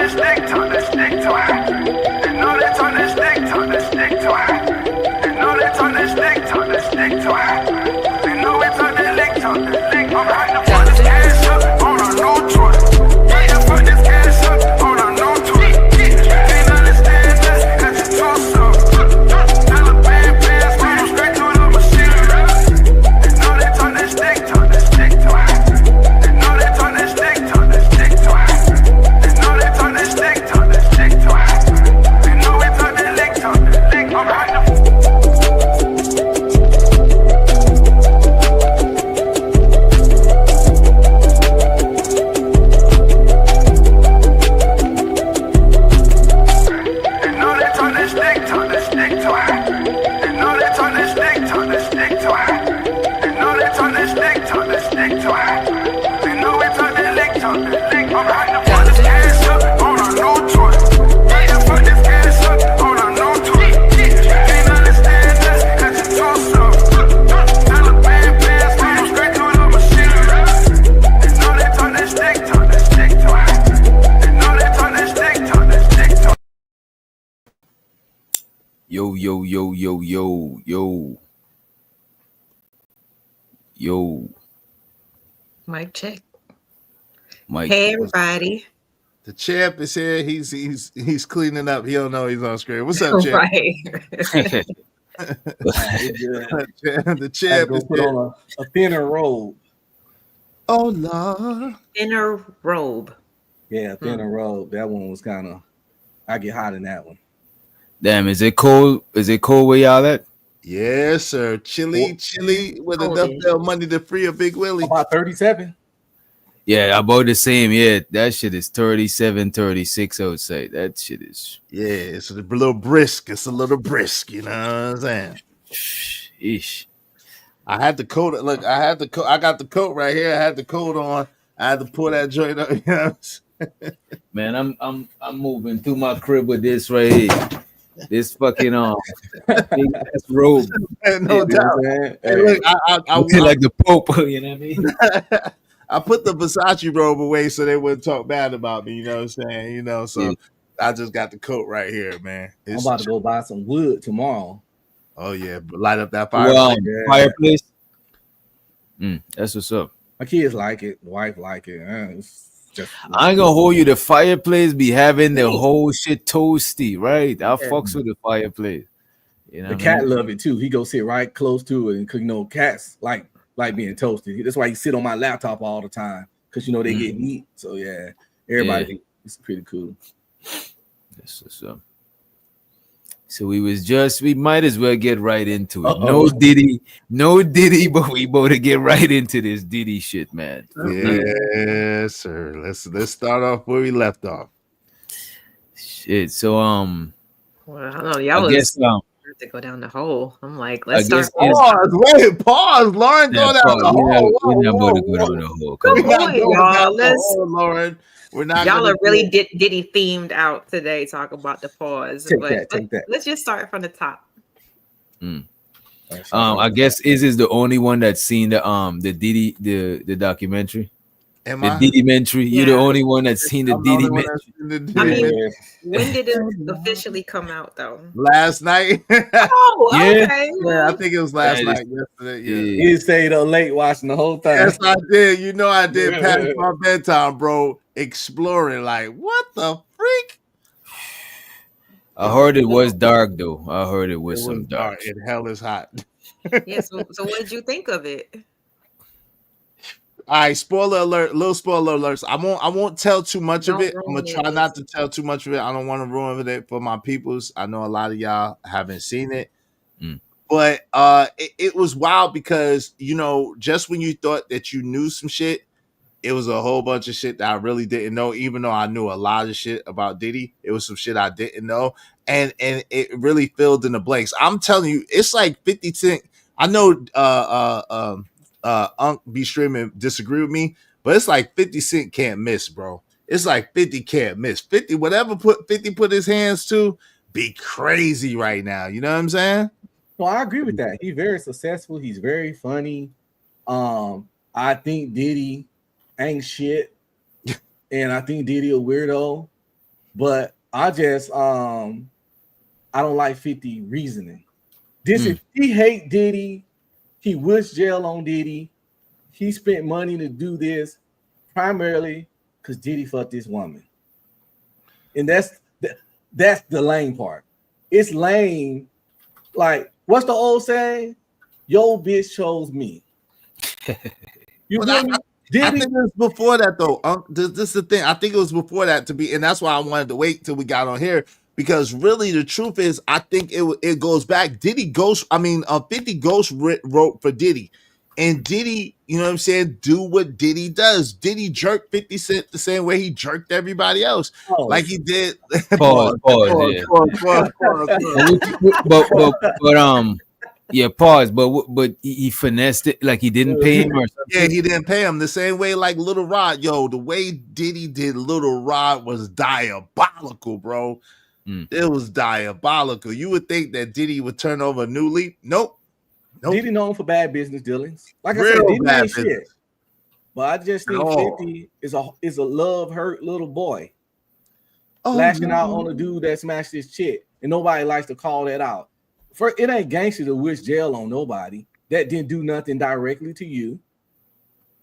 this stick to it. They know they turn this stick to it. They know they turn this stick to it. They know we turn this lick to it. I'm hiding for this cash up on a new choice. Yeah, for this cash up on a new choice. Can't understand this, cause you're too soft. Taliban pants, run straight to the machine. They know they turn this stick to it. They know they turn this stick to it. They know they turn this stick to it. They know we turn this lick to it. I'm hiding. Yo. Mic check. Mike. Hey everybody. The champ is here. He's cleaning up. He don't know he's on screen. What's up, champ? Right. The champ is put on a thinner robe. Oh Lord. Inner robe. Yeah, thinner robe. That one was kind of. I get hot in that one. Damn, is it cold? Is it cold where y'all at? Yes, sir. Chilly with enough money to free a Big Willie. About 37. Yeah, about the same. Yeah, that shit is 37, 36, I would say. That shit is. Yeah, it's a little brisk. It's a little brisk. You know what I'm saying? Sheesh. I had the coat. Look, I got the coat right here. I had the coat on. I had to pull that joint up. You know? Man, I'm moving through my crib with this right here. This fucking big ass robe. No doubt. Hey, look, I feel like the Pope. You know what I mean? I put the Versace robe away so they wouldn't talk bad about me. You know what I'm saying? You know, so I just got the coat right here, man. I'm about to go buy some wood tomorrow. Oh yeah, light up that fireplace. Fireplace. That's what's up. My kids like it. The wife like it. I ain't gonna hold you. The fireplace be having the whole shit toasty, right? I fucks with the fireplace. You know, the cat love it too. He go sit right close to it, and you know, cats like being toasted. That's why he sit on my laptop all the time because you know they get meat. So yeah, everybody think it's pretty cool. That's what's up. So we might as well get right into it. Uh-oh. No Diddy, but we about to get right into this Diddy shit, man. Yes, sir. Let's start off where we left off. Shit. So well, I don't know. Y'all was to go down the hole. I'm like, let's start. Pause. Lauren, go down the hole. We're not about to go down the hole. Come on, y'all. Lauren. We're not. Y'all are really Diddy themed out today. Talk about the pause, take that. Let's just start from the top. I guess is the only one that's seen the Diddy the documentary. The Diddy-mentary. Yeah. You're the only one that's seen the Diddy-mentary. I mean, when did it officially come out, though? Last night. Oh, okay. Yeah, I think it was last night. Yesterday. Yeah. You stayed up late watching the whole thing. Yes, I did. You know, I did past my bedtime, bro. Exploring, like, what the freak? I heard it was dark, though. I heard it was some dark. And hell is hot. Yeah. So what did you think of it? All right, spoiler alert, little spoiler alerts. I won't tell too much of it. I'm gonna try not to tell too much of it. I don't want to ruin it for my peoples. I know a lot of y'all haven't seen it. But it was wild because, you know, just when you thought that you knew some shit, it was a whole bunch of shit that I really didn't know. Even though I knew a lot of shit about Diddy, it was some shit I didn't know. And it really filled in the blanks. I'm telling you, it's like 50 Cent. I know Unc be streaming disagree with me, but it's like 50 Cent can't miss, bro. It's like 50 can't miss. 50, whatever 50 put his hands to, be crazy right now. You know what I'm saying? Well, I agree with that. He's very successful. He's very funny. I think Diddy ain't shit. And I think Diddy a weirdo. But I just I don't like 50 reasoning. This is he hate Diddy. He wished jail on Diddy. He spent money to do this primarily because Diddy fucked this woman. And that's the lame part. It's lame. Like, what's the old saying? Yo, bitch chose me. You feel me? I think it was before that though. This is the thing. I think it was before that and that's why I wanted to wait till we got on here, because really the truth is, I think it goes back. 50 Ghost wrote for Diddy, and Diddy, you know what I'm saying, do what Diddy does. Diddy jerked 50 Cent the same way he jerked everybody else, like he did. Pause. Yeah, pause. But he finessed it, like he didn't pay him or something. Yeah, he didn't pay him the same way like Little Rod. Yo, the way Diddy did Little Rod was diabolical, bro. It was diabolical. You would think that Diddy would turn over a new leaf. Nope. Diddy known for bad business dealings. Like I said, Diddy ain't shit. But I just think 50 is a love hurt little boy. Lashing out on a dude that smashed his chick, and nobody likes to call that out. It ain't gangster to wish jail on nobody that didn't do nothing directly to you,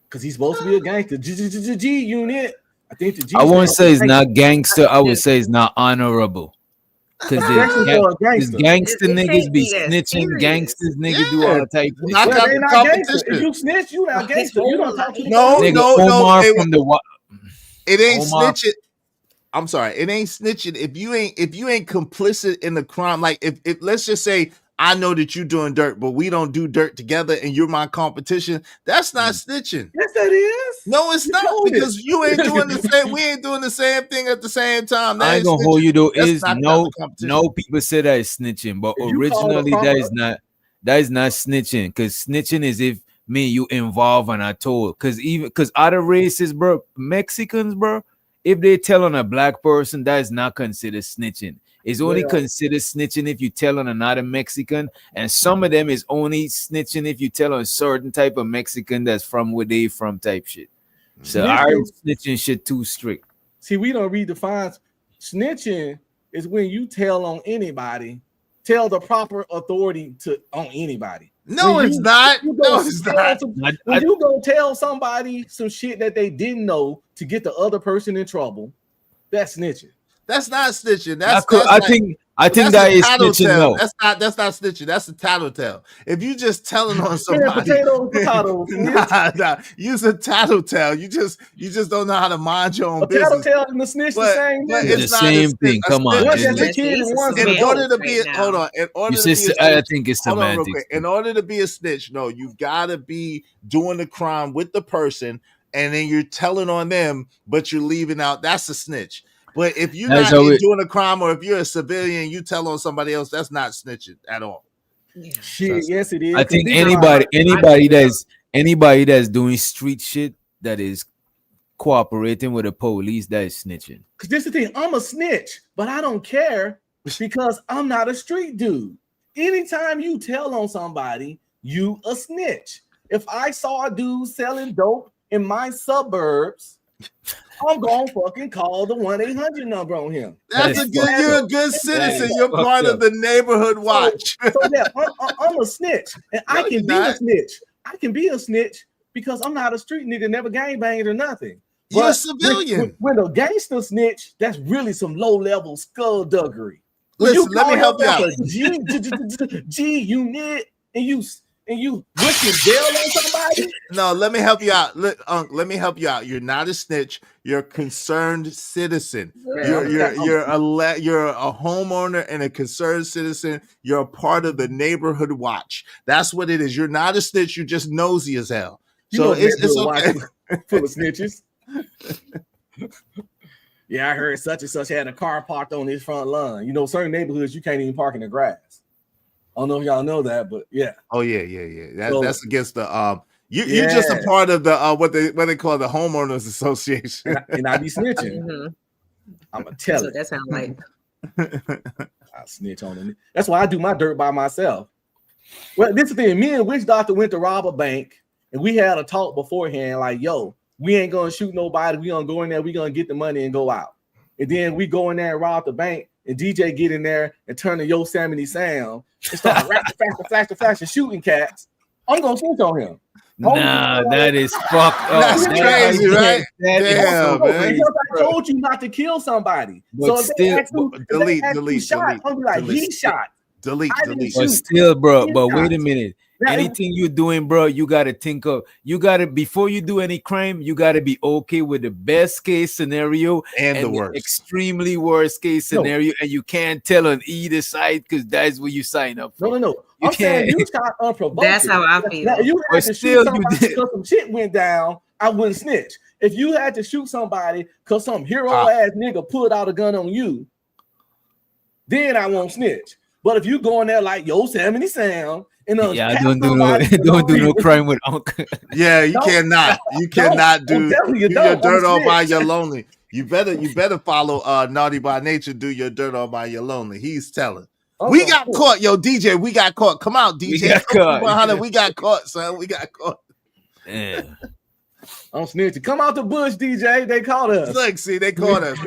because he's supposed to be a gangster. G unit. I think the G. I won't say it's not gangster. I would say it's not honorable. Because gangster niggas be snitching, gangsters niggas do all the type of shit. If you snitch, you not gangster. You don't talk to the no. From the it ain't snitching. I'm sorry, it ain't snitching if you ain't complicit in the crime. Like if let's just say I know that you're doing dirt, but we don't do dirt together, and you're my competition. That's not snitching. Yes, that is. No, it's not, because you ain't doing the same. We ain't doing the same thing at the same time. I ain't gonna hold you though. Is no people say that is snitching, but originally that is not snitching. Because snitching is if me and you involve and I told. Because other races, bro, Mexicans, bro, if they tell on a black person, that is not considered snitching. It's only considered snitching if you tell on another Mexican, and some of them is only snitching if you tell on a certain type of Mexican that's from where they from type shit. So our snitching shit too strict. See, we don't redefine snitching is when you tell on anybody, tell the proper authority on anybody. No, it's not. No, it's not. When you go tell somebody some shit that they didn't know to get the other person in trouble, that's snitching. That's not snitching. I think that is snitching. No, that's not snitching. That's a tattletale. If you just telling on somebody, nah, use a tattletale. You just don't know how to mind your own business. Tattletale and the snitch the same thing. It's the same thing. Come on. In order to be, hold on. In order to be, I think it's semantics. In order to be a snitch, no, you gotta be doing the crime with the person, and then you're telling on them, but you're leaving out. That's a snitch. But if you're not doing a crime, or if you're a civilian, you tell on somebody else, that's not snitching at all. Yeah. Shit, yes, it is. I think anybody that's doing street shit that is cooperating with the police, that is snitching. Because this is the thing, I'm a snitch, but I don't care because I'm not a street dude. Anytime you tell on somebody, you a snitch. If I saw a dude selling dope in my suburbs, I'm gonna fucking call the 1-800 number on him. You're a good citizen. You're part of the neighborhood watch. I'm a snitch, and I can be a snitch. I can be a snitch because I'm not a street nigga, never gangbanged or nothing. You're a civilian. When a gangster snitch, that's really some low-level skullduggery. Listen, let me help you out. G unit, and you wishing jail on somebody? No, let me help you out. Let me help you out. You're not a snitch. You're a concerned citizen. You're a homeowner and a concerned citizen. You're a part of the neighborhood watch. That's what it is. You're not a snitch. You're just nosy as hell. So it's okay. Full of snitches. Yeah, I heard such and such had a car parked on his front lawn. You know, certain neighborhoods you can't even park in the grass. I don't know if y'all know that, but yeah. Oh yeah. That's against the You're just a part of the what they call the homeowners association. And I be snitching. Mm-hmm. I'm gonna tell it. That sounds like I snitch on it. That's why I do my dirt by myself. Well, this is the thing. Me and Witch Doctor went to rob a bank, and we had a talk beforehand, like, yo, we ain't gonna shoot nobody. We gonna go in there, we gonna get the money and go out. and then we go in there and rob the bank, and DJ get in there and turn to Yosemite Sam and start rapping, flashing, shooting cats, I'm gonna snitch on him. Nah, that is fucked up. That's crazy, right? Damn, man. Because I told you not to kill somebody. But so still, delete. I'm like, he shot. Delete. But still, bro. But wait a minute. Anything you're doing, bro, you gotta think of. You gotta before you do any crime, you gotta be okay with the best case scenario and the worst, extremely worst case scenario, and you can't tell on either side because that's what you sign up for. No. I'm saying you shot unprovoked. That's how I feel. Now, you had to shoot somebody because some shit went down. I wouldn't snitch. If you had to shoot somebody because some hero ass nigga pulled out a gun on you, then I won't snitch. But if you go in there like Yosemite Sam. Don't do no crime with Uncle. Yeah, you cannot do your dirt all by your lonely. You better follow Naughty by Nature. Do your dirt all by your lonely. He's telling. We got caught, yo, DJ. We got caught. Come out, DJ. We got caught, son. We got caught. Yeah. I'm snitching. Come out the bush, DJ. They caught us. Look, see, they caught us.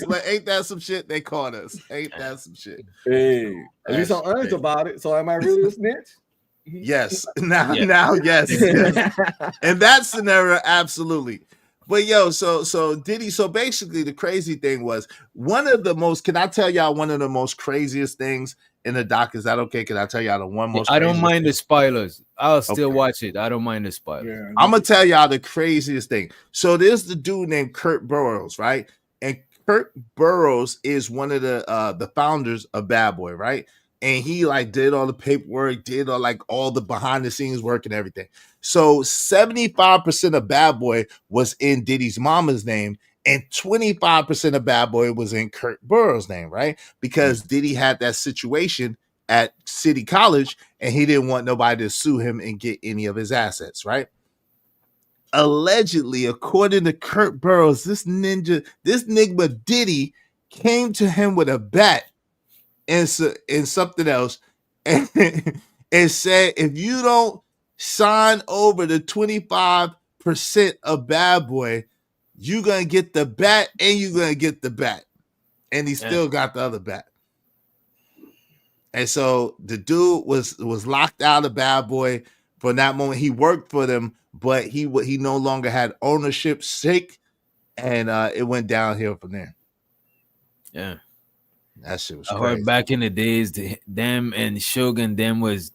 Like, ain't that some shit? They caught us. Ain't that some shit? Hey, at least I'm honest about it. So am I really a snitch? Yes. Now, yes. In that scenario, absolutely. But yo, so Diddy. So basically, the crazy thing was one of the most. Can I tell y'all one of the most craziest things in the doc? Is that okay? Can I tell y'all the one most? I don't mind the spoilers. I'll still watch it. I don't mind the spoilers. Yeah. I'm gonna tell y'all the craziest thing. So there's the dude named Kurt Burrows, right? And Kurt Burrows is one of the founders of Bad Boy, right? And he like did all the paperwork, did all the behind the scenes work and everything. So 75% of Bad Boy was in Diddy's mama's name, and 25% of Bad Boy was in Kurt Burrows' name, right? Because Diddy had that situation at City College, and he didn't want nobody to sue him and get any of his assets, right? Allegedly, according to Kurt Burrows, this nigga Diddy came to him with a bat and something else, and said, if you don't sign over the 25% of Bad Boy, you're gonna get the bat and you're gonna get the bat. And he still got the other bat. And so the dude was locked out of Bad Boy from that moment. He worked for them, but he no longer had ownership stake, and it went downhill from there. Yeah. That shit was crazy. I heard back in the days, them and Shogun, them was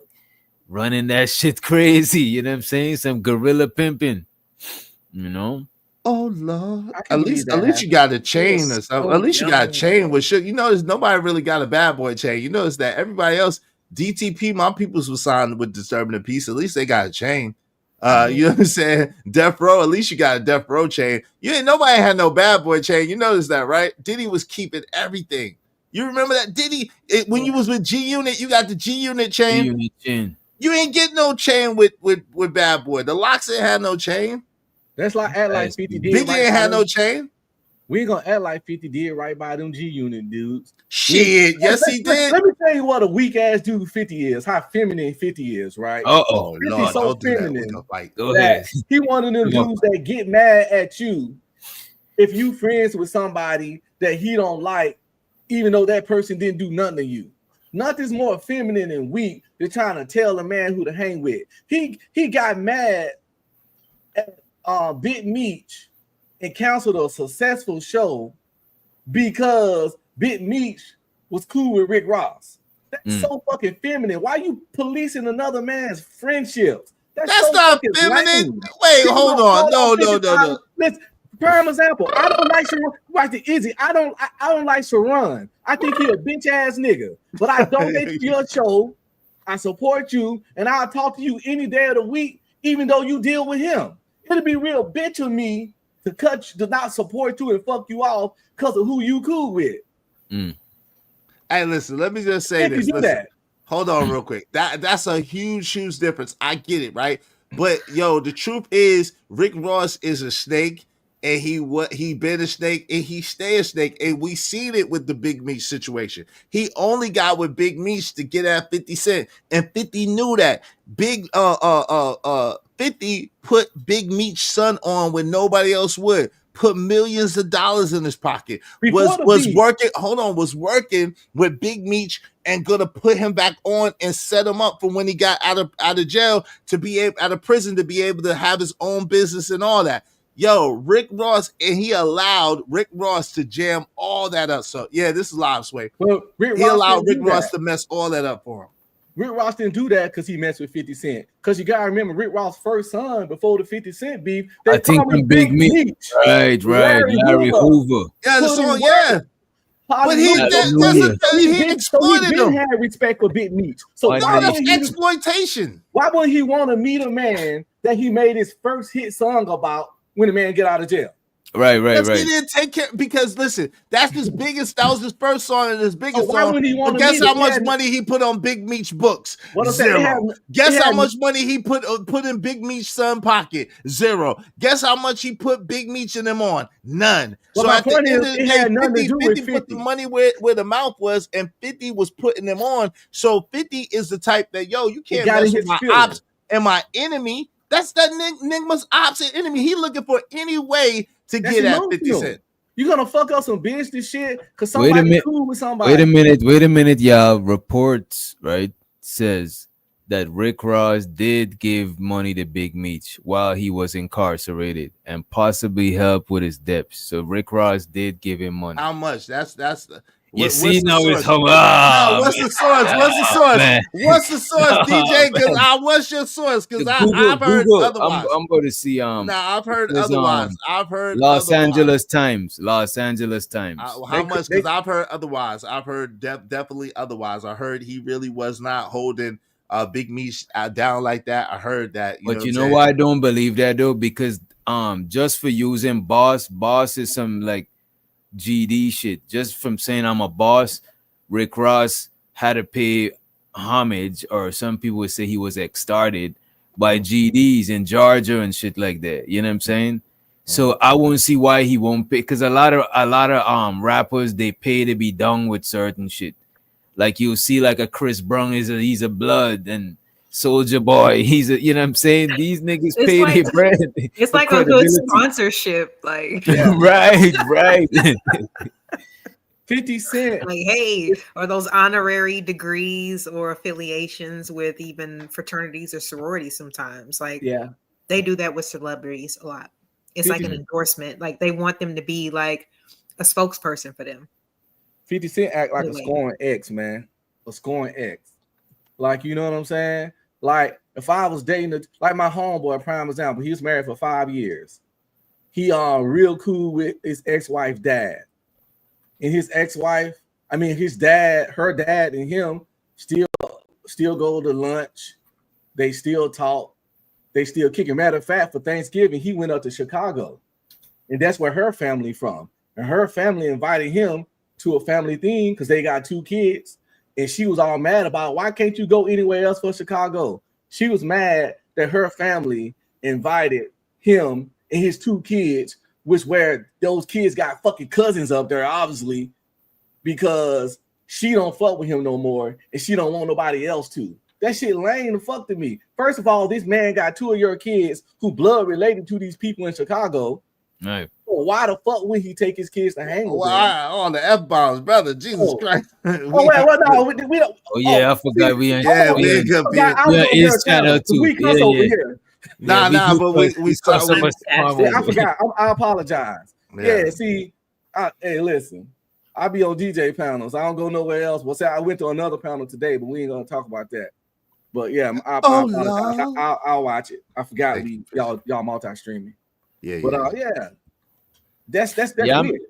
running that shit crazy. You know what I'm saying? Some guerrilla pimping. You know? Oh Lord! At least you got a chain or something. At least you got a chain with shit. You notice nobody really got a Bad Boy chain. You notice that everybody else, DTP, my peoples was signed with Disturbing the Peace. At least they got a chain. You know what I'm saying? Death Row, at least you got a Death Row chain. Nobody had no Bad Boy chain. You notice that, right? Diddy was keeping everything. You remember that? Diddy, when you was with G Unit, you got the G Unit chain. G-Unit chain. You ain't get no chain with Bad Boy. The Locks ain't had no chain. That's like act like 50 did. Biggie ain't had no chain. We ain't gonna act like 50 did right by them G Unit dudes. Shit, yes he did. Let me tell you what a weak ass dude 50 is. How feminine 50 is, right? Oh Lord, so don't feminine. Do that. Go ahead. He one of them dudes that get mad at you if you friends with somebody that he don't like, even though that person didn't do nothing to you. Nothing's more feminine and weak than trying to tell a man who to hang with. He got mad at Big Meech and canceled a successful show because Big Meech was cool with Rick Ross. That's so fucking feminine. Why are you policing another man's friendships? That's so not feminine. Lame. Wait, hold on. No. Listen, prime example. I don't like Sharon. Watch the Izzy. I don't like Sharon. I think he a bitch ass nigga. But I donate to your show. I support you, and I'll talk to you any day of the week, even though you deal with him. It'll be real bitch of me to not support you and fuck you off because of who you cool with. Hey, listen, let me just say this. Hold on real quick. That's a huge difference. I get it, right? But yo, the truth is Rick Ross is a snake, and he been a snake and he stay a snake. And we seen it with the Big Meech situation. He only got with Big Meech to get at 50 Cent, and 50 knew that. 50 put Big Meech's son on when nobody else would. put millions of dollars in his pocket. Was working with Big Meech and gonna put him back on and set him up for when he got out of jail to be able out of prison to be able to have his own business and all that. Yo, Rick Ross, and he allowed Rick Ross to jam all that up. So yeah, this is live sway. Well, he allowed Rick Ross to mess all that up for him. Rick Ross didn't do that because he messed with 50 Cent. Because you gotta remember, Rick Ross' first son before the 50 Cent beef, I think from Big Meech. Right, Larry Hoover. Yeah, the song, yeah. But he exploited him. Had respect for Big Meech. So that's exploitation. Why wouldn't he want to meet a man that he made his first hit song about when the man get out of jail? Right. He didn't take care because listen, that was his first song and his biggest song. But guess how much money he put on Big Meech books? Zero. Guess how much money he put in Big Meech's son pocket? Zero. Guess how much he put Big Meech and them on? None. Well, so at the end of the day, 50 put the money where the mouth was, and 50 was putting them on. So 50 is the type that you can't mess with my ops and my enemy. That's that Nigma's ops and enemy. He looking for any way to get at 50 Cent. You gonna fuck up some business shit because somebody cool with somebody. Wait a minute, y'all. Reports, right, says that Rick Ross did give money to Big Meech while he was incarcerated and possibly help with his debts. So Rick Ross did give him money. How much? That's the What's the source, DJ? Because what's your source? Because I've heard otherwise. I'm going to see. I've heard otherwise. I've heard Los Angeles Times. How much? Because I've heard otherwise. I've heard definitely otherwise. I heard he really was not holding Big Meech down like that. I heard that. But you know why I don't believe that though? Because just for using boss is some like GD shit. Just from saying I'm a boss, Rick Ross had to pay homage, or some people would say he was extorted by GDs in Georgia and shit like that. You know what I'm saying? So I won't see why he won't pay, because a lot of rappers, they pay to be done with certain shit. Like you'll see like a Chris Brown he's a blood, and Soldier Boy, he's a, you know what I'm saying? These niggas pay their bread. It's like a good sponsorship, like right. 50 Cent. Like, hey, or those honorary degrees or affiliations with even fraternities or sororities sometimes. Like, they do that with celebrities a lot. It's like an endorsement. Like they want them to be like a spokesperson for them. 50 Cent act like a scoring X, man. A scoring X. Like, you know what I'm saying? Like, if I was dating, like my homeboy, prime example, he was married for 5 years. He real cool with his ex-wife dad. And his ex-wife, his dad, her dad and him still go to lunch. They still talk. They still kicking. Matter of fact, for Thanksgiving, he went up to Chicago. And that's where her family from. And her family invited him to a family thing because they got 2 kids. And she was all mad about, why can't you go anywhere else for Chicago? She was mad that her family invited him and his 2 kids, which where those kids got fucking cousins up there, obviously, because she don't fuck with him no more and she don't want nobody else to. That shit lame the fuck to me. First of all, this man got 2 of your kids who blood related to these people in Chicago. Right. Well, why the fuck would he take his kids to hang with him? On the F-bombs, brother. Jesus Christ. We don't. I forgot. We ain't. It's channel 2. We cuss over here. But we I forgot. I apologize. Yeah, see, hey, listen. I be on DJ panels. I don't go nowhere else. Well, say I went to another panel today, but we ain't gonna talk about that. But yeah, I apologize. I'll watch it. I forgot y'all multi-streaming. That's weird.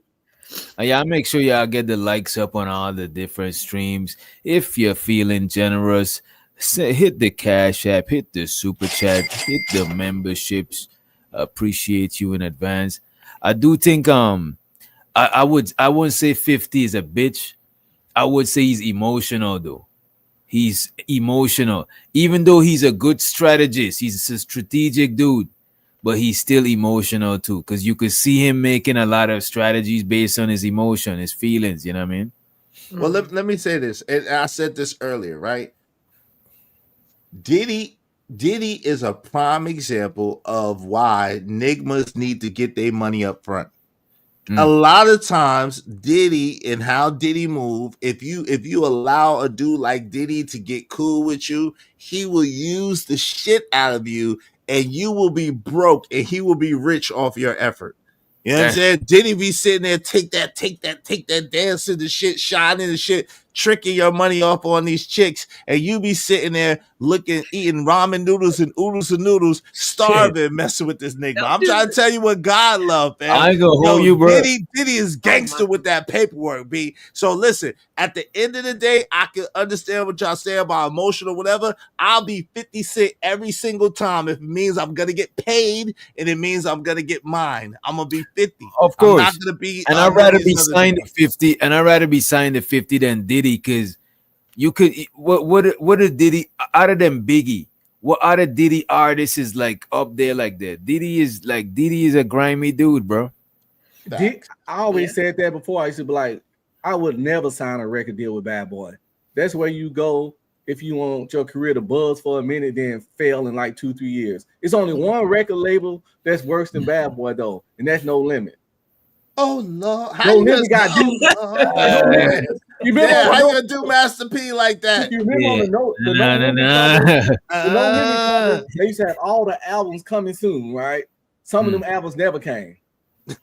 I make sure y'all get the likes up on all the different streams. If you're feeling generous, hit the Cash App, hit the Super Chat, hit the memberships. Appreciate you in advance. I do think I wouldn't say 50 is a bitch. I would say he's emotional though. He's emotional. Even though he's a good strategist, he's a strategic dude. But he's still emotional too, because you could see him making a lot of strategies based on his emotion, his feelings. You know what I mean? Well, let me say this, and I said this earlier, right? Diddy is a prime example of why Nigmas need to get their money up front. A lot of times Diddy and how Diddy move, if you allow a dude like Diddy to get cool with you, he will use the shit out of you and you will be broke and he will be rich off your effort. You know what I'm saying? Diddy be sitting there, take that, dancing the shit, shining the shit, tricking your money off on these chicks, and you be sitting there eating ramen noodles and oodles of noodles, starving, messing with this nigga. I'm trying to tell you what God love, man. I ain't gonna hold you, bro. Diddy is gangster with that paperwork, B. So listen, at the end of the day, I can understand what y'all say about emotional, whatever. I'll be 50 Cent every single time if it means I'm gonna get paid and it means I'm gonna get mine. I'm gonna be 50. Of course. I'm not gonna be, and I'd rather be signed to 50, and I'd rather be signed to 50 than Diddy, because you could what a Diddy other than Biggie, what other Diddy artist is like up there like that? Diddy is a grimy dude, bro. I always said that before. I used to be like, I would never sign a record deal with Bad Boy. That's where you go if you want your career to buzz for a minute, then fail in like 2-3 years. It's only one record label that's worse than Bad Boy though, and that's No Limit. Oh Lord, No Limit got do. You remember how you do Master P like that? You remember on the No Limit cover, they used to have all the albums coming soon, right? Some of them albums never came.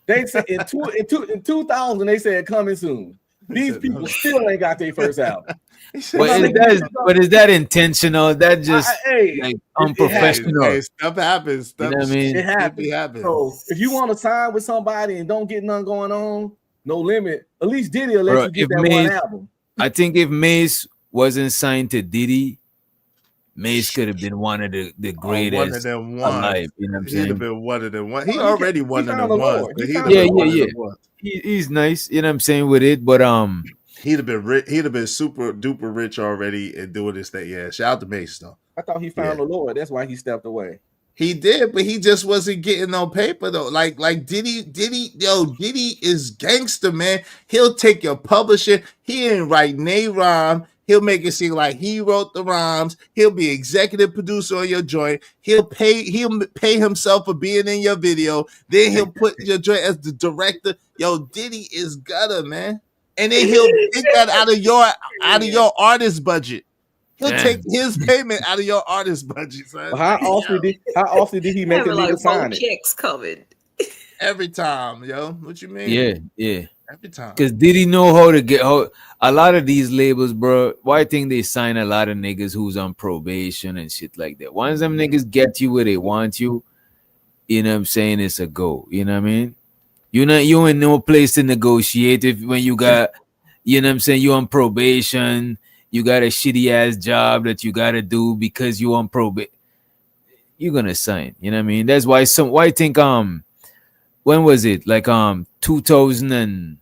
They said in 2000 they said coming soon. These people still ain't got their first album. But is that intentional? That just like unprofessional. Hey, stuff happens. Stuff, you know what I mean? It happens. So if you want to sign with somebody and don't get nothing going on, No Limit. At least Diddy will let you get that one album. I think if Mace wasn't signed to Diddy, Mace could have been one of the greatest one of them ones. Alive. You know what I'm saying? He'd have been one of them ones. He already one of them ones. He's nice. You know what I'm saying with it, but he'd have been rich. He'd have been super duper rich already and doing this thing. Yeah, shout out to Mace though. I thought he found the Lord. That's why he stepped away. He did, but he just wasn't getting no paper though. Like Diddy is gangster, man. He'll take your publishing. He ain't write nay rhyme. He'll make it seem like he wrote the rhymes. He'll be executive producer on your joint. He'll pay himself for being in your video. Then he'll put your joint as the director. Yo, Diddy is gutter, man. And then he'll take that out of your artist budget. He'll take his payment out of your artist budget, son. Well, how often did he make a nigga sign it? Checks covered every time, yo. What you mean? Yeah. Every time. Because Diddy know how to get a lot of these labels, bro. Why I think they sign a lot of niggas who's on probation and shit like that. Once them niggas get you where they want you, you know what I'm saying, it's a go. You know what I mean? You in no place to negotiate when you got, you know what I'm saying, you on probation, you got a shitty ass job that you gotta do because you on probation. You're gonna sign. You know what I mean? That's why I think when was it? Like 2000 and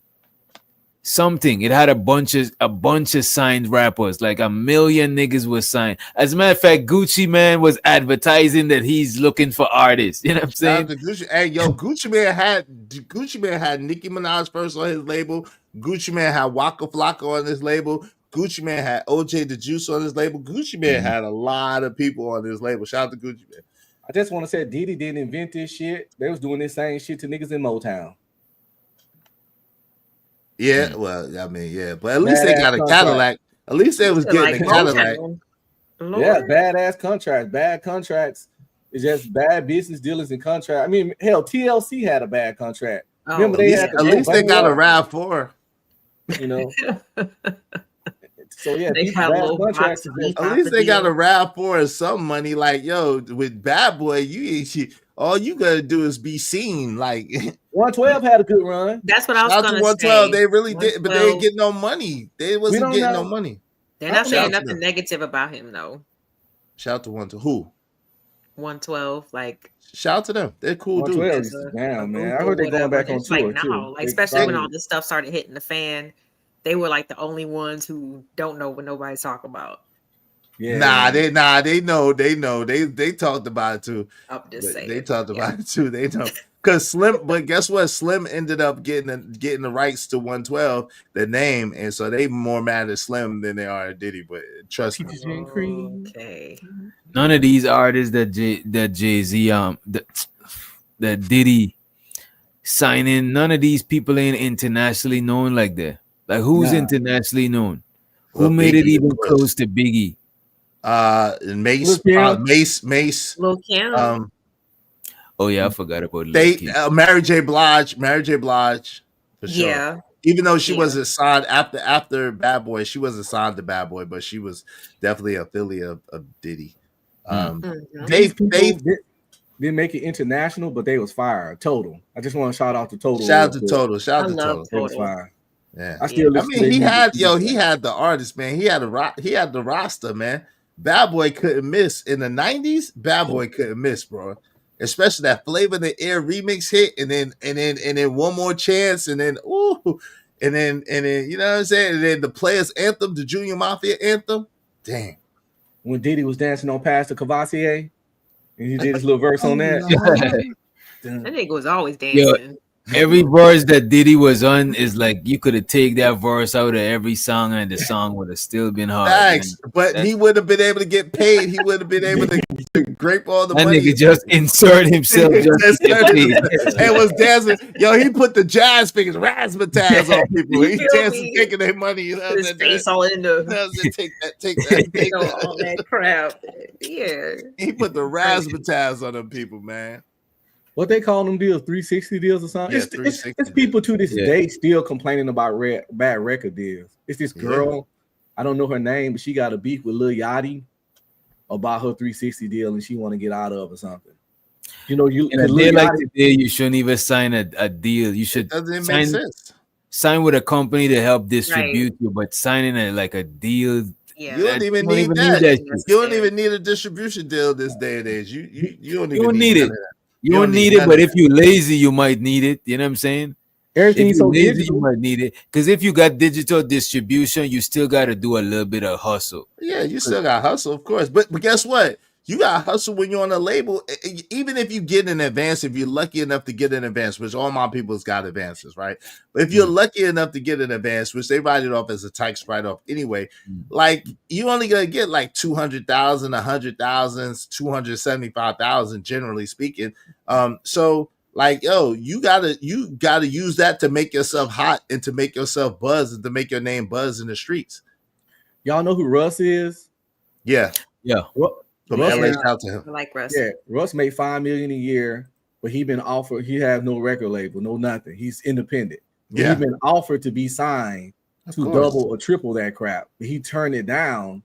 something. It had a bunch of signed rappers. Like 1 million niggas was signed. As a matter of fact, Gucci Man was advertising that he's looking for artists. You know what I'm saying? Hey, yo, Gucci Man had Nicki Minaj first on his label. Gucci Man had Waka Flocka on his label. Gucci Man had OJ the Juice on his label. Gucci Man had a lot of people on his label. Shout out to Gucci Man. I just want to say Diddy didn't invent this shit. They was doing this same shit to niggas in Motown. Yeah, well, I mean, yeah, but at least they got a Cadillac. At least they was getting a Cadillac. Yeah, badass contracts. Bad contracts is just bad business dealings and contract. I mean, hell, TLC had a bad contract. Remember, at least they got a RAV4. You know. So yeah, bad contracts. At least they got a RAV4 and some money. Like, yo, with Bad Boy, all you gotta do is be seen. Like 112 had a good run. That's what I was going to say. 112, they really did, but they ain't getting no money. They wasn't getting no money. They're not saying nothing negative about him though. Shout out to 112. Who? 112, like shout out to them. They're cool dudes. Damn, man. I heard they're going back on tour too. Like especially when all this stuff started hitting the fan, they were like the only ones who don't know what nobody's talking about. Yeah. They know. They talked about it too. I'm just saying. They talked about it too. They know. Because Slim, but guess what? Slim ended up getting the rights to 112, the name, and so they more mad at Slim than they are at Diddy. But trust me. Okay. None of these artists that Jay-Z that Diddy signing. None of these people ain't internationally known like that. Like who's internationally known? Who made it even close to Biggie? Mace. Lil Kim. Oh yeah, I forgot about Lil Kim. Mary J. Blige, for sure. Yeah. Even though she wasn't signed after Bad Boy, she wasn't signed to Bad Boy, but she was definitely an affiliate of Diddy. These people didn't make it international, but they was fire. Total. I just want to shout out to Total. Shout out to Total. It was fire. Yeah, I still listen to he had the artist, man. He had the roster, man. Bad Boy couldn't miss in the 90s. Bad Boy couldn't miss, bro. Especially that Flavor in the Air remix hit, and then One More Chance, and then and then you know what I'm saying? And then the Players Anthem, the Junior Mafia anthem. Dang. When Diddy was dancing on Pastor Cavassier, and he did his little verse on that. That nigga was always dancing. Every verse that Diddy was on is like you could have taken that verse out of every song, and the song would have still been hard. Thanks, but he would have been able to get paid. He would have been able to grape all the that money. Nigga just insert himself and was dancing. Yo, he put the jazz fingers, razzmatazz on people. He's dancing, taking their money. You know, his face all in the take that. All that crap. Yeah, he put the razzmatazz on them people, man. What they call them deals, 360 deals or something? Yeah, it's people to this day still complaining about bad record deals. It's this girl, I don't know her name, but she got a beef with Lil Yachty about her 360 deal, and she want to get out of or something. You know, in a day like today, you shouldn't even sign a deal. You should sign with a company to help distribute you, but signing a deal. Yeah. You don't even need that. You don't even need a distribution deal this day and age. You don't even need it. You don't need it, but if you're lazy, you might need it. You know what I'm saying? Everything's so lazy, digital. you might need it. Because if you got digital distribution, you still got to do a little bit of hustle. Yeah, you still got hustle, of course. But guess what? You got hustle when you're on a label. Even if you get an advance, if you're lucky enough to get an advance, which all my people's got advances, right? But if you're lucky enough to get an advance, which they write it off as a tax write-off anyway, like you only gonna get like 200,000, 100,000, 275,000, generally speaking. So like, yo, you gotta use that to make yourself hot and to make yourself buzz and to make your name buzz in the streets. Y'all know who Russ is? Yeah. From LA, shout to him. I like Russ. Yeah, Russ made $5 million a year, but he been offered. He has no record label, no nothing. He's independent. Yeah, he's been offered to be signed to double or triple that crap, but he turned it down.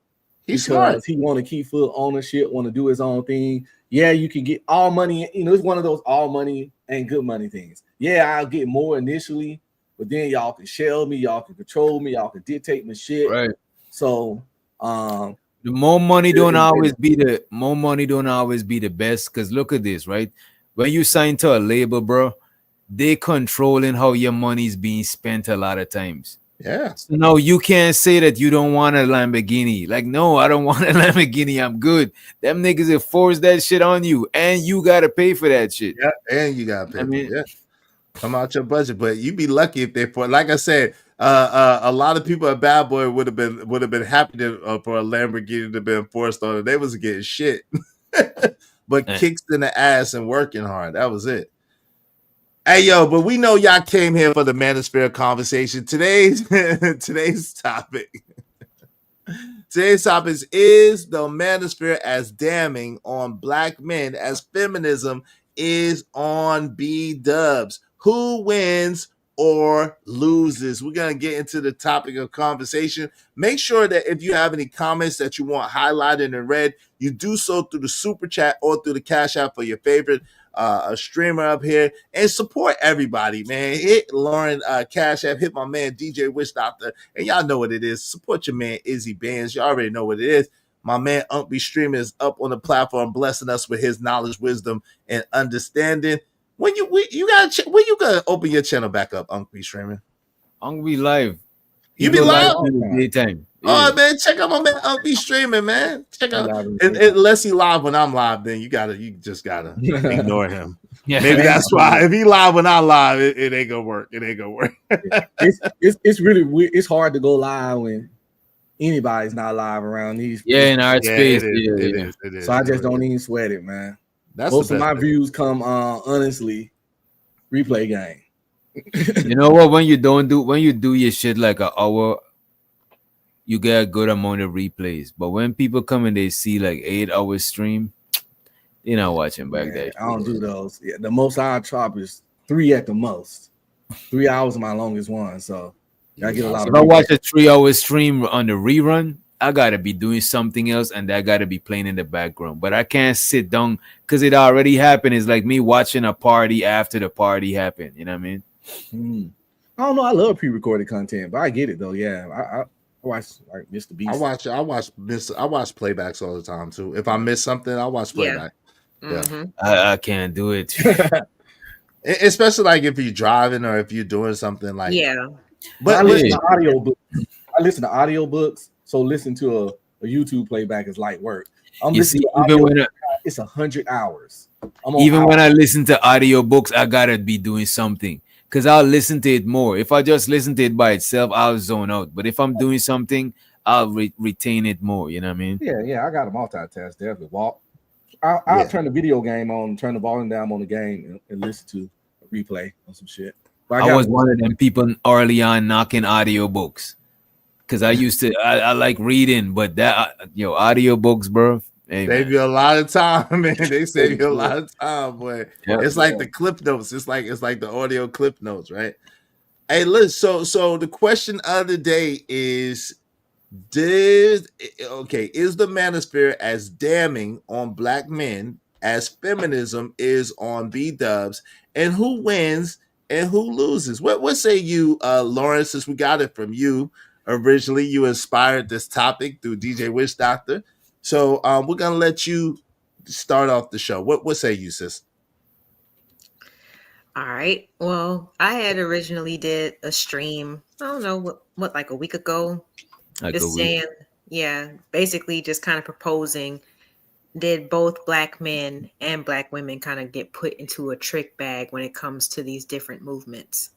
He's smart. He want to keep full ownership, want to do his own thing. Yeah, you can get all money. You know, it's one of those all money ain't good money things. Yeah, I'll get more initially, but then y'all can shell me, y'all can control me, y'all can dictate my shit. Right. So, the more money don't always be the best. Because look at this, right? When you sign to a label, bro, they controlling how your money's being spent a lot of times. Yeah. So no, you can't say that you don't want a Lamborghini. Like, no, I don't want a Lamborghini. I'm good. Them niggas have forced that shit on you, and you gotta pay for that shit. Yeah, and you gotta pay. Come out your budget, but you'd be lucky if they like I said. A lot of people at Bad Boy would have been happy for a Lamborghini to have been forced on it. They was getting shit, but kicks in the ass and working hard. That was it. Hey yo, but we know y'all came here for the Manosphere conversation. Today's topic. Today's topic is the Manosphere as damning on black men as feminism is on B-dubs. Who wins or loses? We're going to get into the topic of conversation. Make sure that if you have any comments that you want highlighted and read, you do so through the super chat or through the Cash App for your favorite streamer up here, and support everybody, man. Hit Lauren Cash App, hit my man DJ Wish Doctor, and y'all know what it is. Support your man Izzy Bands. You already know what it is. My man Unc B Streaming is up on the platform, blessing us with his knowledge, wisdom, and understanding. When you gotta open your channel back up, Unc B Streaming? Unc B live. You be live in the daytime. Yeah. Oh man, check out my man Unc B Streaming, man. Check out unless he live when I'm live, then you just gotta ignore him. Yeah. Maybe that's why. If he live when I live, it ain't gonna work. It ain't gonna work. It's really weird. It's hard to go live when anybody's not live around these. Yeah, in our space. It is. So I just don't even sweat it, man. Most of my views come honestly replay game. You know what? When you do your shit like an hour, you get a good amount of replays. But when people come and they see like 8 hours stream, they're not watching back that. I don't do those. Yeah, the most I chop is 3 at the most. 3 hours is my longest one. So I get a lot. If I watch a 3-hour stream on the rerun, I gotta be doing something else, and that gotta be playing in the background. But I can't sit down because it already happened. It's like me watching a party after the party happened. You know what I mean? I don't know. I love pre-recorded content, but I get it though. Yeah, I watch like Mr. Beast. I watch playbacks all the time too. If I miss something, I watch playback. Yeah. Mm-hmm. I can't do it. Especially like if you're driving or if you're doing something like But I listen to audiobooks. So listen to a YouTube playback is light work. It's 100 hours. When I listen to audiobooks, I gotta be doing something because I'll listen to it more. If I just listen to it by itself, I'll zone out. But if I'm doing something, I'll retain it more. You know what I mean? Yeah. I got to multitask definitely. I'll turn the video game on, turn the volume down on the game, and listen to a replay on some shit. I was one of them people early on knocking audiobooks because I used to. I like reading, but that audiobooks, bro. Hey, save you a lot of time, man. They save you a lot of time, boy. It's like the clip notes. It's like the audio clip notes, right? Hey, listen. So the question of the day is: is the manosphere as damning on black men as feminism is on B-dubs, and who wins and who loses? What say you, Lawrence? Since we got it from you originally, you inspired this topic through DJ Witch Doctor. So we're gonna let you start off the show. What say you, sis? All right. Well, I had originally did a stream. I don't know what like a week ago. Just saying, basically just kind of proposing, did both black men and black women kind of get put into a trick bag when it comes to these different movements?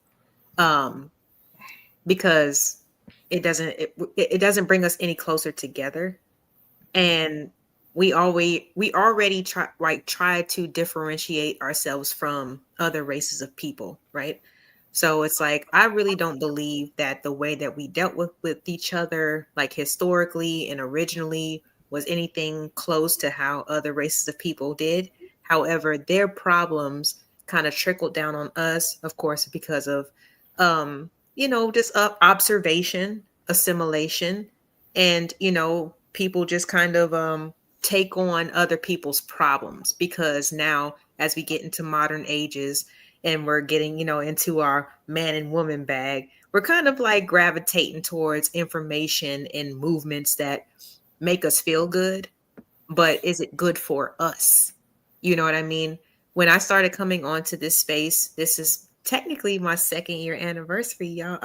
Because it doesn't bring us any closer together. And we already try to differentiate ourselves from other races of people, right? So it's like, I really don't believe that the way that we dealt with each other, like historically and originally, was anything close to how other races of people did. However, their problems kind of trickled down on us, of course, because of, just observation, assimilation, and, people just kind of take on other people's problems, because now as we get into modern ages and we're getting, into our man and woman bag, we're kind of like gravitating towards information and movements that make us feel good, but is it good for us? You know what I mean? When I started coming onto this space, this is technically my 2nd year anniversary, y'all.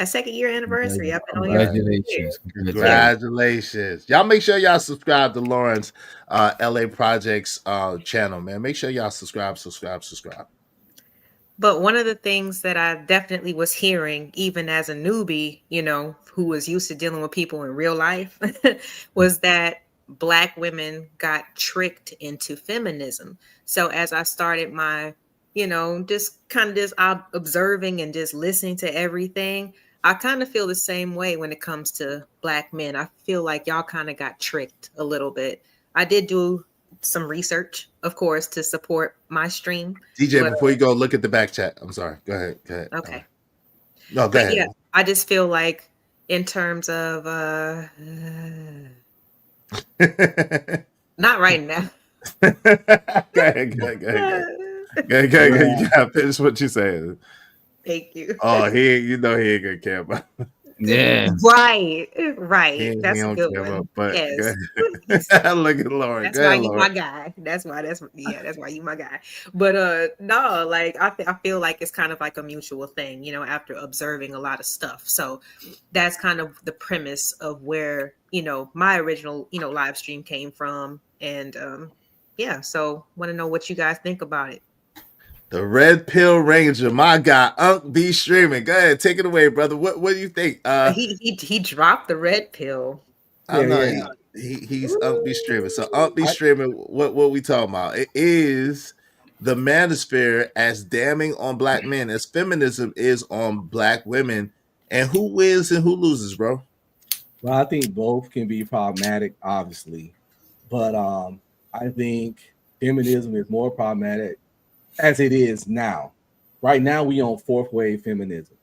Second year anniversary. I've been Congratulations. Congratulations. Y'all make sure y'all subscribe to Lauren's LA Projects channel, man. Make sure y'all subscribe. But one of the things that I definitely was hearing, even as a newbie, who was used to dealing with people in real life, was that Black women got tricked into feminism. So as I started my, just observing and just listening to everything, I kind of feel the same way when it comes to Black men. I feel like y'all kind of got tricked a little bit. I did do some research, of course, to support my stream. DJ, before you go, look at the back chat. I'm sorry. Go ahead. Okay. No, go ahead. Yeah, I just feel like in terms of not right now. Go ahead. You gotta finish what you saying. Thank you. Oh, he ain't gonna care about. Yeah. Right. That's a good one. But yes. Look at Lauren. That's why you my guy. That's why you my guy. But no, like I feel like it's kind of like a mutual thing, after observing a lot of stuff. So that's kind of the premise of where, my original, live stream came from. And so want to know what you guys think about it. The Red Pill Ranger, my guy, Unc B streaming. Go ahead, take it away, brother. What do you think? He dropped the red pill. I know he's Unc B streaming. So Unc B streaming. What we talking about? It is the manosphere as damning on black men as feminism is on black women, and who wins and who loses, bro? Well, I think both can be problematic, obviously, but I think feminism is more problematic as it is now. Right now, we on fourth wave feminism.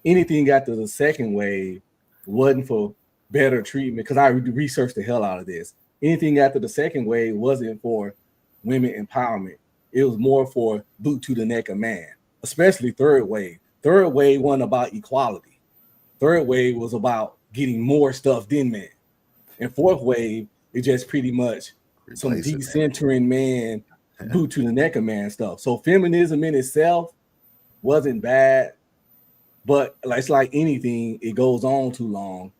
Anything after the second wave wasn't for better treatment, because I researched the hell out of this. Anything after the second wave wasn't for women empowerment. It was more for boot to the neck of man, especially third wave. Third wave wasn't about equality. Third wave was about getting more stuff than men. And fourth wave is just pretty much some decentering man, boot to the neck of man stuff. So feminism in itself wasn't bad, but it's like anything, it goes on too long.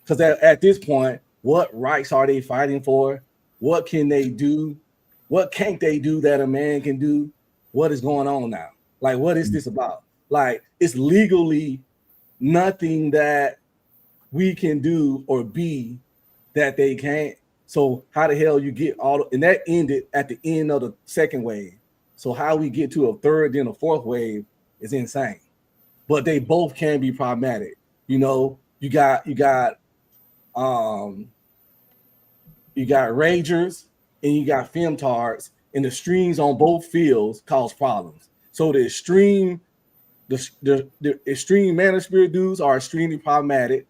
Because at this point, what rights are they fighting for? What can they do? What can't they do that a man can do? What is going on now? Like, what is this about? Like, it's legally nothing that we can do or be that they can't. So how the hell you get and that ended at the end of the second wave. So how we get to a third, then a fourth wave is insane. But they both can be problematic. You know, you got ragers and you got femtards, and the extremes on both fields cause problems. So the extreme manosphere dudes are extremely problematic,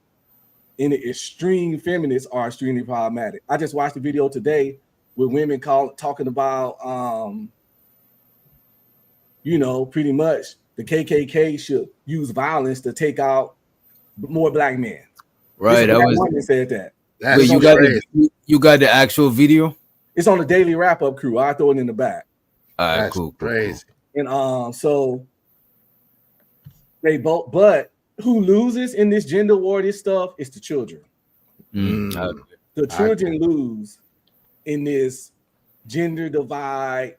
and the extreme feminists are extremely problematic. I just watched a video today with women talking about pretty much the KKK should use violence to take out more black men. Right. That woman said that. Wait, you got the actual video? It's on the Daily Wrap Up crew. I throw it in the back. All right, cool. Crazy. And so they both, but who loses in this gender war, this stuff, is the children. The children lose in this gender divide,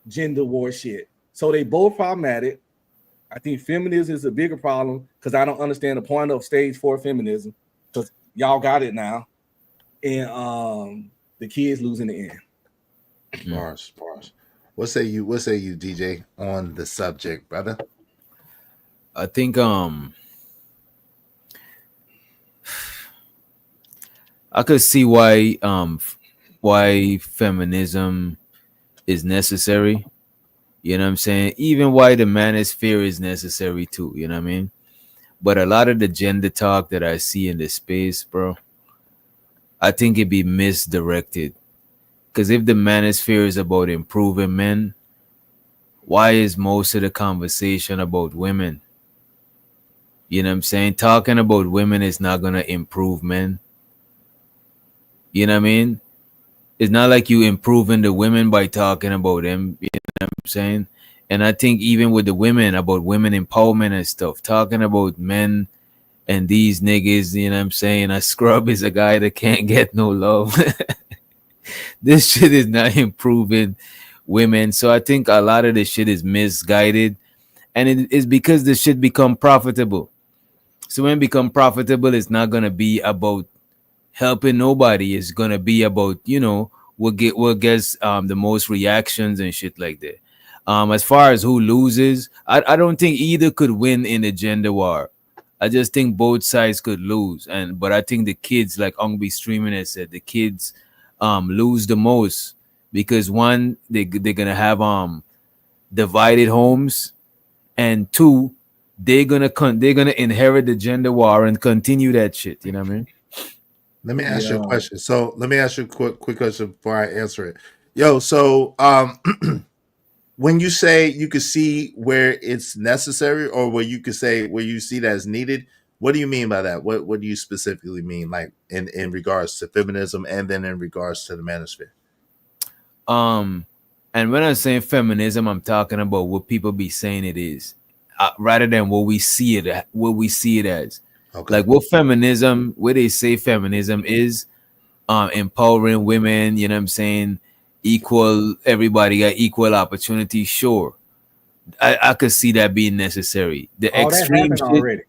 gender war shit. So they both problematic. I think feminism is a bigger problem because I don't understand the point of stage 4 feminism, because y'all got it now. And the kids lose in the end. Bars. What say you, DJ, on the subject, brother? I think I could see why feminism is necessary. You know what I'm saying? Even why the manosphere is necessary too, you know what I mean? But a lot of the gender talk that I see in this space, bro, I think it be misdirected. Because if the manosphere is about improving men, why is most of the conversation about women? You know what I'm saying? Talking about women is not going to improve men. You know what I mean? It's not like you improving the women by talking about them. You know what I'm saying? And I think even with the women, about women empowerment and stuff, talking about men and these niggas, you know what I'm saying? A scrub is a guy that can't get no love. This shit is not improving women. So I think a lot of this shit is misguided. And it is because the shit become profitable. So when it become profitable, it's not going to be about helping nobody. It's going to be about, what gets the most reactions and shit like that. As far as who loses, I don't think either could win in the gender war. I just think both sides could lose. But I think the kids, like Ongbi Streaming has said, the kids lose the most because one, they're gonna have divided homes, and two, they're gonna inherit the gender war and continue that shit. You know what I mean? Let me ask you a question. So let me ask you a quick question before I answer it. So when you say you could see where it's necessary, or where you could say where you see that as needed, what do you mean by that? What do you specifically mean, like in regards to feminism, and then in regards to the manosphere? And when I'm saying feminism, I'm talking about what people be saying it is, rather than what we see it as. Okay. Like what they say feminism is, empowering women, you know what I'm saying? Everybody got equal opportunity. Sure. I could see that being necessary. The extreme shit already.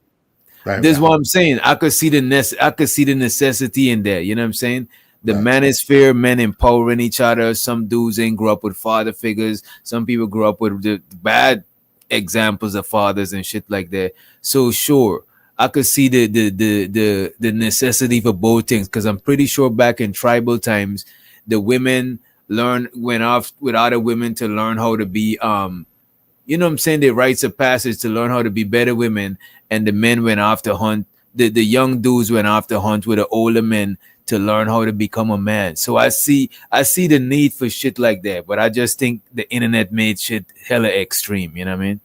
This is what I'm saying. I could see the necessity in there. You know what I'm saying? The manosphere, men empowering each other. Some dudes ain't grew up with father figures. Some people grew up with the bad examples of fathers and shit like that. So sure, I could see the necessity for both things, because I'm pretty sure back in tribal times, the women went off with other women to learn how to be you know what I'm saying, the rites of passage to learn how to be better women, and the men went off to hunt. The young dudes went off to hunt with the older men to learn how to become a man. So I see the need for shit like that, but I just think the internet made shit hella extreme. You know what I mean?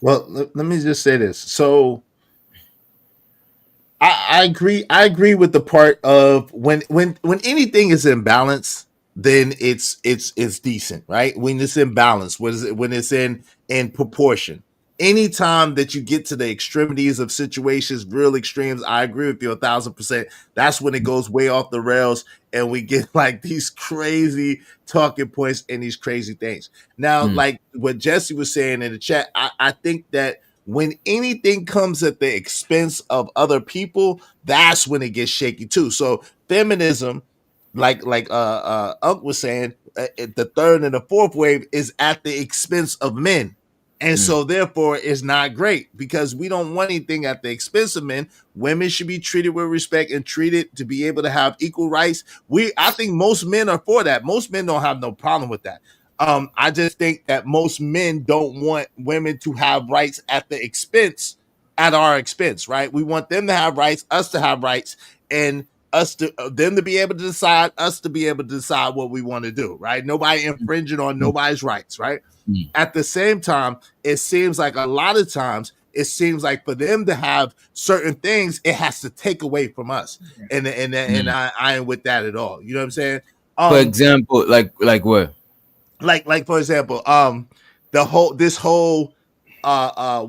Well, let me just say this. So I agree. I agree with the part of when anything is in balance, then it's decent, right? When it's in balance, when it's in proportion. Anytime that you get to the extremities of situations, real extremes, I agree with you 1,000%. That's when it goes way off the rails, and we get like these crazy talking points and these crazy things. Now, like what Jesse was saying in the chat, I think that when anything comes at the expense of other people, that's when it gets shaky too. So feminism, like Unc was saying, the third and the fourth wave is at the expense of men. And so therefore it's not great, because we don't want anything at the expense of men. Women should be treated with respect and treated to be able to have equal rights. I think most men are for that. Most men don't have no problem with that. I just think that most men don't want women to have rights at our expense, right? We want them to have rights, us to have rights, and them to be able to decide, us to be able to decide what we want to do, right? Nobody infringing on nobody's rights, right? At the same time, it seems like a lot of times, it seems like for them to have certain things, it has to take away from us, and I ain't with that at all. You know what I'm saying? For example, like what? Like for example, this whole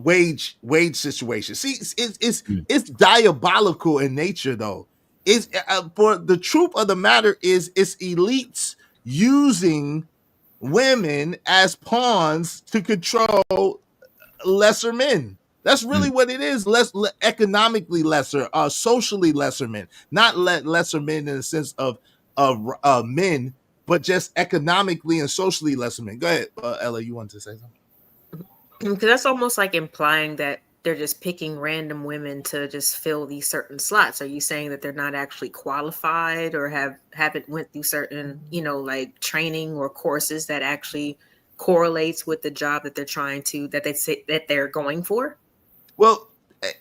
wage situation. See, it's diabolical in nature, though. It's for the truth of the matter is, it's elites using women as pawns to control lesser men. That's really what it is. Economically lesser, socially lesser men, not lesser men in the sense of men, but just economically and socially lesser men. Go ahead, Ella. You want to say something? Because that's almost like implying that they're just picking random women to just fill these certain slots. Are you saying that they're not actually qualified, or haven't went through certain, like training or courses that actually correlates with the job that they're that they say that they're going for? Well,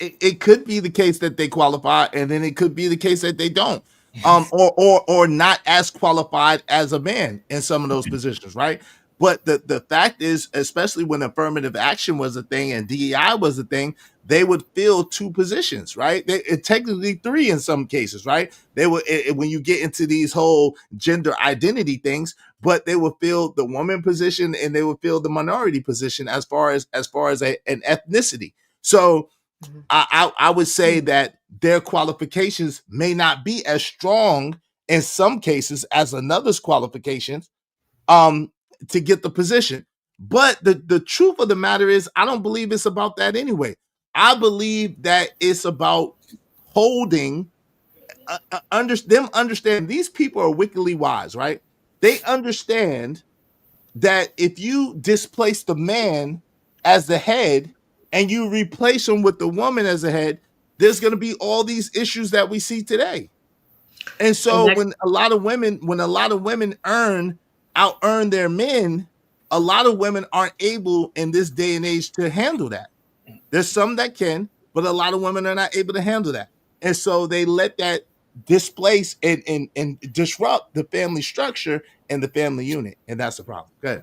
it could be the case that they qualify, and then it could be the case that they don't, or not as qualified as a man in some of those positions, right? But the fact is, especially when affirmative action was a thing and DEI was a thing, they would fill two positions, right? Technically three in some cases, right? They would, when you get into these whole gender identity things, but they would fill the woman position and they would fill the minority position as far as an ethnicity. So I would say that their qualifications may not be as strong in some cases as another's qualifications to get the position. But the truth of the matter is, I don't believe it's about that anyway. I believe that it's about holding them understand these people are wickedly wise, right? They understand that if you displace the man as the head and you replace him with the woman as the head, there's going to be all these issues that we see today. And so when a lot of women out earn their men, a lot of women aren't able in this day and age to handle that. There's some that can, but a lot of women are not able to handle that. And so they let that displace and disrupt the family structure and the family unit. And that's the problem. Go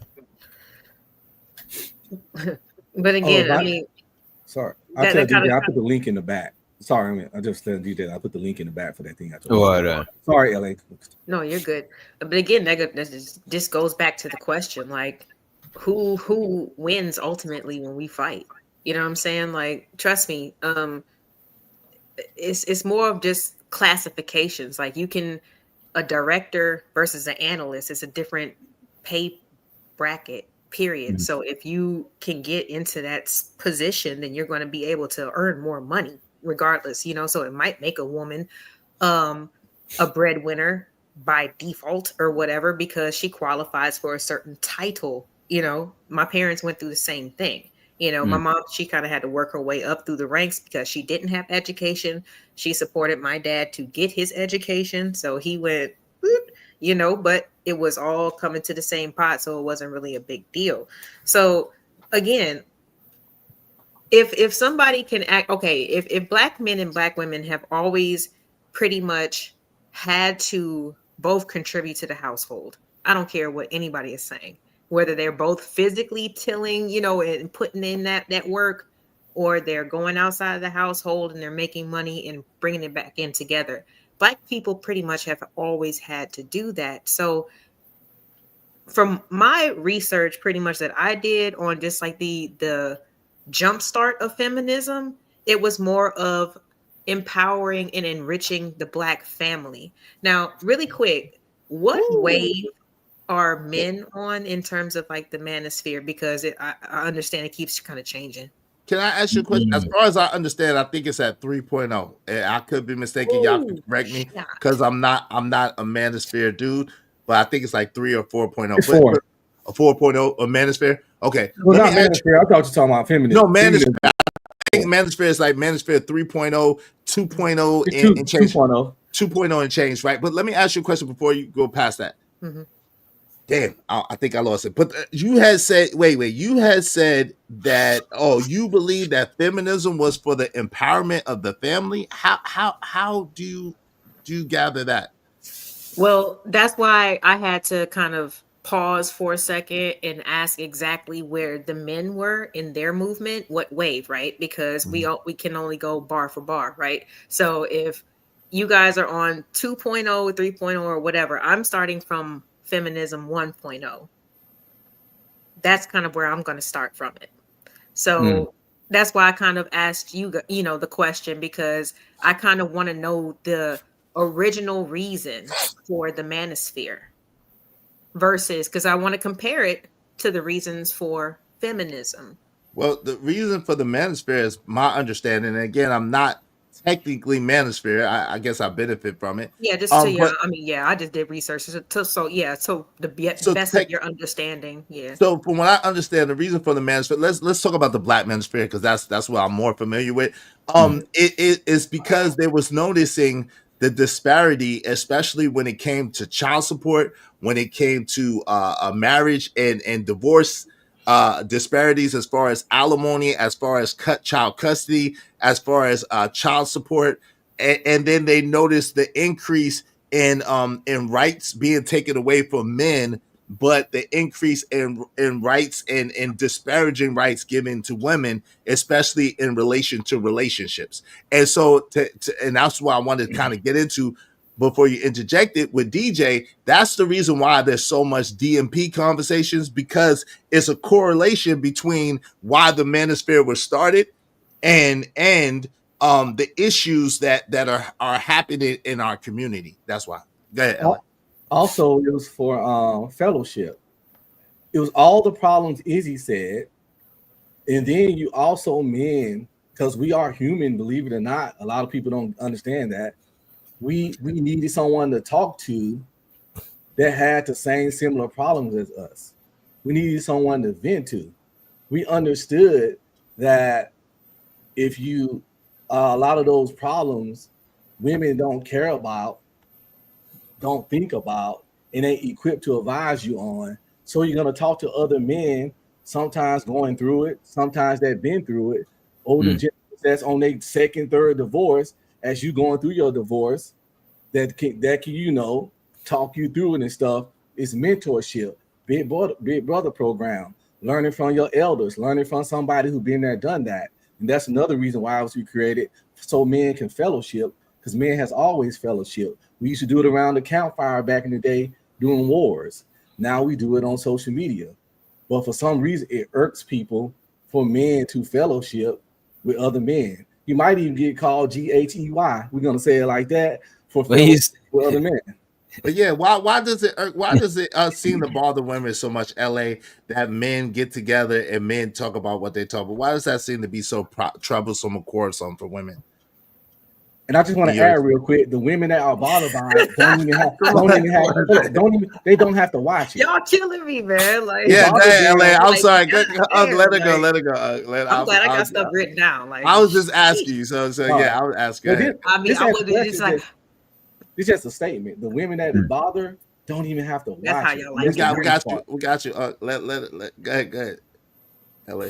ahead. But again, I mean, sorry, I'll tell DJ, I put the link in the back. Sorry, I just said DJ, I put the link in the back for that thing. Sorry, LA. No, you're good. But again, this goes back to the question, like, who wins ultimately when we fight? You know what I'm saying? Like, trust me, it's more of just classifications. Like, a director versus an analyst is a different pay bracket, period. Mm-hmm. So if you can get into that position, then you're going to be able to earn more money regardless, so it might make a woman a breadwinner, by default or whatever because she qualifies for a certain title. You know, my parents went through the same thing. You know, my mom, she kind of had to work her way up through the ranks because she didn't have education. She supported my dad to get his education. So he went, you know, but it was all coming to the same pot. So it wasn't really a big deal. So again, if somebody can act, okay, if Black men and Black women have always pretty much had to both contribute to the household, I don't care what anybody is saying, whether they're both physically tilling, you know, and putting in that work, or they're going outside of the household and they're making money and bringing it back in together. Black people pretty much have always had to do that. So from my research pretty much that I did on just like the jumpstart of feminism, it was more of empowering and enriching the Black family. Now, really quick, what wave are men on in terms of like the manosphere? Because I understand it keeps kind of changing. Can I ask you a question? As far as I understand, I think it's at 3.0. And I could be mistaken. Y'all can correct me because I'm not a manosphere dude, but I think it's like 3 or 4.0. It's 4. A 4.0, a manosphere? Okay. Well, not manosphere. I thought you were talking about feminism. No, manosphere. I think manosphere is like manosphere 3.0, 2.0 and change. 2.0. 2.0 and change, right? But let me ask you a question before you go past that. Mm-hmm. Damn, I think I lost it. But you had said, you had said that, you believe that feminism was for the empowerment of the family. How do you gather that? Well, that's why I had to kind of pause for a second and ask exactly where the men were in their movement, what wave, right? Because we can only go bar for bar, right? So if you guys are on 2.0, 3.0 or whatever, I'm starting from feminism 1.0. That's kind of where I'm going to start from it. So that's why I kind of asked you, you know, the question, because I kind of want to know the original reason for the manosphere versus, because I want to compare it to the reasons for feminism. Well, the reason for the manosphere is my understanding. And again, I'm not technically manosphere. I guess I benefit from it. Yeah, just I just did research. So the best of your understanding. Yeah. So from what I understand, the reason for the manosphere, let's talk about the Black manosphere because that's what I'm more familiar with. It is because they was noticing the disparity, especially when it came to child support, when it came to a marriage and divorce. Disparities as far as alimony, as far as child custody, as far as child support, and then they noticed the increase in rights being taken away from men, but the increase in rights and disparaging rights given to women, especially in relation to relationships. And so, and that's what I wanted to kind of get into before you interject it with DJ. That's the reason why there's so much DMP conversations, because it's a correlation between why the manosphere was started and the issues that are happening in our community. That's why. Go ahead, Ellen. Also, it was for fellowship. It was all the problems Izzy said, and then you also men, because we are human, believe it or not. A lot of people don't understand that. We needed someone to talk to that had the same similar problems as us. We needed someone to vent to. We understood that if you a lot of those problems women don't care about, don't think about, and ain't equipped to advise you on. So you're gonna talk to other men, sometimes going through it, sometimes they've been through it, older generations that's on their second, third divorce, as you going through your divorce, that can you know talk you through it and stuff. It's mentorship, big brother program, learning from your elders, learning from somebody who's been there, done that. And that's another reason why we created so men can fellowship, because men has always fellowship. We used to do it around the campfire back in the day doing wars. Now we do it on social media. But for some reason, it irks people for men to fellowship with other men. You might even get called GHEY. We're gonna say it like that for fellowship with other men. But yeah, why does it seem to bother women so much, LA, that men get together and men talk about what they talk about? Why does that seem to be so troublesome or quarrelsome for women? And I just want to add real quick: the women that are bothered by it they don't have to watch it. Y'all killing me, man. Like, yeah, LA. I'm sorry. Let her go. I'm glad I got stuff written down. Like, I was just asking you. So yeah, I was asking. It's like it's just a statement. The women that bother don't even have to watch. That's how y'all like it. We got you. Let go ahead. LA.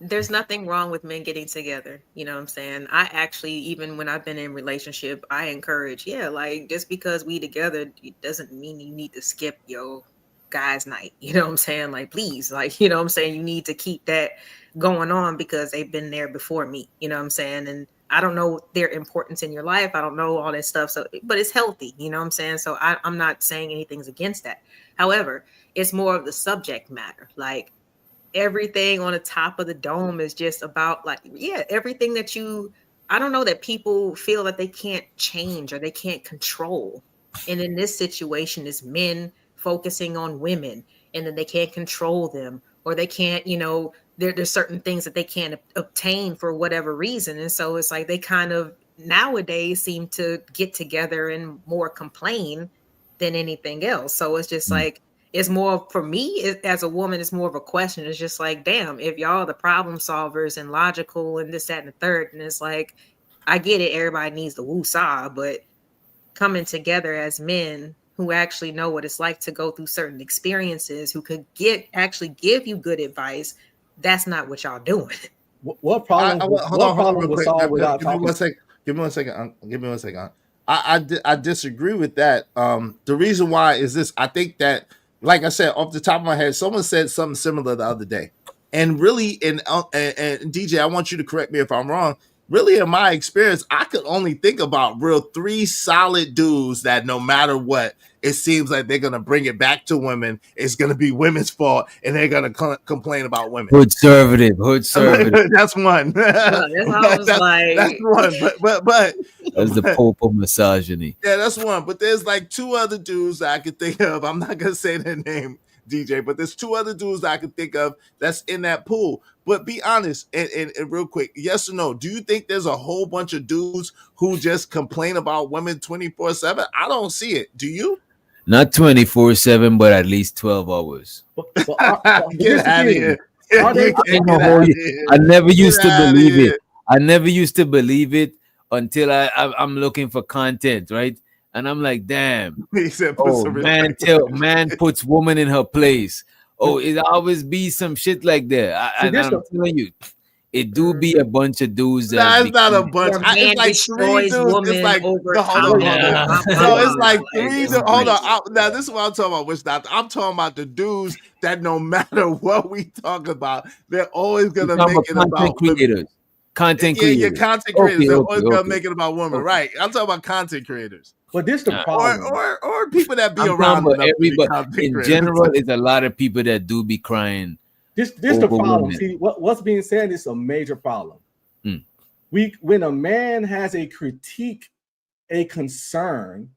There's nothing wrong with men getting together. You know what I'm saying? I actually, even when I've been in relationship, I encourage, like just because we together, it doesn't mean you need to skip your guys' night. You know what I'm saying? Like, please, like, you know what I'm saying? You need to keep that going on because they've been there before me. You know what I'm saying? And I don't know their importance in your life. I don't know all that stuff. So, but it's healthy. You know what I'm saying? So I'm not saying anything's against that. However, it's more of the subject matter. Like, everything on the top of the dome is just about everything that I don't know that people feel that they can't change or they can't control. And in this situation is men focusing on women and then they can't control them or they can't, there's certain things that they can't obtain for whatever reason. And so it's like they kind of nowadays seem to get together and more complain than anything else. So it's just like, it's more for me as a woman, it's more of a question. It's just like, damn, if y'all are the problem solvers and logical and this, that, and the third, and it's like, I get it. Everybody needs the woo-saw, but coming together as men who actually know what it's like to go through certain experiences, who could actually give you good advice, that's not what y'all doing. What problem? Hold on, was solved without talking? Give me one second. I disagree with that. The reason why is this. I think that, like I said, off the top of my head, someone said something similar the other day. And really, and DJ, I want you to correct me if I'm wrong. Really, in my experience, I could only think about 3 solid dudes that no matter what, it seems like they're going to bring it back to women. It's going to be women's fault, and they're going to complain about women. Hood conservative. That's one. That's one. But that's the Pope of misogyny. Yeah, that's one. But there's like 2 other dudes that I could think of. I'm not going to say their name, DJ, but there's 2 other dudes that I could think of that's in that pool. But be honest and real quick, yes or no, do you think there's a whole bunch of dudes who just complain about women 24/7? I don't see it. Do you? Not 24/7, but at least 12 hours. Get out of here. I never used to believe it. I never used to believe it until I'm looking for content, right? And I'm like, damn. He said, man puts woman in her place. Oh, it always be some shit like that. I'm telling you, it do be a bunch of dudes. It's not a bunch. It's like 3 dudes. It's like so it's like 3 dudes. Hold on. Now this is what I'm talking about. Which not? I'm talking about the dudes that no matter what we talk about, they're always gonna make it about creators. Content creators. Yeah, content creators. They're always gonna make it about women, right? I'm talking about content creators. But this the problem, or people that be around. Everybody in general, it's a lot of people that do be crying. This the problem. Women. See, what's being said is a major problem. When a man has a critique, a concern,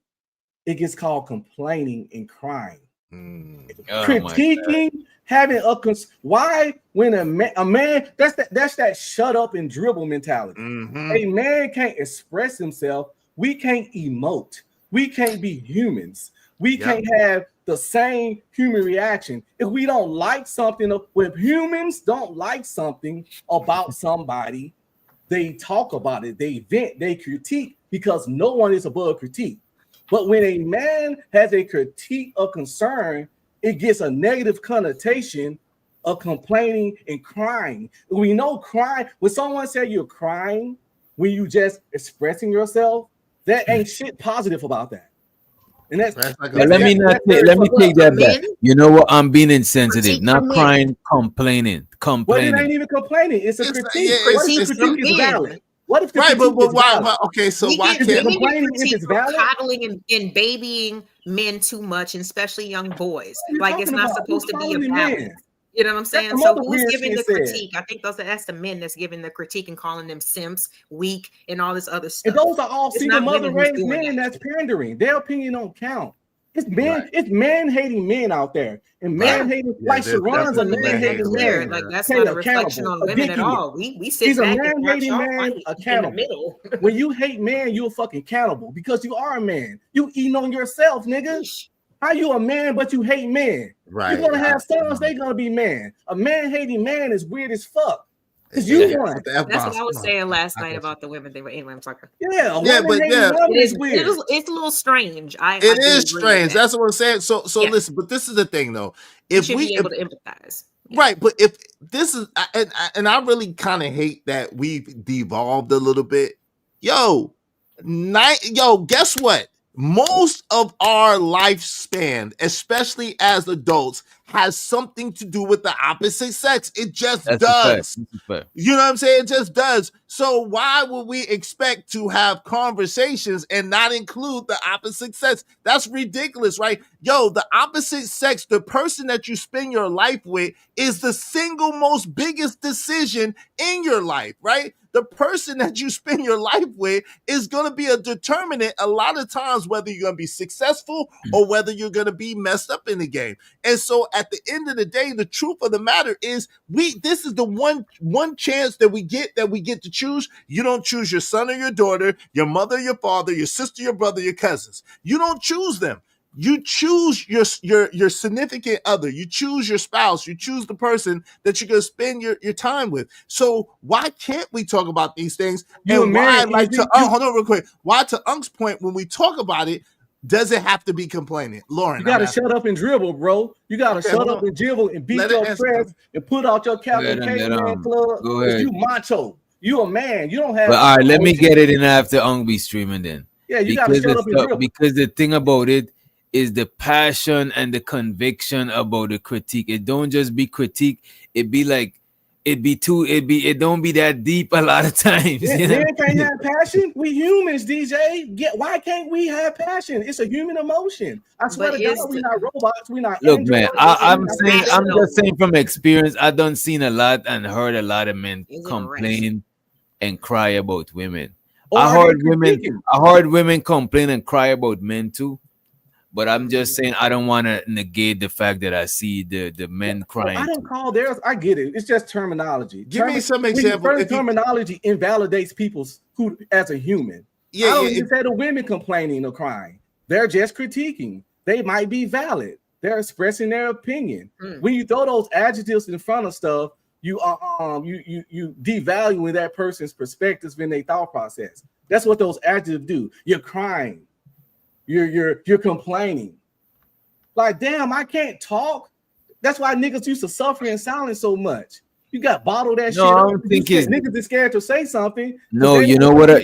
it gets called complaining and crying. Critiquing, having a why when a man that's that shut up and dribble mentality. A man can't express himself. We can't emote. We can't be humans. We can't have the same human reaction. If we don't like something, when humans don't like something about somebody, they talk about it, they vent, they critique, because no one is above critique. But when a man has a critique or concern, it gets a negative connotation of complaining and crying. We know crying, when someone says you're crying, when you just expressing yourself, that ain't shit positive about that. And that's like let me take that back. You know what? I'm being insensitive. Not crying, complaining. Well, it ain't even complaining. It's a critique. Critique is valid. What if the right? But why? Okay, so why can't complaining if it's valid? Coddling and babying men too much, and especially young boys. Like it's not supposed to be a balance. You know what I'm saying? So who's giving the critique? I think that's the men that's giving the critique and calling them simps, weak, and all this other stuff. And those are all single mother raised men that's pandering. Their opinion don't count. It's man-hating men out there. And man-hating, like Sharon's a man-hating man. Like, that's not a reflection on women at all. We sit back and watch y'all fight in the middle. When you hate man, you're fucking cannibal because you are a man. You eating on yourself, nigga. How you a man but you hate men? Right. You're gonna have sons, they gonna be man. A man-hating man is weird as fuck. Because you won. That's what I was saying last night about the women. They were anyway. I'm sorry. Yeah, it's weird. It's a little strange. It is strange. That's what I'm saying. So listen, but this is the thing though. If we be able to empathize, right? But if this is, and I really kind of hate that we've devolved a little bit. Yo, guess what? Most of our lifespan, especially as adults, has something to do with the opposite sex. It just does. You know what I'm saying? It just does. So why would we expect to have conversations and not include the opposite sex? That's ridiculous, right? Yo, the opposite sex, the person that you spend your life with, is the single most biggest decision in your life, right? The person that you spend your life with is going to be a determinant a lot of times whether you're going to be successful or whether you're going to be messed up in the game. And so at the end of the day, the truth of the matter is this is the one chance that we get to choose. You don't choose your son or your daughter, your mother, your father, your sister, your brother, your cousins. You don't choose them. You choose your significant other. You choose your spouse. You choose the person that you're going to spend your time with. So why can't we talk about these things? And why, hold on real quick. Why, to Unk's point, when we talk about it, does it have to be complaining? Lauren, you got to shut up and dribble, bro. You got to shut up and dribble and beat your press and put out your Captain Caveman club. Go ahead. You macho. You a man. You don't have. But all right, let me get it in after Unk be streaming then. Yeah, you got to shut up and dribble. Because the thing about it is the passion and the conviction about the critique. It don't just be critique. It be like, it don't be that deep a lot of times. Yeah, men can't have passion. We humans, DJ. Why can't we have passion? It's a human emotion. I swear to God, we're not robots. We're not. Look, man, I'm just saying from experience, I done seen a lot and heard a lot of men complain and cry about women. I heard women complain and cry about men too. But I'm just saying I don't want to negate the fact that I see the men crying. I don't call theirs. I get it. It's just terminology. Give me some example. Terminology invalidates people's who as a human. I don't even say the women complaining or crying. They're just critiquing. They might be valid. They're expressing their opinion. When you throw those adjectives in front of stuff, you devaluing that person's perspectives in their thought process. That's what those adjectives do. You're crying. You're complaining. Like, damn, I can't talk. That's why niggas used to suffer in silence so much. You got bottled that shit. I don't think niggas is scared to say something. No, you know what I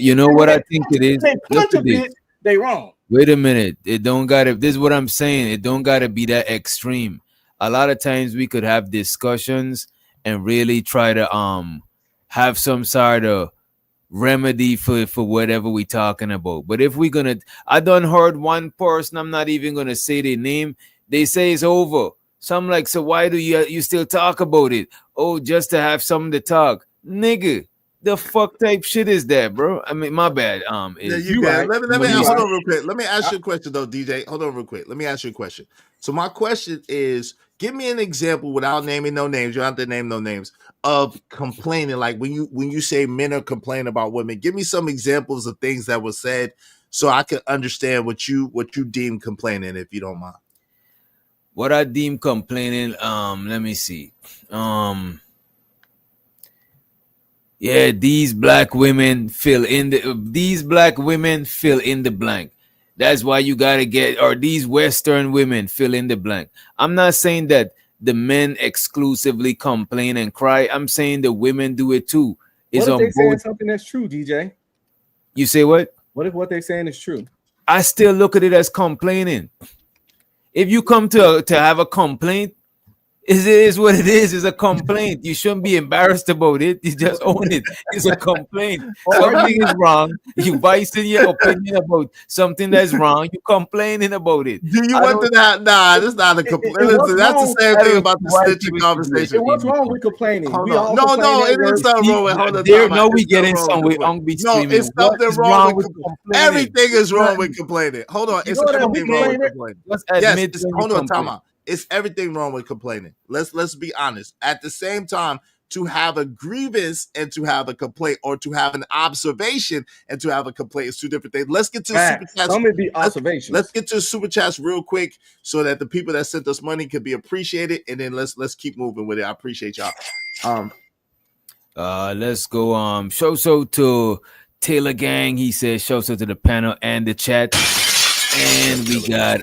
think it is. They wrong. Wait a minute. It don't gotta. This is what I'm saying. It don't gotta be that extreme. A lot of times we could have discussions and really try to have some sort of remedy for whatever we talking about. But if we're gonna, I done heard one person, I'm not even gonna say their name, they say it's over. So I'm like, so why do you still talk about it? Oh, just to have something to talk. Nigga, the fuck type shit is that, bro? I mean, my bad. Let me hold on real quick. Let me ask you a question though, DJ. Hold on real quick. Let me ask you a question. So my question is, give me an example without naming no names. You don't have to name no names of complaining. Like when you say men are complaining about women, give me some examples of things that were said so I can understand what you deem complaining, if you don't mind. What I deem complaining, let me see. Yeah, these black women fill in the blank. That's why you gotta get, or these Western women fill in the blank. I'm not saying that the men exclusively complain and cry. I'm saying the women do it too. It's what if they saying something that's true, DJ? You say what? What if what they're saying is true? I still look at it as complaining. If you come to have a complaint, It is what it is. It's a complaint. You shouldn't be embarrassed about it. You just own it. It's a complaint. Something is wrong. You voicing your opinion about something that's wrong. You complaining about it. Do you want to not? Nah, that's not a complaint. That's the same thing about the snitching conversation. What's wrong with complaining? No, it is something wrong with. Hold on, there. No, we getting somewhere. No, it's something wrong with complaining. Everything is wrong with complaining. Hold on, it's everything wrong with complaining. Yes, hold on, time out. It's everything wrong with complaining. Let's be honest. At the same time, to have a grievance and to have a complaint, or to have an observation and to have a complaint, is two different things. Let's get to super chats. Some of the observations. Let's get to super chats real quick so that the people that sent us money can be appreciated, and then let's keep moving with it. I appreciate y'all. Let's go. Show so to Taylor Gang. He says show so to the panel and the chat, and we got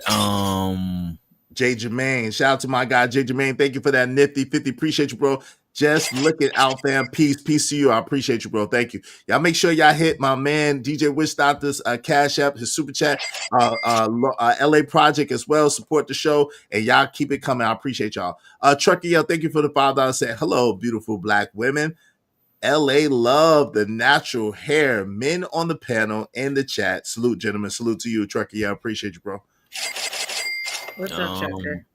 Jay Jermaine. Shout out to my guy Jay Jermaine. Thank you for that nifty 50. Appreciate you, bro. Just look it out, fam. Peace to you. I appreciate you, bro. Thank you. Y'all make sure y'all hit my man DJ Witch Doctor's Cash App, his super chat, LA Project as well. Support the show, and y'all keep it coming. I appreciate y'all. Trucky, thank you for the $5. Saying hello, beautiful black women. LA love the natural hair. Men on the panel and the chat. Salute, gentlemen. Salute to you, Trucky. I appreciate you, bro. What's up, Chester?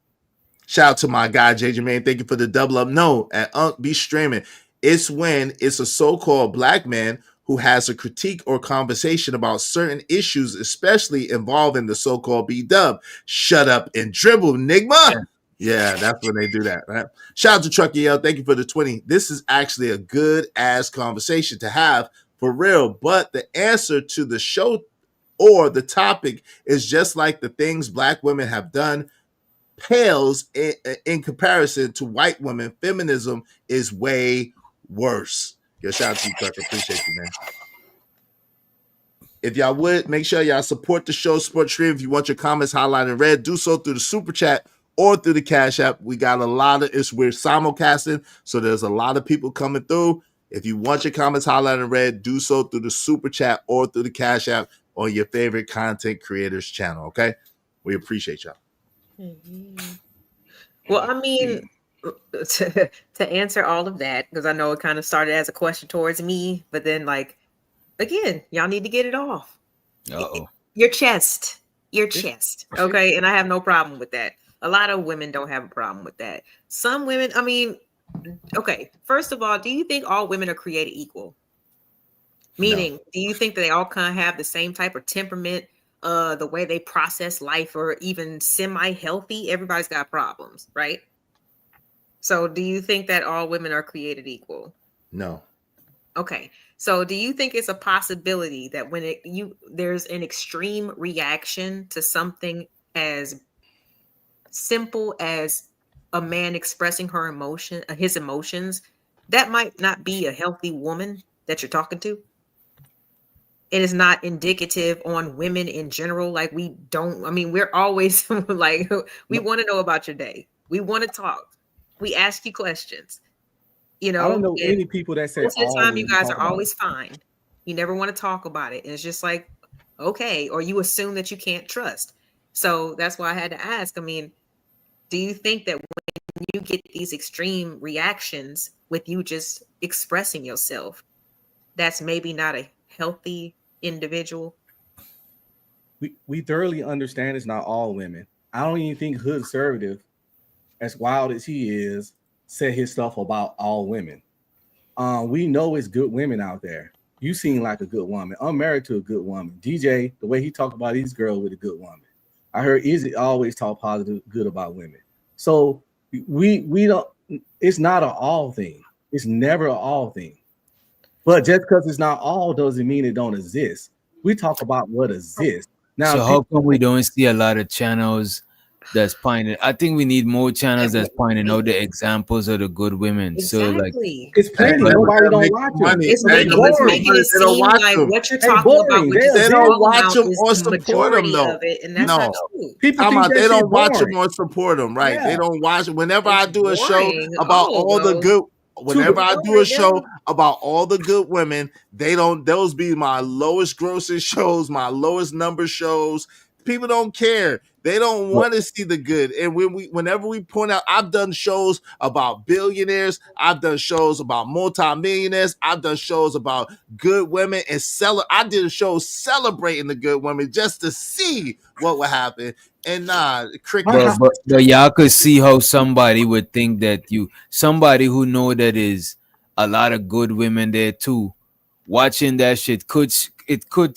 Shout out to my guy, Jay Jermaine. Thank you for the double up. No, at Unk be streaming. It's when it's a so-called black man who has a critique or conversation about certain issues, especially involving the so-called B-dub. Shut up and dribble, Nigma. Yeah, that's when they do that, right? Shout out to Trucky L. Thank you for the 20. This is actually a good-ass conversation to have for real, but the answer to the show or the topic is just like the things black women have done pales in comparison to white women. Feminism is way worse. Yo, shout out to you, Tucker. Appreciate you, man. If y'all would, make sure y'all support the show, support stream. If you want your comments highlighted in red, do so through the super chat or through the Cash App. We got a lot of we're simulcasting, so there's a lot of people coming through. If you want your comments highlighted in red, do so through the super chat or through the Cash App on your favorite content creators channel. Okay, we appreciate y'all. Mm-hmm. Well, I mean, to answer all of that, because I know it kind of started as a question towards me, but then like again, y'all need to get it off. Your chest, okay? And I have no problem with that. A lot of women don't have a problem with that. Some women, I mean, okay, first of all, do you think all women are created equal? Meaning, no. Do you think that they all kind of have the same type of temperament, the way they process life, or even semi-healthy? Everybody's got problems, right? So do you think that all women are created equal? No. Okay. So do you think it's a possibility that when there's an extreme reaction to something as simple as a man expressing his emotions, that might not be a healthy woman that you're talking to? It is not indicative on women in general. Like we're always like, we want to know about your day. We want to talk. We ask you questions. You know, I don't know any people that say most of the time you guys are always fine. You never want to talk about it. And it's just like, okay, or you assume that you can't trust. So that's why I had to ask. I mean, do you think that when you get these extreme reactions with you just expressing yourself, that's maybe not a healthy individual? We thoroughly understand it's not all women. I don't even think Hood Conservative, as wild as he is, said his stuff about all women. We know it's good women out there. You seem like a good woman. I'm married to a good woman. DJ, the way he talked about his girl with a good woman. I heard Izzy always talk positive, good about women. So we don't. It's not an all thing. It's never an all thing. But just because it's not all doesn't mean it don't exist. We talk about what exists. Now, so how come we don't see a lot of channels that's pointing? I think we need more channels that's pointing out the examples of the good women. Exactly. So like, it's plenty. Nobody don't watch them. It's making it seem like what you're talking about. They don't watch them or support them though. And that's not true. People think they don't watch them or support them, right? Yeah. They don't watch. Whenever I do a show about all the good. Whenever I do a show about all the good women, those be my lowest grossing shows, my lowest number shows. People don't care. They don't want to see the good. And whenever we point out, I've done shows about billionaires. I've done shows about multimillionaires. I've done shows about good women and I did a show celebrating the good women just to see what would happen. And cricket. But y'all could see how somebody would think that somebody who know that is a lot of good women there too, watching that shit could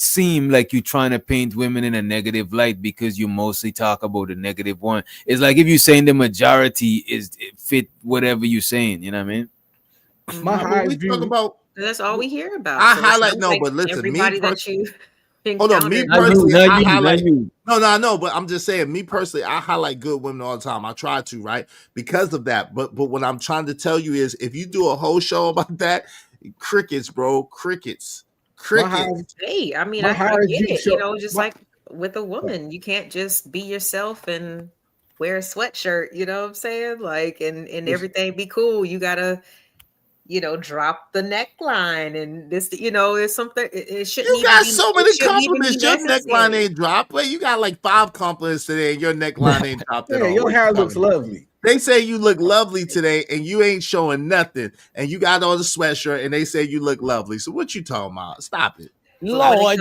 seem like you're trying to paint women in a negative light because you mostly talk about the negative one. It's like if you're saying the majority fit whatever you're saying, you know what I mean? My highest view about that's all we hear about. I highlight but listen, everybody that you hold on, me personally, I highlight. No, I know, but I'm just saying, me personally, I highlight good women all the time. I try to, right, because of that. But what I'm trying to tell you is, if you do a whole show about that, crickets, bro, crickets. Hey, I mean, I get it. You know, just like with a woman, you can't just be yourself and wear a sweatshirt. You know what I'm saying? Like, and everything be cool. You gotta, you know, drop the neckline and this. You know, it's something. It shouldn't. You got so many compliments. Your neckline ain't dropped. Wait, you got like 5 compliments today, and your neckline ain't dropped at all. Your hair looks lovely. They say you look lovely today, and you ain't showing nothing. And you got on the sweatshirt, and they say you look lovely. So what you talking about? Stop it. Lord.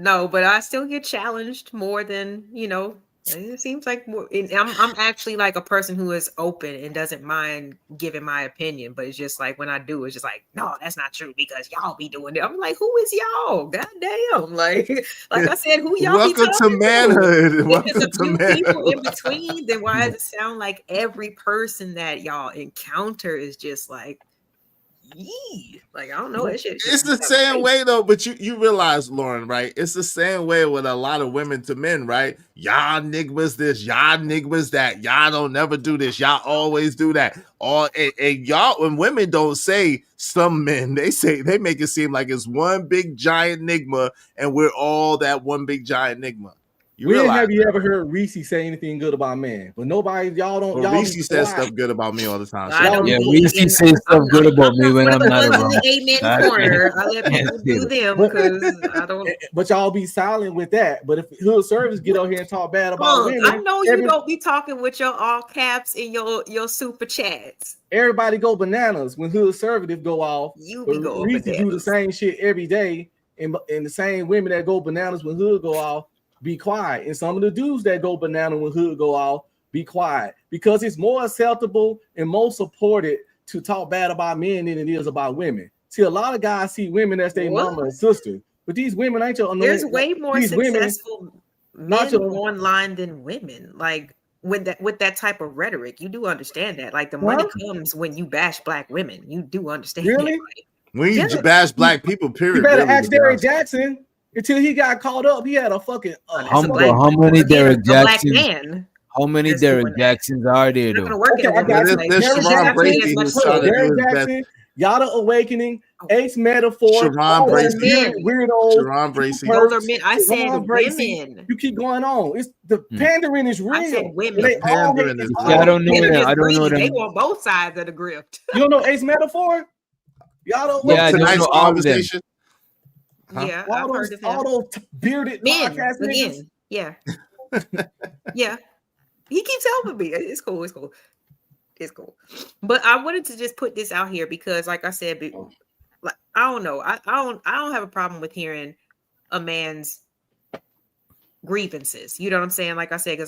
No, but I still get challenged more than, you know. It seems like more, I'm actually like a person who is open and doesn't mind giving my opinion, but it's just like when I do, it's just like, no, that's not true because y'all be doing it. I'm like, who is y'all? God damn! Like I said, who y'all? Welcome to manhood. If it's a few people in between, then why does it sound like every person that y'all encounter is just like, yee? Like, I don't know. That shit. It's the same way though, but you realize, Lauren, right? It's the same way with a lot of women to men, right? Y'all niggas this, y'all niggas that, y'all don't never do this, y'all always do that. And y'all, when women don't say some men, they make it seem like it's one big giant enigma, and we're all that one big giant enigma. When have you ever heard Reese say anything good about man? But nobody, y'all don't. Well, Reese says stuff good about me all the time. Reese says stuff good about me when I'm not around. The amen corner. I let people do them because I don't. But y'all be silent with that. But if hood service get out here and talk bad about women, I know you don't be talking with your all caps and your super chats. Everybody go bananas when hood conservative go off. You be going Reese do the same shit every day, and the same women that go bananas when hood go off. Be quiet. And some of the dudes that go banana when hood go off, be quiet. Because it's more acceptable and more supported to talk bad about men than it is about women. See, a lot of guys see women as their mama and sister. But these women ain't your There's way more successful men online than women. Like with that type of rhetoric, you do understand that. Like the money comes when you bash black women. You do understand really? That. Like, when you bash black people, period. You better ask Derrick Jackson. Until he got caught up, he had a fucking how many Derrick Jacksons? How many Derrick Jacksons are there though? Derrick Jackson, Yada Awakening, Ace Metaphor, Sharon Bracey, weirdos. Sharon Bracey. Those are men. I said women. You keep going on. It's the pandering is real. I said women. I don't know that. I don't know them. They want both sides of the grift. You don't know Ace Metaphor? Yada Awakening. Yeah, tonight's conversation. Huh? Yeah, all those bearded men podcast niggas. Yeah, yeah. He keeps helping me. It's cool. But I wanted to just put this out here because, like I said, like I don't know. I don't have a problem with hearing a man's grievances. You know what I'm saying? Like I said,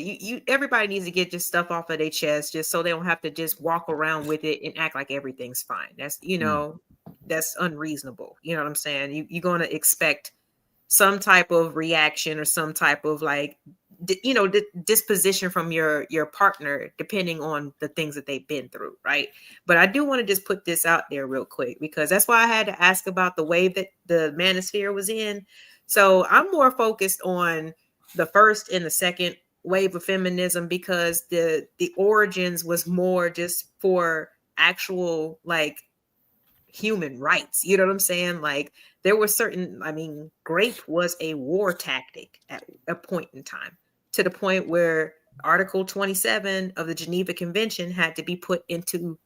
you everybody needs to get just stuff off of their chest, just so they don't have to just walk around with it and act like everything's fine. That's that's unreasonable. You know what I'm saying? You're going to expect some type of reaction or some type of like, disposition from your partner, depending on the things that they've been through. Right. But I do want to just put this out there real quick, because that's why I had to ask about the wave that the Manosphere was in. So I'm more focused on the first and the second wave of feminism, because the origins was more just for actual like human rights. You know what I'm saying? Like there were grape was a war tactic at a point in time, to the point where Article 27 of the Geneva Convention had to be put into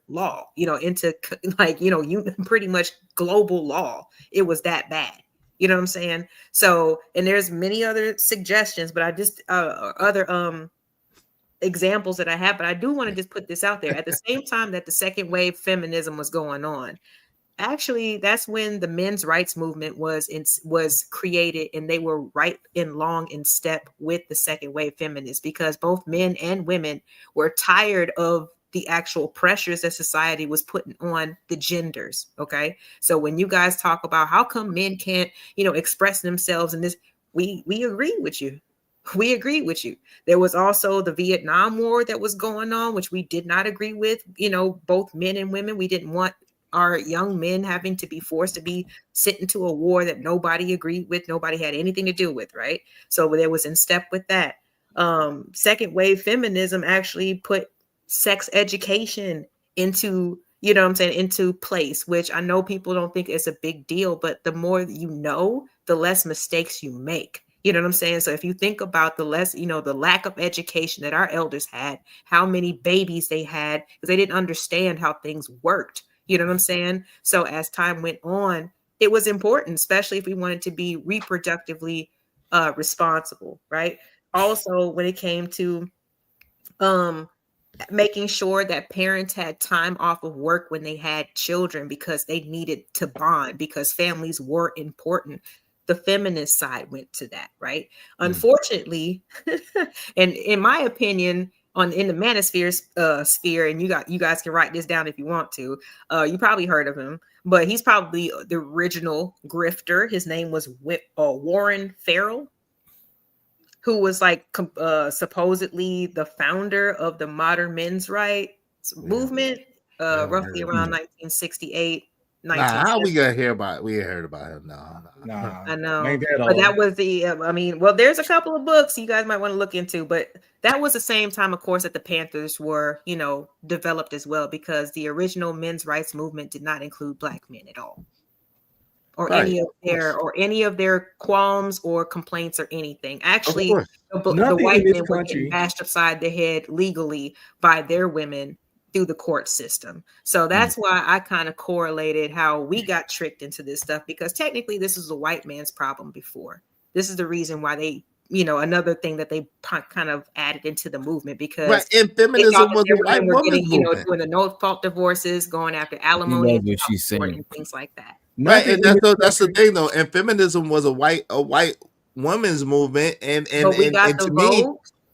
law, into pretty much global law. It was that bad. You know what I'm saying? So, and there's many other suggestions, but I just other examples that I have, but I do want to just put this out there. At the same time that the second wave feminism was going on, actually, that's when the men's rights movement was created, and they were right long in step with the second wave feminists, because both men and women were tired of the actual pressures that society was putting on the genders. Okay, so when you guys talk about how come men can't, express themselves in this, we agree with you. We agree with you. There was also the Vietnam War that was going on, which we did not agree with. Both men and women. We didn't want our young men having to be forced to be sent into a war that nobody agreed with, nobody had anything to do with, right? So there was in step with that. Second wave feminism actually put sex education into, into place, which I know people don't think is a big deal, but the more you know, the less mistakes you make. You know what I'm saying? So if you think about the lack of education that our elders had, how many babies they had, because they didn't understand how things worked. You know what I'm saying? So as time went on, it was important, especially if we wanted to be reproductively responsible, right? Also, when it came to making sure that parents had time off of work when they had children because they needed to bond, because families were important. The feminist side went to that, right? Unfortunately, and in my opinion, in the Manosphere sphere, and you guys can write this down if you want to. You probably heard of him, but he's probably the original grifter. His name was Warren Farrell, who was supposedly the founder of the modern men's rights movement, roughly around 1968. How we gonna hear about it? We ain't heard about him. No. I know. But that was there's a couple of books you guys might want to look into, but that was the same time, of course, that the Panthers were, developed as well, because the original men's rights movement did not include Black men at all. Or any of their qualms or complaints or anything. Actually, the white men were getting bashed upside the head legally by their women through the court system. So that's why I kind of correlated how we got tricked into this stuff, because technically this is a white man's problem before. This is the reason why they, another thing that they kind of added into the movement, because and feminism was a white woman's movement. Doing the no-fault divorces, going after alimony, and things like that. Right, and that's the thing though. And feminism was a white woman's movement, and we got and the to vote. me,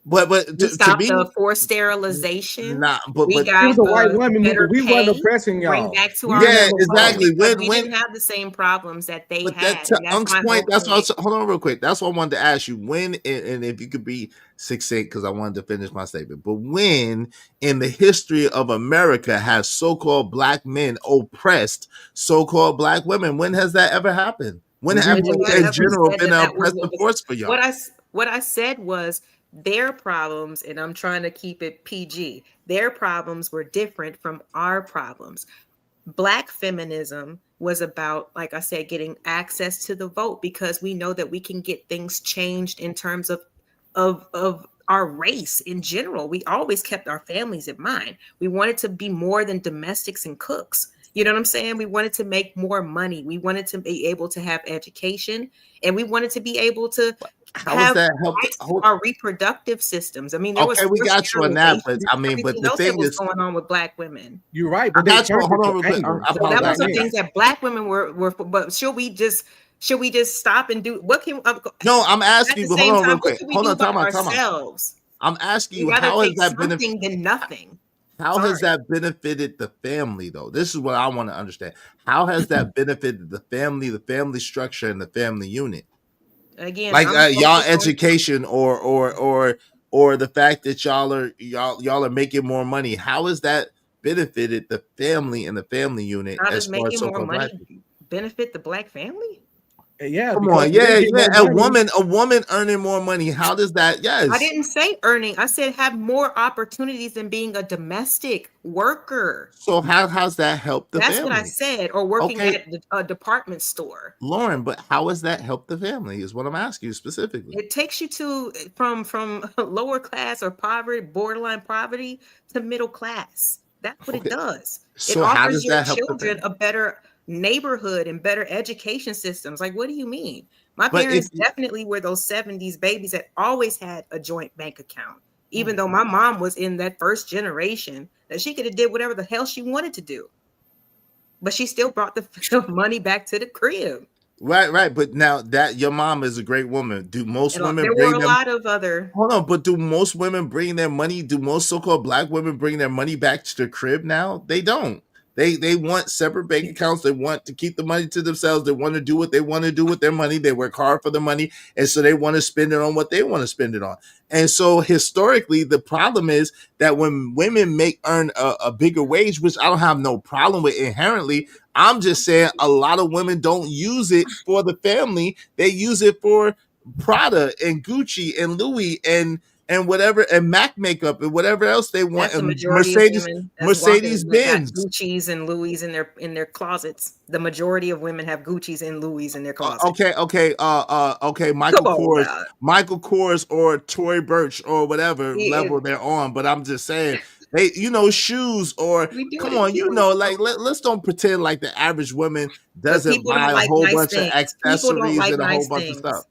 but we stopped the forced sterilization. But we got the white women movement. We weren't oppressing y'all. Bring back to our exactly. We didn't have the same problems that they had. To Unk's point, that's why. Hold on, real quick. That's what I wanted to ask you. When and if you could be succinct, because I wanted to finish my statement. But when in the history of America has so-called Black men oppressed so-called Black women? When has that ever happened? When have we in general been an oppressive force for y'all? What I said was their problems, and I'm trying to keep it PG, their problems were different from our problems. Black feminism was about, like I said, getting access to the vote, because we know that we can get things changed in terms of our race in general. We always kept our families in mind. We wanted to be more than domestics and cooks. You know what I'm saying? We wanted to make more money. We wanted to be able to have education, and we wanted to be able to have our reproductive systems. I mean, there was we got you on that, but but the thing is going on with Black women. You're right, but that was the things that Black women were. But should we just stop and do what can? No, I'm asking you. Hold on, real quick. Hold on, time out. I'm asking you, how has that benefited? Than nothing. How has that benefited the family, though? This is what I want to understand. How has that benefited the family structure, and the family unit? Again, like y'all education or the fact that y'all are making more money. How has that benefited the family and the family unit? How does making more money benefit the Black family? Yeah, come on, yeah. A woman earning more money. How does that? Yes, I didn't say earning. I said have more opportunities than being a domestic worker. So how's that helped the family? That's what I said. Or working at a department store, Lauren. But how has that helped the family? Is what I'm asking you specifically. It takes you to from lower class or poverty, borderline poverty, to middle class. That's what it does. So it how offers does your that help children a better neighborhood and better education systems. Like, what do you mean? My parents definitely were those 70s babies that always had a joint bank account. Even though my mom was in that first generation, that she could have did whatever the hell she wanted to do. But she still brought the money back to the crib. Right. But now that your mom is a great woman, do most women there bring were a lot of other hold on, but do most women bring their money? Do most so-called black women bring their money back to the crib now? They don't. They want separate bank accounts. They want to keep the money to themselves. They want to do what they want to do with their money. They work hard for the money, and so they want to spend it on what they want to spend it on. And so historically, the problem is that when women earn a bigger wage, which I don't have no problem with inherently, I'm just saying a lot of women don't use it for the family. They use it for Prada and Gucci and Louis and whatever, and Mac makeup and whatever else they want. That's the and Mercedes Benz, Gucci's and Louis in their closets. The majority of women have Gucci's and Louis in their closets. Okay. Michael Kors or Tory Burch or whatever level they're on. But I'm just saying, they, shoes or come on, like let's don't pretend like the average woman doesn't buy a whole bunch of accessories and a whole bunch of stuff.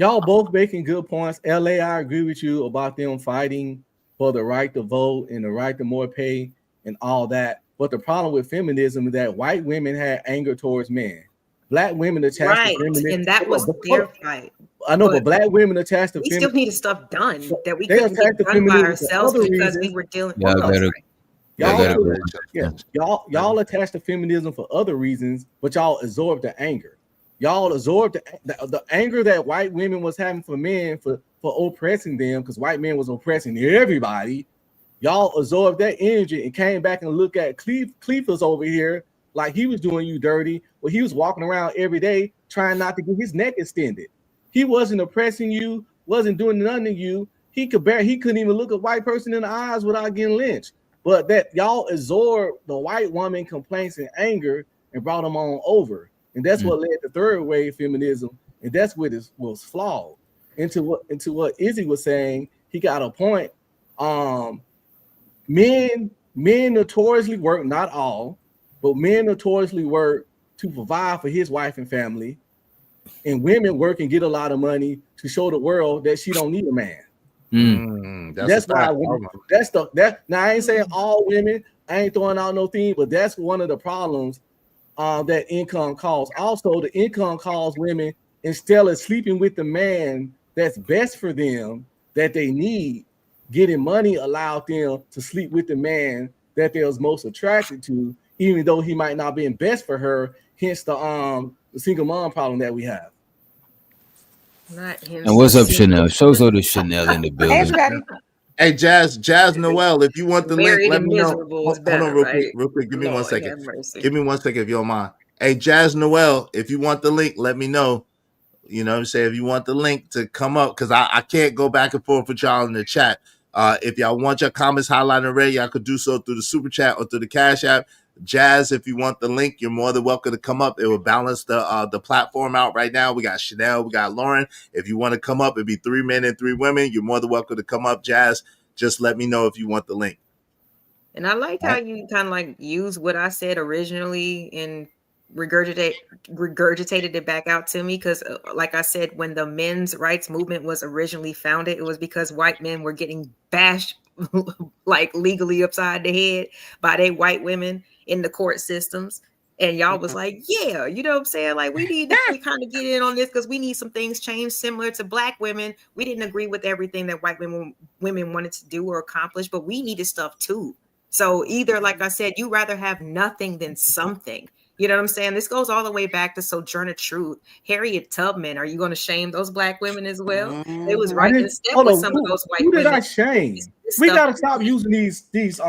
Y'all both making good points. LA, I agree with you about them fighting for the right to vote and the right to more pay and all that. But the problem with feminism is that white women had anger towards men. Black women attached to feminism. And that was their fight. I know, but black women attached to feminism. We still needed stuff done that we couldn't get done by ourselves because we were dealing with y'all attached to feminism for other reasons, but y'all absorbed the anger. Y'all absorbed the anger that white women was having for men for oppressing them, because white men was oppressing everybody. Y'all absorbed that energy and came back and look at Cletus over here like he was doing you dirty. Well, he was walking around every day trying not to get his neck extended. He wasn't oppressing you, wasn't doing nothing to you. He couldn't even look a white person in the eyes without getting lynched. But that y'all absorbed the white woman complaints and anger and brought them on over. And that's what led to third wave feminism, and that's what was flawed. Into what Izzy was saying, he got a point. Men notoriously work, not all, but men notoriously work to provide for his wife and family, and women work and get a lot of money to show the world that she don't need a man. That's why. Now I ain't saying all women. I ain't throwing out no thing, but that's one of the problems. That income calls. Also, the income calls women, instead of sleeping with the man that's best for them, that they need, getting money allowed them to sleep with the man that they was most attracted to, even though he might not be best for her. Hence the single mom problem that we have. And what's up, Chanel? Shows all the Chanel in the building. Hey, Jazz Noel, if you want the link, let me know. Hold on real quick. Give me 1 second. Give me 1 second if you don't mind. Hey, Jazz Noel, if you want the link, let me know. You know what I'm saying? If you want the link to come up, because I can't go back and forth with y'all in the chat. If y'all want your comments highlighted already, y'all could do so through the Super Chat or through the Cash App. Jazz, if you want the link, you're more than welcome to come up. It will balance the platform out right now. We got Chanel, we got Lauren. If you want to come up, it'd be 3 men and 3 women. You're more than welcome to come up. Jazz, just let me know if you want the link. And I like how you kind of like use what I said originally and regurgitated it back out to me, because like I said, when the men's rights movement was originally founded, it was because white men were getting bashed like legally upside the head by they white women in the court systems, and y'all was like, yeah, you know what I'm saying, like we need to kind of get in on this because we need some things changed similar to black women. We didn't agree with everything that white women wanted to do or accomplish, but we needed stuff too. So either, like I said, you rather have nothing than something. You know what I'm saying? This goes all the way back to Sojourner Truth, Harriet Tubman. Are you going to shame those black women as well? They was right in step with some of those white women. Who did I shame? We got to stop using these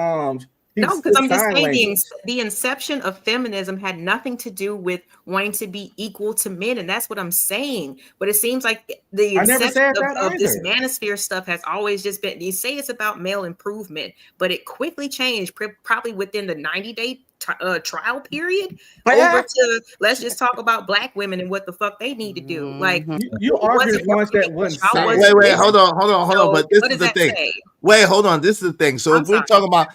no, because I'm just saying the inception of feminism had nothing to do with wanting to be equal to men, and that's what I'm saying. But it seems like the inception of this Manosphere stuff has always just been, you say it's about male improvement, but it quickly changed, probably within the 90-day trial period over to let's just talk about black women and what the fuck they need to do. Like you arguing points that wasn't wait, hold on. But this is the thing. Wait, hold on. This is the thing. So if we're talking about,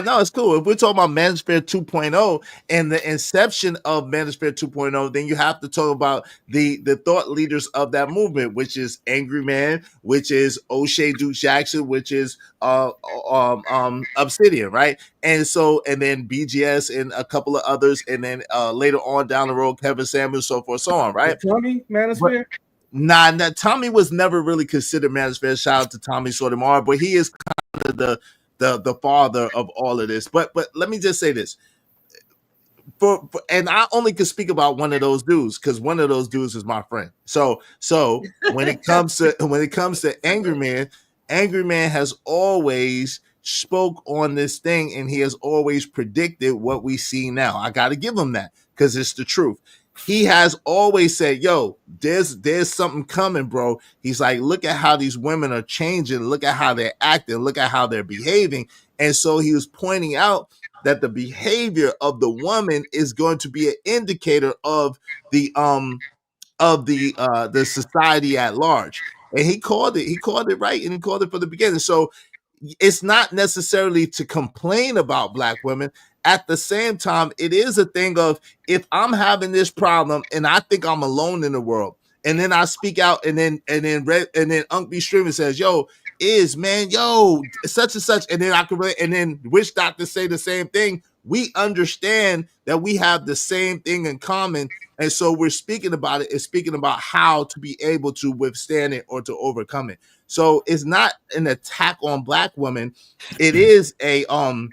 no, it's cool. If we're talking about Manosphere 2.0 and the inception of Manosphere 2.0, then you have to talk about the thought leaders of that movement, which is Angry Man, which is O'Shea Duke Jackson, which is Obsidian, right? And then BGS and a couple of others, and then later on down the road, Kevin Samuels, so forth, so on, right? Tommy Manosphere? Nah, Tommy was never really considered Manosphere. Shout out to Tommy Sotomayor, but he is kind of the father of all of this. But let me just say this. And I only can speak about one of those dudes because one of those dudes is my friend. So when it comes to Angry Man has always spoke on this thing, and he has always predicted what we see now. I got to give him that because it's the truth. He has always said, yo, there's something coming, bro. He's like, look at how these women are changing. Look at how they're acting. Look at how they're behaving. And so he was pointing out that the behavior of the woman is going to be an indicator of the society at large. And he called it right, and he called it from the beginning. So it's not necessarily to complain about black women. At the same time, it is a thing of, if I'm having this problem and I think I'm alone in the world, and then I speak out, and then Unc B streaming says, yo, such and such, and then I can, and then Witch Doctor say the same thing. We understand that we have the same thing in common, and so we're speaking about it. It's speaking about how to be able to withstand it or to overcome it. So it's not an attack on black women. It is an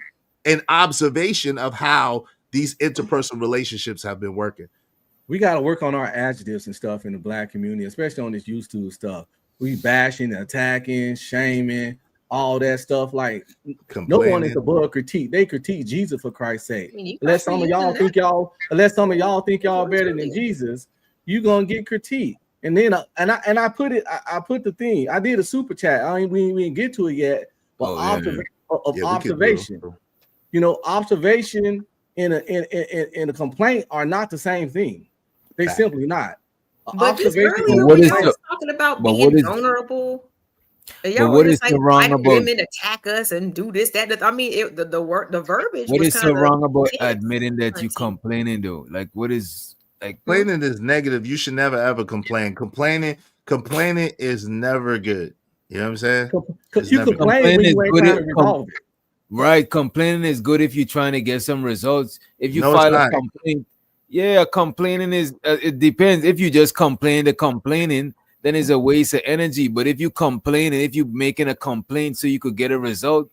observation of how these interpersonal relationships have been working. We got to work on our adjectives and stuff in the black community, especially on this used to stuff. We bashing, attacking, shaming, all that stuff. Like, no one is above critique. They critique Jesus, for Christ's sake. Unless some of y'all think y'all better than Jesus, you're gonna get critiqued. And then I put the thing. I did a super chat. We didn't get to it yet, but observation. You know, observation and a complaint are not the same thing. They simply not. But just earlier when y'all was talking about being vulnerable, y'all were just like, why do women attack us and do this, that? I mean, the verbiage. What is so wrong about admitting that you complaining though? Like, what is like complaining is negative. You should never ever complain. Complaining is never good. You know what I'm saying? Because you complain when you ain't trying to resolve it. Right, complaining is good if you're trying to get some results. If you file a complaint, complaining is it depends. If you just complaining, then it's a waste of energy. But if you complain, and if you're making a complaint so you could get a result,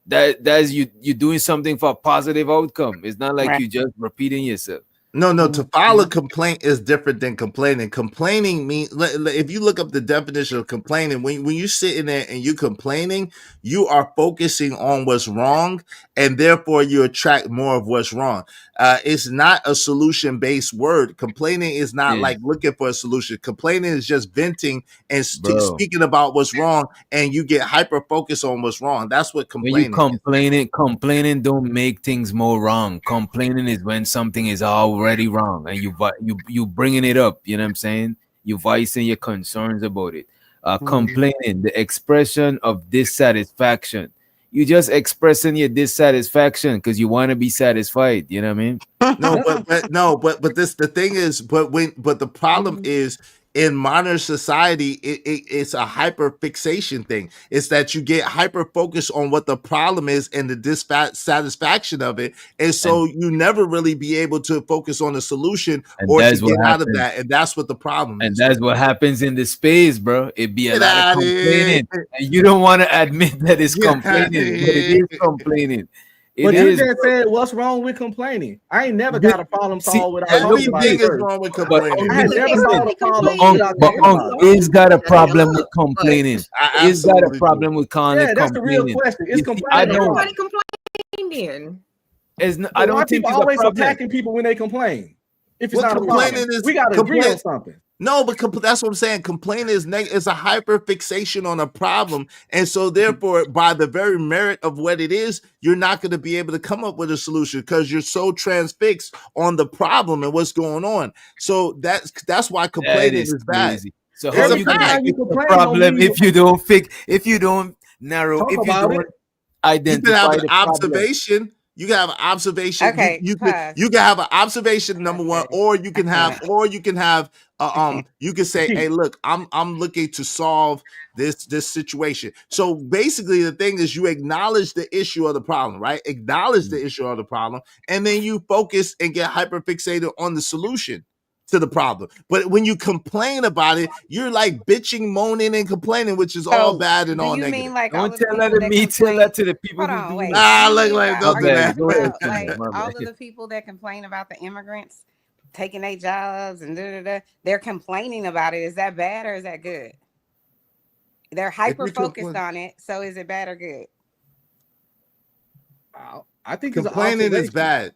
that's you're doing something for a positive outcome. It's not like you just repeating yourself. No, to file a complaint is different than complaining. Complaining means, if you look up the definition of complaining, when you sit in there and you're complaining, you are focusing on what's wrong, and therefore you attract more of what's wrong. It's not a solution-based word. Complaining is not like looking for a solution. Complaining is just venting and speaking about what's wrong, and you get hyper-focused on what's wrong. That's what complaining is. Complaining don't make things more wrong. Complaining is when something is already wrong, and you bringing it up. You know what I'm saying? You voicing your concerns about it. Complaining, the expression of dissatisfaction. You just expressing your dissatisfaction because you want to be satisfied. You know what I mean? But the thing is, but the problem is, in modern society, it's a hyper fixation thing. It's that you get hyper focused on what the problem is and the dissatisfaction of it, and so you never really be able to focus on the solution or to get out of that. And that's what the problem is. And that's what happens in the space, bro. It be a lot of complaining, and you don't want to admit that it's complaining, but it is complaining. But you just said, what's wrong with complaining? I ain't never got a problem solved without talking about it. Everything is wrong with complaining. I had never solved a problem without talking about it. He's got a problem with complaining. He's got a problem with complaining. Yeah, that's the real question. It's complaining. Everybody complaining. I don't think people always attacking people when they complain. If it's not a problem, we got to agree on something. No, but that's what I'm saying. Complaining is a hyper fixation on a problem, and so therefore, by the very merit of what it is, you're not going to be able to come up with a solution because you're so transfixed on the problem and what's going on. So that's why complaining is bad. So how you gonna fix the problem if you don't narrow, if you don't identify? You can have an observation. You can have an observation. Okay, you can have an observation, number one, or you can have you can say, hey, look, I'm looking to solve this situation. So basically the thing is you acknowledge the issue of the problem, right? Acknowledge the issue of the problem, and then you focus and get hyperfixated on the solution to the problem. But when you complain about it, you're like bitching, moaning, and complaining, which is all bad and all negative. Mean like don't tell that to me, tell that to the people who do like don't do that. Like all of the people that complain about the immigrants taking their jobs and they're complaining about it. Is that bad or is that good? They're hyper focused on it. So is it bad or good? I think complaining is bad.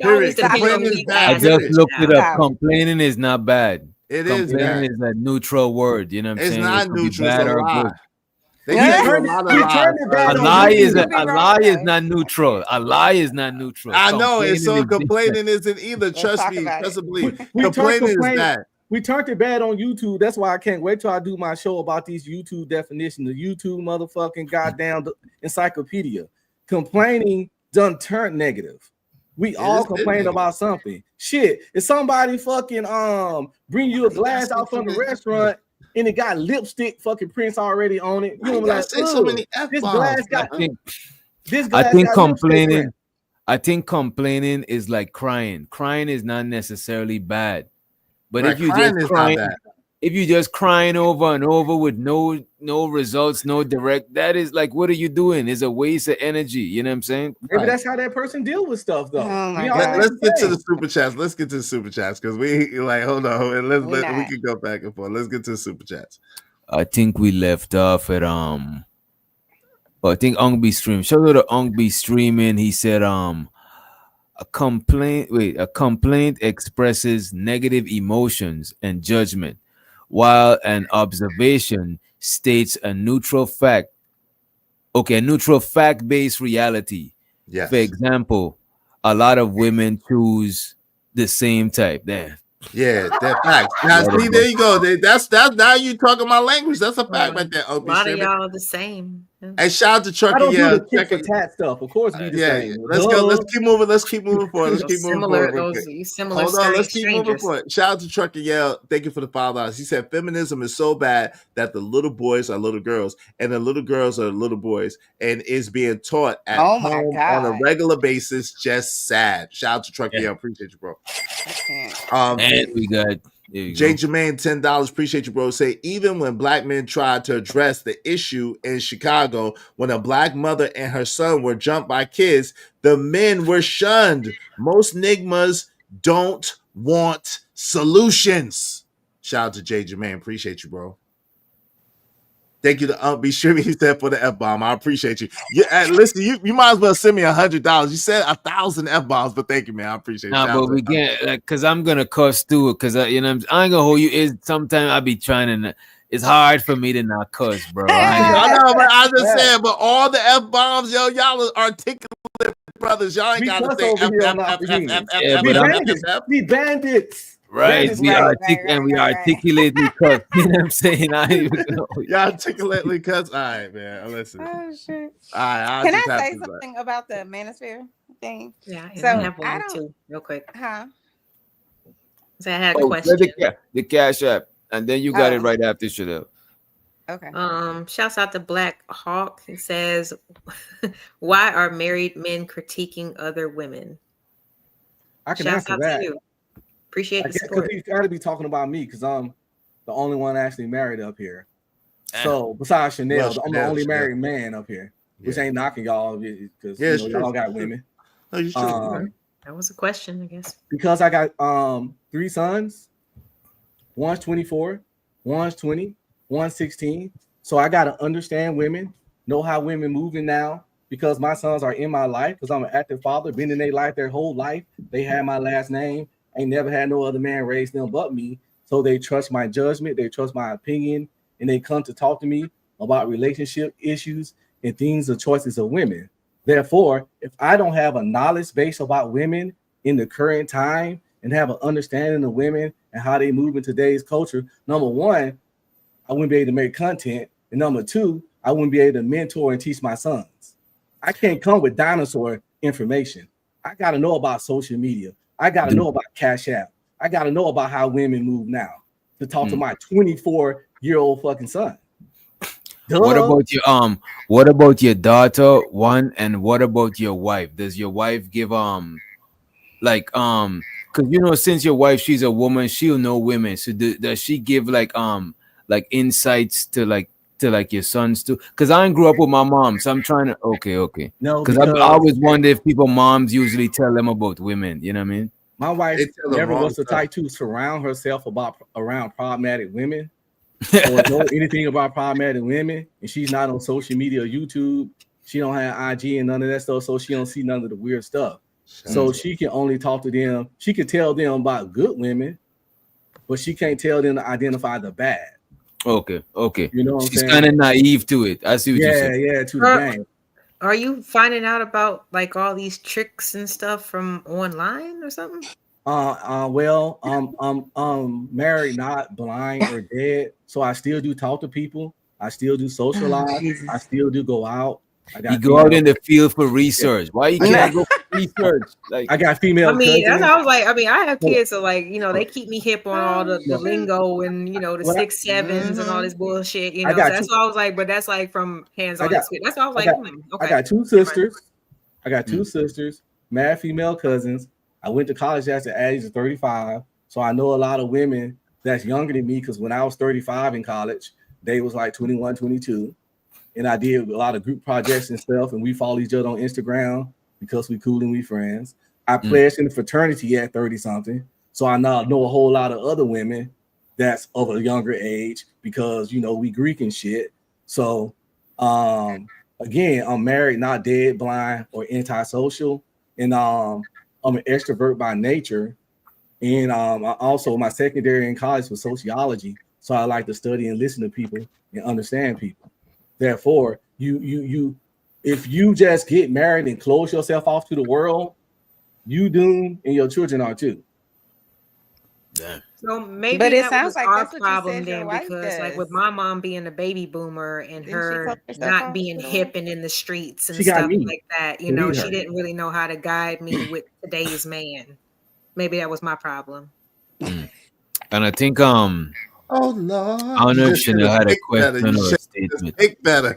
I just looked it up. Complaining is not bad. It complaining is a neutral word. You know what I'm saying? It's not neutral. Bad or good. A lie is not neutral. A lie is not neutral. I know, and so complaining isn't either. Trust me, believe. Complaining is bad. We turned it bad on YouTube. That's why I can't wait till I do my show about these YouTube definitions. The YouTube motherfucking goddamn encyclopedia. Complaining done turned negative. We all complain about something. Shit, if somebody fucking bring you a glass out from the restaurant and it got lipstick fucking prints already on it, you know, like so many this glass got. I think complaining. I think complaining is like crying. Crying is not necessarily bad, but if you just crying, if you just crying over and over with no results, no direct, that is like, what are you doing? It's a waste of energy. You know what I'm saying? Maybe that's how that person deal with stuff, though. Let's get to the super chats. Let's get to the super chats because we like hold on and we can go back and forth. Let's get to the super chats. I think we left off at I think Ongby stream. Shout out to Ongby streaming. He said a complaint expresses negative emotions and judgment, while an observation states a neutral fact-based reality. Yes. For example, a lot of women choose the same type. There. Yeah, that fact. Now, see, there you go. That's now you talking my language. That's a fact right there. A lot of y'all are the same. Hey, shout out to Trucker. I don't do the kick for tat stuff. Of course, we the same. Let's go. Let's keep moving. Let's keep moving forward. Let's keep moving forward. Hold on. Let's keep moving forward. Shout out to Trucker Yell. Thank you for the $5. He said feminism is so bad that the little boys are little girls and the little girls are little boys and is being taught at home on a regular basis. Just sad. Shout out to Trucker Yell. Appreciate you, bro. And we got Jay Jermaine, $10. Appreciate you, bro. Say, even when black men tried to address the issue in Chicago, when a black mother and her son were jumped by kids, the men were shunned. Most nigmas don't want solutions. Shout out to Jay Jermaine. Appreciate you, bro. Thank you to be sure he said for the F-bomb. I appreciate you. Listen, you might as well send me $100. You said 1,000 F-bombs, but thank you, man. I appreciate it. But we can't, because I'm gonna cuss too. Because I ain't gonna hold you. Sometimes I be trying to. It's hard for me to not cuss, bro. I know, but I just said, but all the F-bombs, y'all are articulate brothers. Y'all ain't gotta say F. We bandits. Right, we articulately cut. You know what I'm saying? I ain't even know. You articulately cut. All right, man. Listen. Oh shit. All right. Can I say something about the Manosphere thing? Yeah. So I have one too, real quick. Huh? So I had a question. The Cash App, and then you got it right after Chanel. Okay. Shouts out to Black Hawk. It says, "Why are married men critiquing other women?" I can answer that. To you. Appreciate the support. He's got to be talking about me because I'm the only one actually married up here. So besides Chanel, I'm the only married man up here, which ain't knocking y'all because y'all got women. That was a question, I guess. Because I got 3 sons. One's 24, one's 20, one's 16. So I got to understand women, know how women moving now. Because my sons are in my life, because I'm an active father, been in their life their whole life, They had my last name. Ain't never had no other man raise them but me. So they trust my judgment, they trust my opinion, and they come to talk to me about relationship issues and things or choices of women. Therefore, if I don't have a knowledge base about women in the current time and have an understanding of women and how they move in today's culture, number one, I wouldn't be able to make content. And number two, I wouldn't be able to mentor and teach my sons. I can't come with dinosaur information. I got to know about social media. I got to know about Cash App. I got to know about how women move now to talk to my 24-year-old fucking son. Duh. What about your daughter, one, and what about your wife? Does your wife give because since your wife, she's a woman, she'll know women. So does she give like insights to your sons too? Because I grew up with my mom, so I'm trying to okay. No, because I always wonder if people moms usually tell them about women. You know what I mean? My wife never was the type to surround herself around problematic women or know anything about problematic women, and she's not on social media or YouTube. She don't have IG and none of that stuff, so she don't see none of the weird stuff. So she can only talk to them. She can tell them about good women, but she can't tell them to identify the bad. Okay. You know what She's I'm saying? kind of naive to it. I see what you're saying. Yeah, to the game. Are you finding out about like all these tricks and stuff from online or something? Well, I'm married, not blind or dead, so I still do talk to people. I still do socialize. I still do go out. You go out in the field for research. Why you can't go for research? Like I got female. I mean, that's how I was like. I mean, I have kids, so like they keep me hip on all the lingo and the 6 7s and all this bullshit. So that's why I was like. But that's like from hands-on experience. That's why I was like. Okay. I got two sisters. Mad female cousins. I went to college at the age of 35, so I know a lot of women that's younger than me. Because when I was 35 in college, they was like 21, 22. And I did a lot of group projects and stuff, and we follow each other on Instagram because we cool and we friends. I pledged in the fraternity at 30-something, so I now know a whole lot of other women that's of a younger age because, we Greek and shit. So, again, I'm married, not dead, blind, or antisocial, and I'm an extrovert by nature. And also my secondary in college was sociology, so I like to study and listen to people and understand people. Therefore, you if you just get married and close yourself off to the world, you doomed, and your children are too. Yeah. So maybe but it that sounds was like our that's problem then, because like with my mom being a baby boomer and her not being hip and in the streets and stuff like that, she didn't really know how to guide me with today's man. Maybe that was my problem. And I think oh Lord! I don't know if Chanel had a question or a statement. Think better.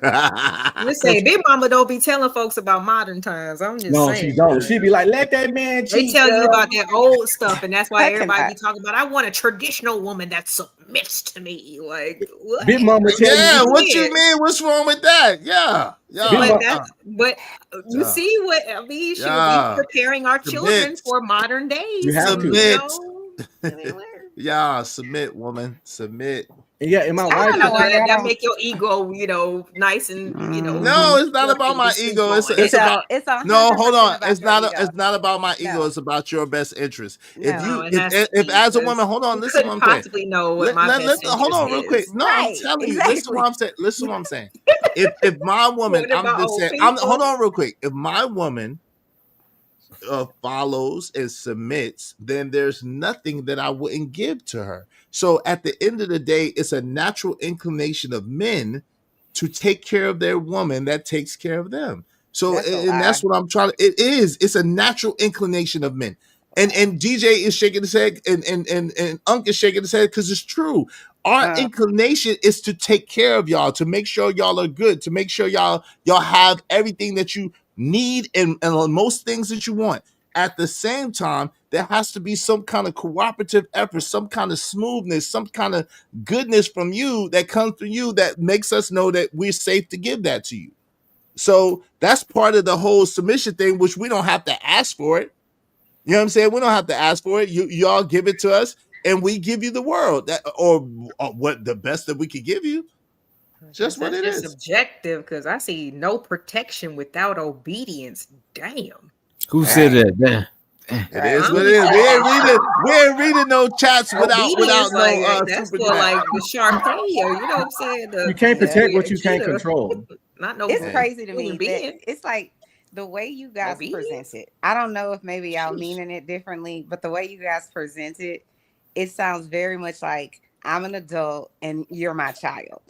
You say Big Mama don't be telling folks about modern times. I'm just saying. No, she don't. She be like, let that man cheat. They tell you about that old stuff, and that's why everybody be talking about. I want a traditional woman that submits to me. Like what? Big Mama tell you. What you mean? What's wrong with that? Yeah. But you see what I mean? Should be preparing our children for modern days. You have to. Yeah, submit, woman, submit. Yeah, and my wife that make your ego, nice and No, it's not about my ego. It's about no. Hold on. It's not about my ego. It's about your best interest. If as a woman, hold on. Listen, what I'm saying. Possibly know what my best interest hold on, real quick. No, I'm telling you. Listen, what I'm saying. Listen, what I'm saying. If my woman, I'm just saying. Hold on, real quick. If my woman follows and submits, then there's nothing that I wouldn't give to her. So at the end of the day, it's a natural inclination of men to take care of their woman that takes care of them. So that's what I'm trying to. It's a natural inclination of men. And DJ is shaking his head, and Unc is shaking his head because it's true. Our inclination is to take care of y'all, to make sure y'all are good, to make sure y'all have everything that you need and most things that you want. At the same time, there has to be some kind of cooperative effort, some kind of smoothness, some kind of goodness from you that comes from you that makes us know that we're safe to give that to you. So that's part of the whole submission thing, which we don't have to ask for it. You know what I'm saying? We don't have to ask for it. Y'all give it to us, and we give you the world, or what the best that we could give you. Just what it is. Subjective, because I see no protection without obedience. Damn. Who said that? Damn. It is what it is. We ain't reading no chats without no that's super for like the Sharpay, or you know what I'm saying? You can't protect what you can't control. Not no. It's crazy to me that being. it's like the way you guys present it. I don't know if maybe y'all meaning it differently, but the way you guys present it, it sounds very much like I'm an adult and you're my child,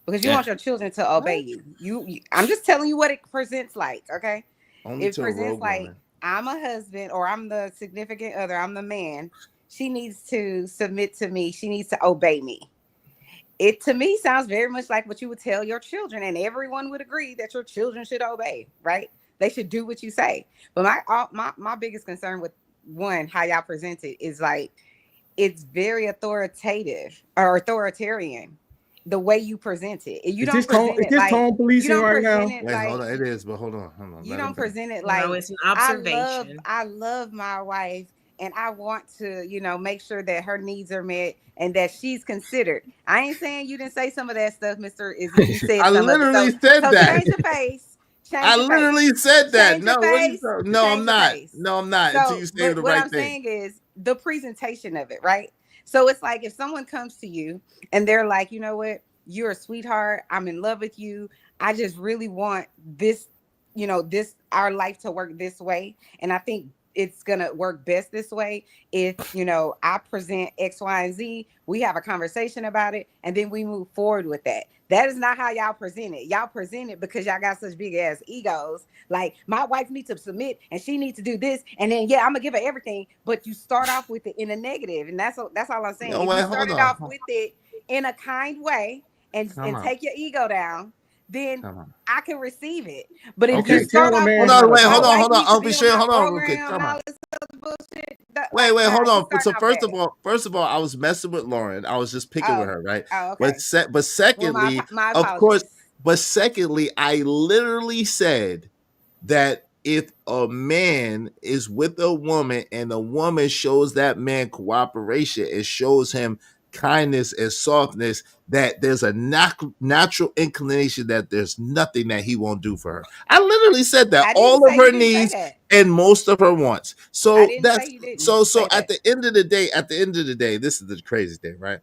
because you want your children to obey you. You. I'm just telling you what it presents like. Okay, it presents like I'm a husband or I'm the significant other. I'm the man. She needs to submit to me. She needs to obey me. It to me sounds very much like what you would tell your children, and everyone would agree that your children should obey, right? They should do what you say. But my biggest concern with how y'all present it is like it's very authoritative or authoritarian. The way you present it, you don't present it like tone policing right now. Wait, hold on, it is, but hold on. You don't present it like it's an observation. I love my wife, and I want to, make sure that her needs are met and that she's considered. I ain't saying you didn't say some of that stuff, Mr. Izzy. You said I literally said that. Change your face. I literally said that. No, I'm not. Face. No, I'm not. Until you say the right thing. What I'm saying is the presentation of it, right? So it's like if someone comes to you and they're like, you know what, you're a sweetheart. I'm in love with you. I just really want this, our life to work this way. And I think it's going to work best this way. If, I present X, Y, and Z, we have a conversation about it, and then we move forward with that. That is not how y'all present it. Y'all present it because y'all got such big ass egos. Like, my wife needs to submit and she needs to do this. And then, I'm gonna give her everything. But you start off with it in a negative. And that's all I'm saying. If you started off with it in a kind way and take your ego down, then I can receive it. But if you start off, hold on. I'll be sure. Hold on, real quick. Come on. Wait, hold on. So first of all, I was messing with Lauren. I was just picking with her, right? Oh, okay. But secondly, my of course. But secondly, I literally said that if a man is with a woman and a woman shows that man cooperation and shows him kindness and softness, that there's a natural inclination that there's nothing that he won't do for her. I literally said that all of her needs and most of her wants. So that's so at the end of the day, this is the crazy thing, right?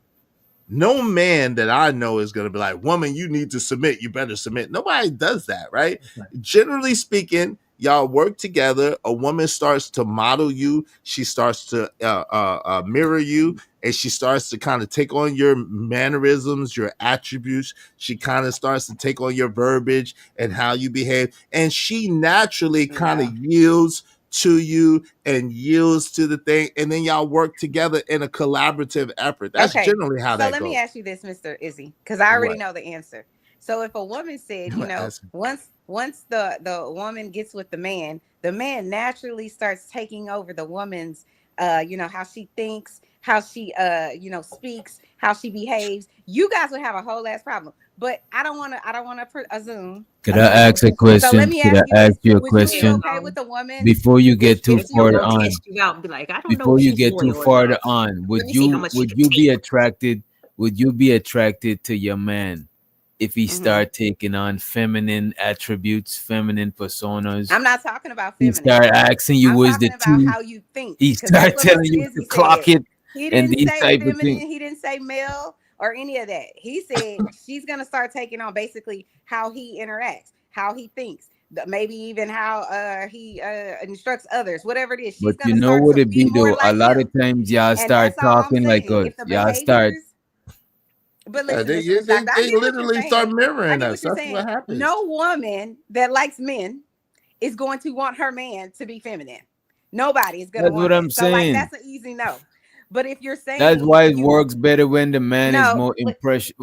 No man that I know is going to be like, woman, you need to submit. You better submit. Nobody does that, right? Generally speaking, y'all work together. A woman starts to model you. She starts to mirror you, and she starts to kind of take on your mannerisms, your attributes. She kind of starts to take on your verbiage and how you behave. And she naturally kind of yields to you and yields to the thing, and then y'all work together in a collaborative effort. That's generally how that goes. So let me ask you this, Mr. Izzy, because I already know the answer. So if a woman said, once the woman gets with the man naturally starts taking over the woman's, how she thinks, how she, speaks, how she behaves. You guys would have a whole ass problem. But I don't want to assume. Could I ask a question? So let me ask you a question? Okay with the woman before you get too far on? Before you get too far on, would you be attracted? Would you be attracted to your man if he start taking on feminine attributes, feminine personas? I'm not talking about feminine. He start asking you, "Was the T?" How you think? He start telling you to clock it. He didn't say feminine. He didn't say male or any of that. He said she's gonna start taking on basically how he interacts, how he thinks, maybe even how he instructs others, whatever it is. She's but you know what it be though? A lot of times y'all start talking like us. Y'all start. But listen, they literally start mirroring us. That's what happens. No woman that likes men is going to want her man to be feminine. Nobody is going to want. That's what I'm saying. That's an easy no. But if you're saying that's why it works better when the man is more impression,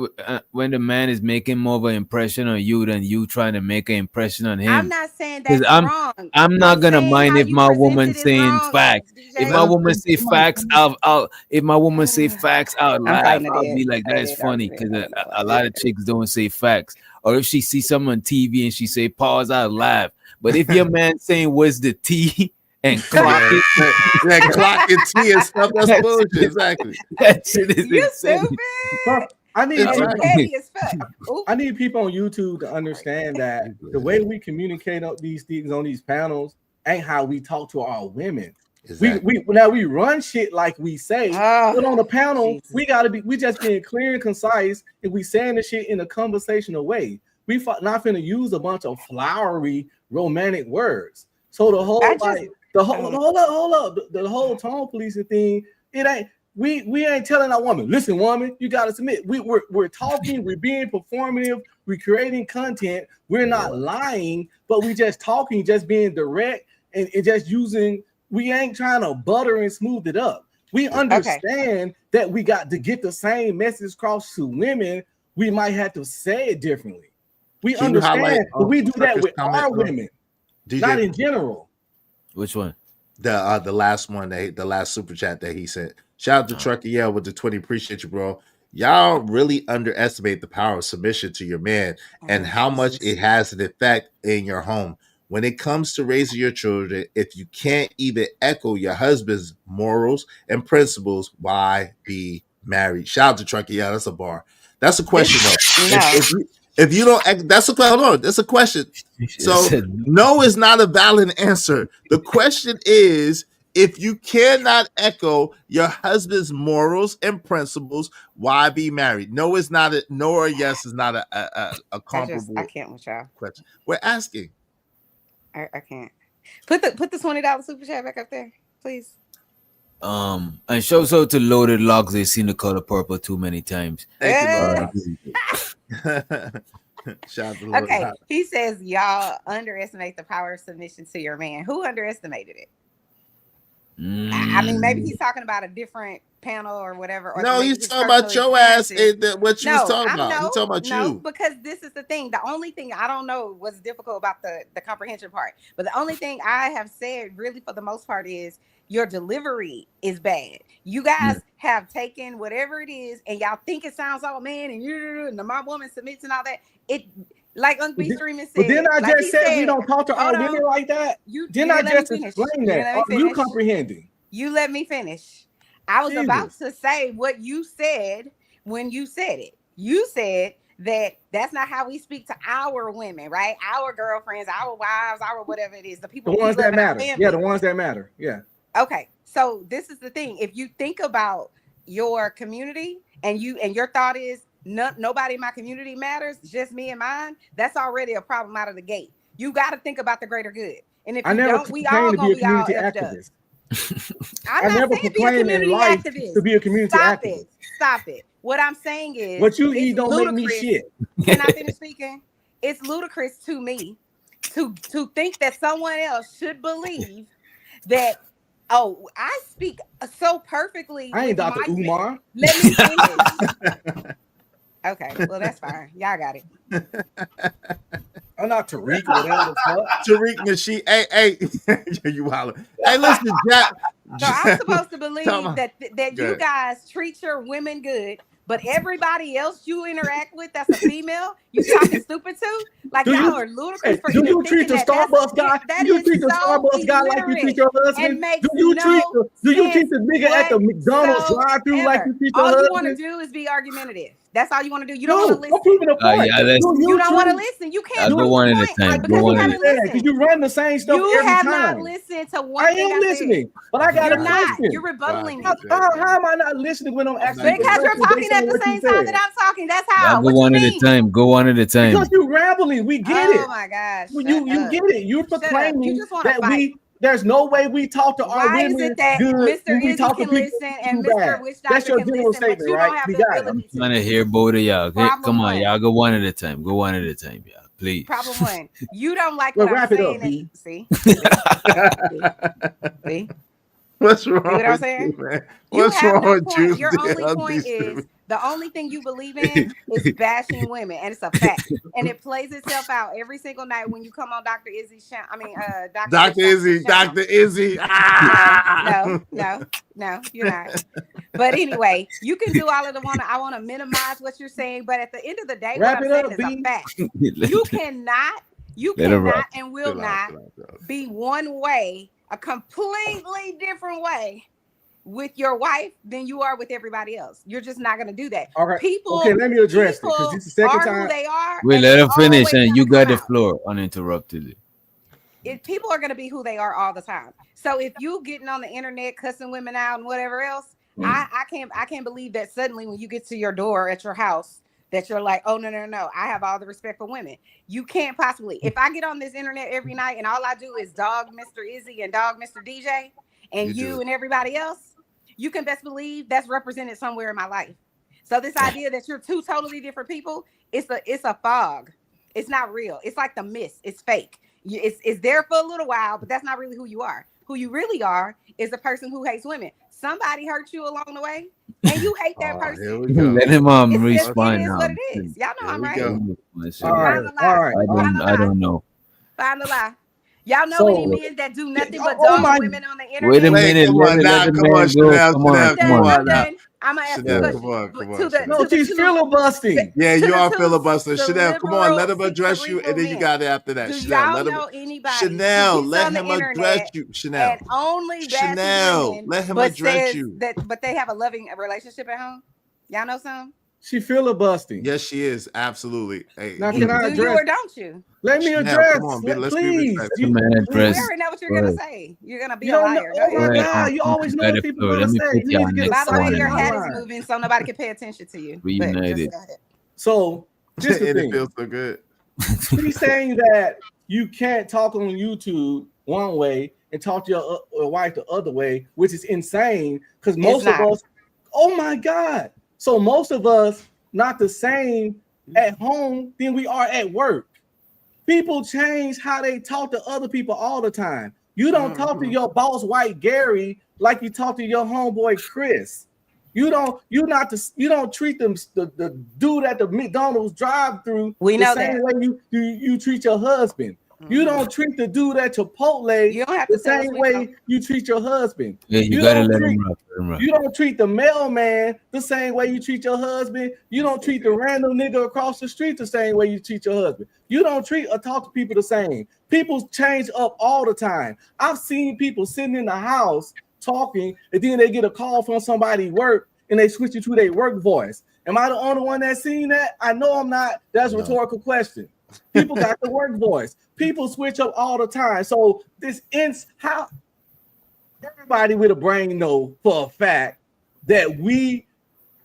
when the man is making more of an impression on you than you trying to make an impression on him. I'm not saying that's wrong. I'm not gonna mind if my woman saying facts. If my woman say facts out, if my woman say facts out loud, I'll be like, that's funny because a lot of chicks don't say facts. Or if she sees someone on TV and she say pause, I'll laugh. But if your man saying what's the T and clock it, that clock and T and stuff, that's bullshit. Exactly. That shit is insane. I need people on YouTube to understand that the way we communicate these things on these panels ain't how we talk to our women. We run shit like we say, but on the panel, we just being clear and concise, and we saying the shit in a conversational way. We not finna use a bunch of flowery romantic words. So the whole the whole tone policing thing, it ain't. We ain't telling that woman, listen, woman, you gotta submit. We're talking, we're being performative, we're creating content, we're not lying, but we just talking, just being direct and just using. We ain't trying to butter and smooth it up. We understand that we got to get the same message across to women. We might have to say it differently. We understand, but we do that with our women, not in general. Which one? The last one, the last super chat that he sent. Shout out to Trucker Yell with the 20. Appreciate you, bro. Y'all really underestimate the power of submission to your man and how much it has an effect in your home. When it comes to raising your children, if you can't even echo your husband's morals and principles, why be married? Shout out to Trucker. Yeah, that's a bar. That's a question, though. If you don't, that's a question. Hold on, that's a question. So, no is not a valid answer. The question is, if you cannot echo your husband's morals and principles, why be married? No is not a no or yes is not a comparable. I can't with y'all. Question. We're asking. I can't. Put the $20 super chat back up there, please. And shout out to Loaded Logs. They've seen the color purple too many times. Thank you, Shout out to Loaded Logs. He says y'all underestimate the power of submission to your man. Who underestimated it? I mean, maybe he's talking about a different panel or whatever. Or no, he's talking about your ass. What you was talking about? He's talking about you. Because this is the thing. The only thing I don't know what's difficult about the comprehension part, but the only thing I have said really for the most part is your delivery is bad. You guys have taken whatever it is and y'all think it sounds all man and my woman submits and all that. It like Uncle B Streaming said. But then I just said we don't talk to our women like that. Didn't I just explain that? Are you comprehending? You let me finish. I was about to say what you said when you said it. You said that that's not how we speak to our women, right? Our girlfriends, our wives, our whatever it is. The people, the ones that matter. Yeah, the ones that matter. Yeah. Okay. So this is the thing. If you think about your community and your thought is nobody in my community matters, just me and mine, that's already a problem out of the gate. You got to think about the greater good. And if you don't, we all gonna be all effed up. I'm not saying be a community activist. To be a community activist. Stop it. What I'm saying is what you eat don't make me shit. Can I finish speaking? It's ludicrous to me to think that someone else should believe that. Oh, I speak so perfectly. I ain't Dr. Umar. Let me finish. Okay, well that's fine. Y'all got it. I'm not Tariq, whatever the fuck. Tariq Nasheed. Hey, you holler. Hey, listen, Jack. So I'm supposed to believe that you guys treat your women good, but everybody else you interact with that's a female, you talking stupid to? Like y'all are ludicrous for do you treat the Starbucks guy? Do you treat the Starbucks guy like you treat your husband? Do you treat the nigga at the McDonald's drive-thru like you treat your husband? All you want to do is be argumentative. That's all you want to do. You don't want to listen. You don't want to listen. You can't. Go one at a time. Go one at a time. Because you run the same stuff every time. You have not listened to one thing I am listening, but I got to listen. You're rebuttaling me. How am I not listening when I'm actually? Because you're talking at the same time that I'm talking. That's how. Go one at a time. Go one at a time. Because you're rambling. We get it. Oh my gosh. You get it. You're proclaiming that there's no way we talk to our women good. Mr. Izzy can listen and Mr. Witch Doctor That's your general statement, right? I'm trying to hear both of y'all. Come on, y'all. Go one at a time. Go one at a time, y'all. Please. Problem one. You don't like what I'm saying. See? What's wrong? You know what I'm saying? What's wrong with you? Your only point is the only thing you believe in is bashing women, and it's a fact. And it plays itself out every single night when you come on Dr. Izzy's channel. I mean, Dr. Izzy. No, you're not. But anyway, you can do all of the I want to minimize what you're saying, but at the end of the day, what I'm saying is a fact. You cannot and will not be one way, a completely different way with your wife than you are with everybody else. You're just not going to do that. All right. Okay, let me address it because it's the second time. They are. Wait, let him finish and you got the floor uninterruptedly. people are going to be who they are all the time. So if you getting on the internet cussing women out and whatever else, I can't believe that suddenly when you get to your door at your house that you're like, oh no, I have all the respect for women. You can't possibly. If I get on this internet every night and all I do is dog Mr. Izzy and dog Mr. DJ and you and everybody else, you can best believe that's represented somewhere in my life. So this idea that you're two totally different people, it's a fog. It's not real. It's like the mist. It's fake. It's there for a little while, but that's not really who you are. Who you really are is a person who hates women. Somebody hurt you along the way, and you hate that person. Let him respond now. What it is. Y'all know I'm right. All right. I don't know. Find the lie. Y'all know any men that do nothing but dog women on the internet? Wait a minute. Come on. I'm gonna ask Chanel, no, she's filibustering. Yeah, you are filibustering. Chanel, come on, let him address you, and then you got it after that. Do Chanel, y'all know anybody? Chanel, let him address you. Chanel, and only Chanel, let him address you. But they have a loving relationship at home. Y'all know some? She filibustering. Yes, she is. Absolutely. Hey, now, can I address? Do you or don't you? Let me address. Come on, let's please. We already know what you're gonna say. You're gonna be a liar. Oh my God! You always know what people are gonna say. You need to get by the way, your hat is moving, so nobody can pay attention to you. Reunited. So this is the thing. It feels so good. She's saying that you can't talk on YouTube one way and talk to your wife the other way, which is insane. Because most of us, oh my God! So most of us not the same at home than we are at work. People change how they talk to other people all the time. You don't talk to your boss, White Gary, like you talk to your homeboy Chris. You don't treat them the dude at the McDonald's drive-through the same way you treat your husband. You don't treat the dude at Chipotle the same way you treat your husband. Yeah, you gotta let him rock. You don't treat the mailman the same way you treat your husband. You don't treat the random nigga across the street the same way you treat your husband. You don't treat or talk to people the same. People change up all the time. I've seen people sitting in the house talking, and then they get a call from somebody work, and they switch it to their work voice. Am I the only one that's seen that? I know I'm not. That's a rhetorical question. People got the work voice. People switch up all the time. So how everybody with a brain know for a fact that we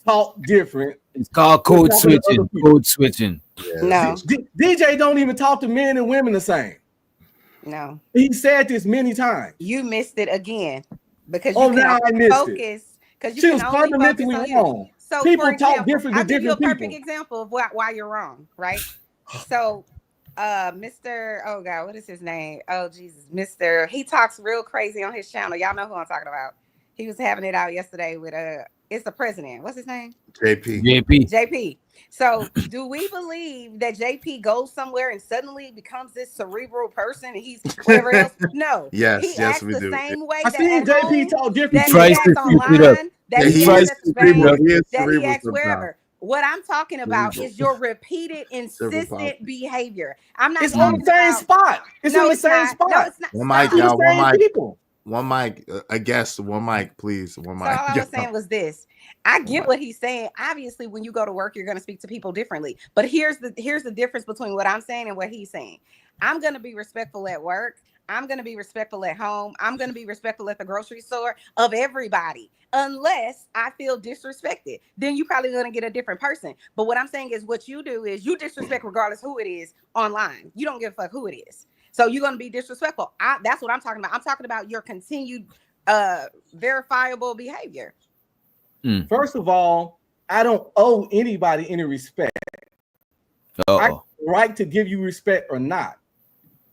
talk different. It's called code switching. Code switching. Yeah. No. DJ don't even talk to men and women the same. No. He said this many times. You missed it again because now I missed it. Because she was fundamentally wrong. So people talk different to different people. I'll give you a perfect example of why you're wrong, right? So Mr. Oh God, what is his name? Oh Jesus, he talks real crazy on his channel. Y'all know who I'm talking about. He was having it out yesterday with it's the president. What's his name? JP. So do we believe that JP goes somewhere and suddenly becomes this cerebral person and he's whatever else? No. Yes, acts we the do. same way I seen JP talk different. He acts online, that he acts wherever. What I'm talking about is your repeated, insistent behavior. I'm not. It's on the same spot. It's on the same spot. No, it's not. One mic, y'all. One mic. One mic. A guest. One mic, please. One mic. So all I was saying was this. I get what he's saying. Obviously, when you go to work, you're going to speak to people differently. But here's the difference between what I'm saying and what he's saying. I'm going to be respectful at work. I'm going to be respectful at home. I'm going to be respectful at the grocery store of everybody. Unless I feel disrespected, then you're probably going to get a different person. But what I'm saying is what you do is you disrespect regardless who it is online. You don't give a fuck who it is. So you're going to be disrespectful. That's what I'm talking about. I'm talking about your continued verifiable behavior. First of all, I don't owe anybody any respect. I have the right to give you respect or not.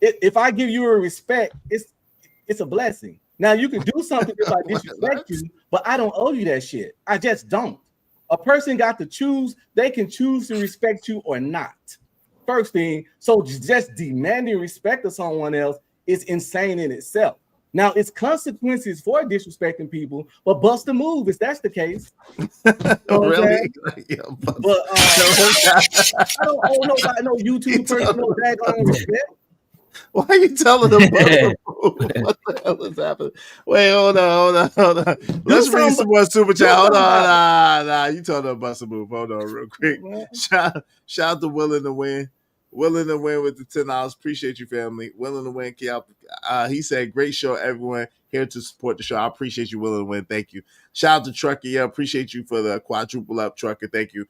If I give you a respect, it's a blessing. Now you can do something if I disrespect you, but I don't owe you that shit. I just don't. A person got to choose. They can choose to respect you or not. First thing, so just demanding respect of someone else is insane in itself. Now it's consequences for disrespecting people, but bust a move if that's the case. Really? But I don't owe nobody no YouTube person no daggone respect. Why are you telling them what the hell is happening? Wait, hold on. Let's read some more super chat. Hold on. Nah. You told them bust a move. Hold on real quick. Shout out to Willing to Win. Willing to win with the $10. Appreciate you, family. Willing to win. He said, great show, everyone. Here to support the show. I appreciate you, Willing to win. Thank you. Shout out to Trucker. Yeah, appreciate you for the quadruple up, Trucker. Thank you.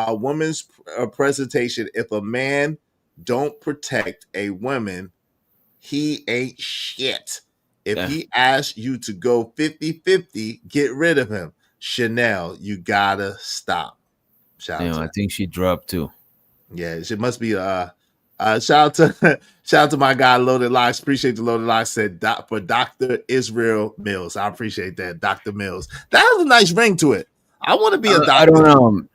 Woman's presentation. If a man don't protect a woman, he ain't shit. If he asks you to go 50-50, get rid of him. Chanel, you gotta stop. Shout out to I think she dropped too. Yeah, she must be shout out to my guy Loaded Locks. Appreciate the Loaded Locks. Said for Dr. Israel Mills. I appreciate that, Dr. Mills. That has a nice ring to it. I want to be a doctor. I don't know.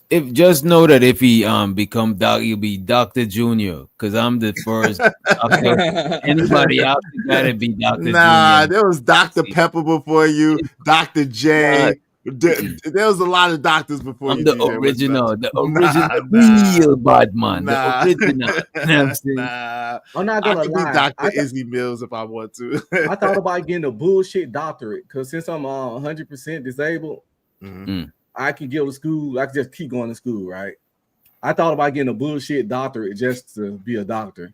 If just know that if he become doc, he'll be Dr. Junior, because I'm the first doctor. Anybody else gotta be Dr. Junior. There was Dr. Pepper before you, Dr. J. There was a lot of doctors before you. I'm the original, real bad man. The original. I'm not gonna lie. Dr. Izzy Mills if I want to. I thought about getting a bullshit doctorate because since I'm 100% disabled, I can go to school. I can just keep going to school, right? I thought about getting a bullshit doctorate just to be a doctor.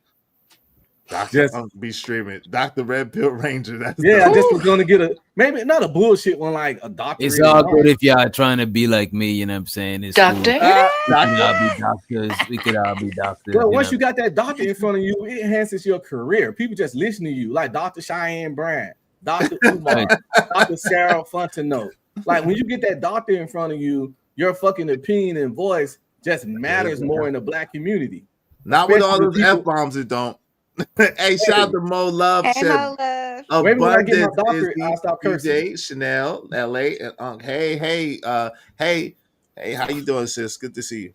Just be streaming. Dr. Red Pill Ranger. I just was gonna get maybe not a bullshit one like a doctor. It's all good if y'all trying to be like me, you know what I'm saying? It's doctor. Cool. We could all be doctors. We could all be doctors. Well, once you got that doctor in front of you, it enhances your career. People just listen to you, like Dr. Cheyenne Brand, Dr. Umar, Dr. Sarah Fontenot. Like when you get that doctor in front of you, your fucking opinion and voice just matters more in the Black community. Not with all those F-bombs, it don't. Hey, shout out to Mo Love. Hey, Mo Love. Maybe when I get my doctorate, I'll stop cursing. DJ, Chanel, LA, and Unc. Hey, how you doing, sis? Good to see you.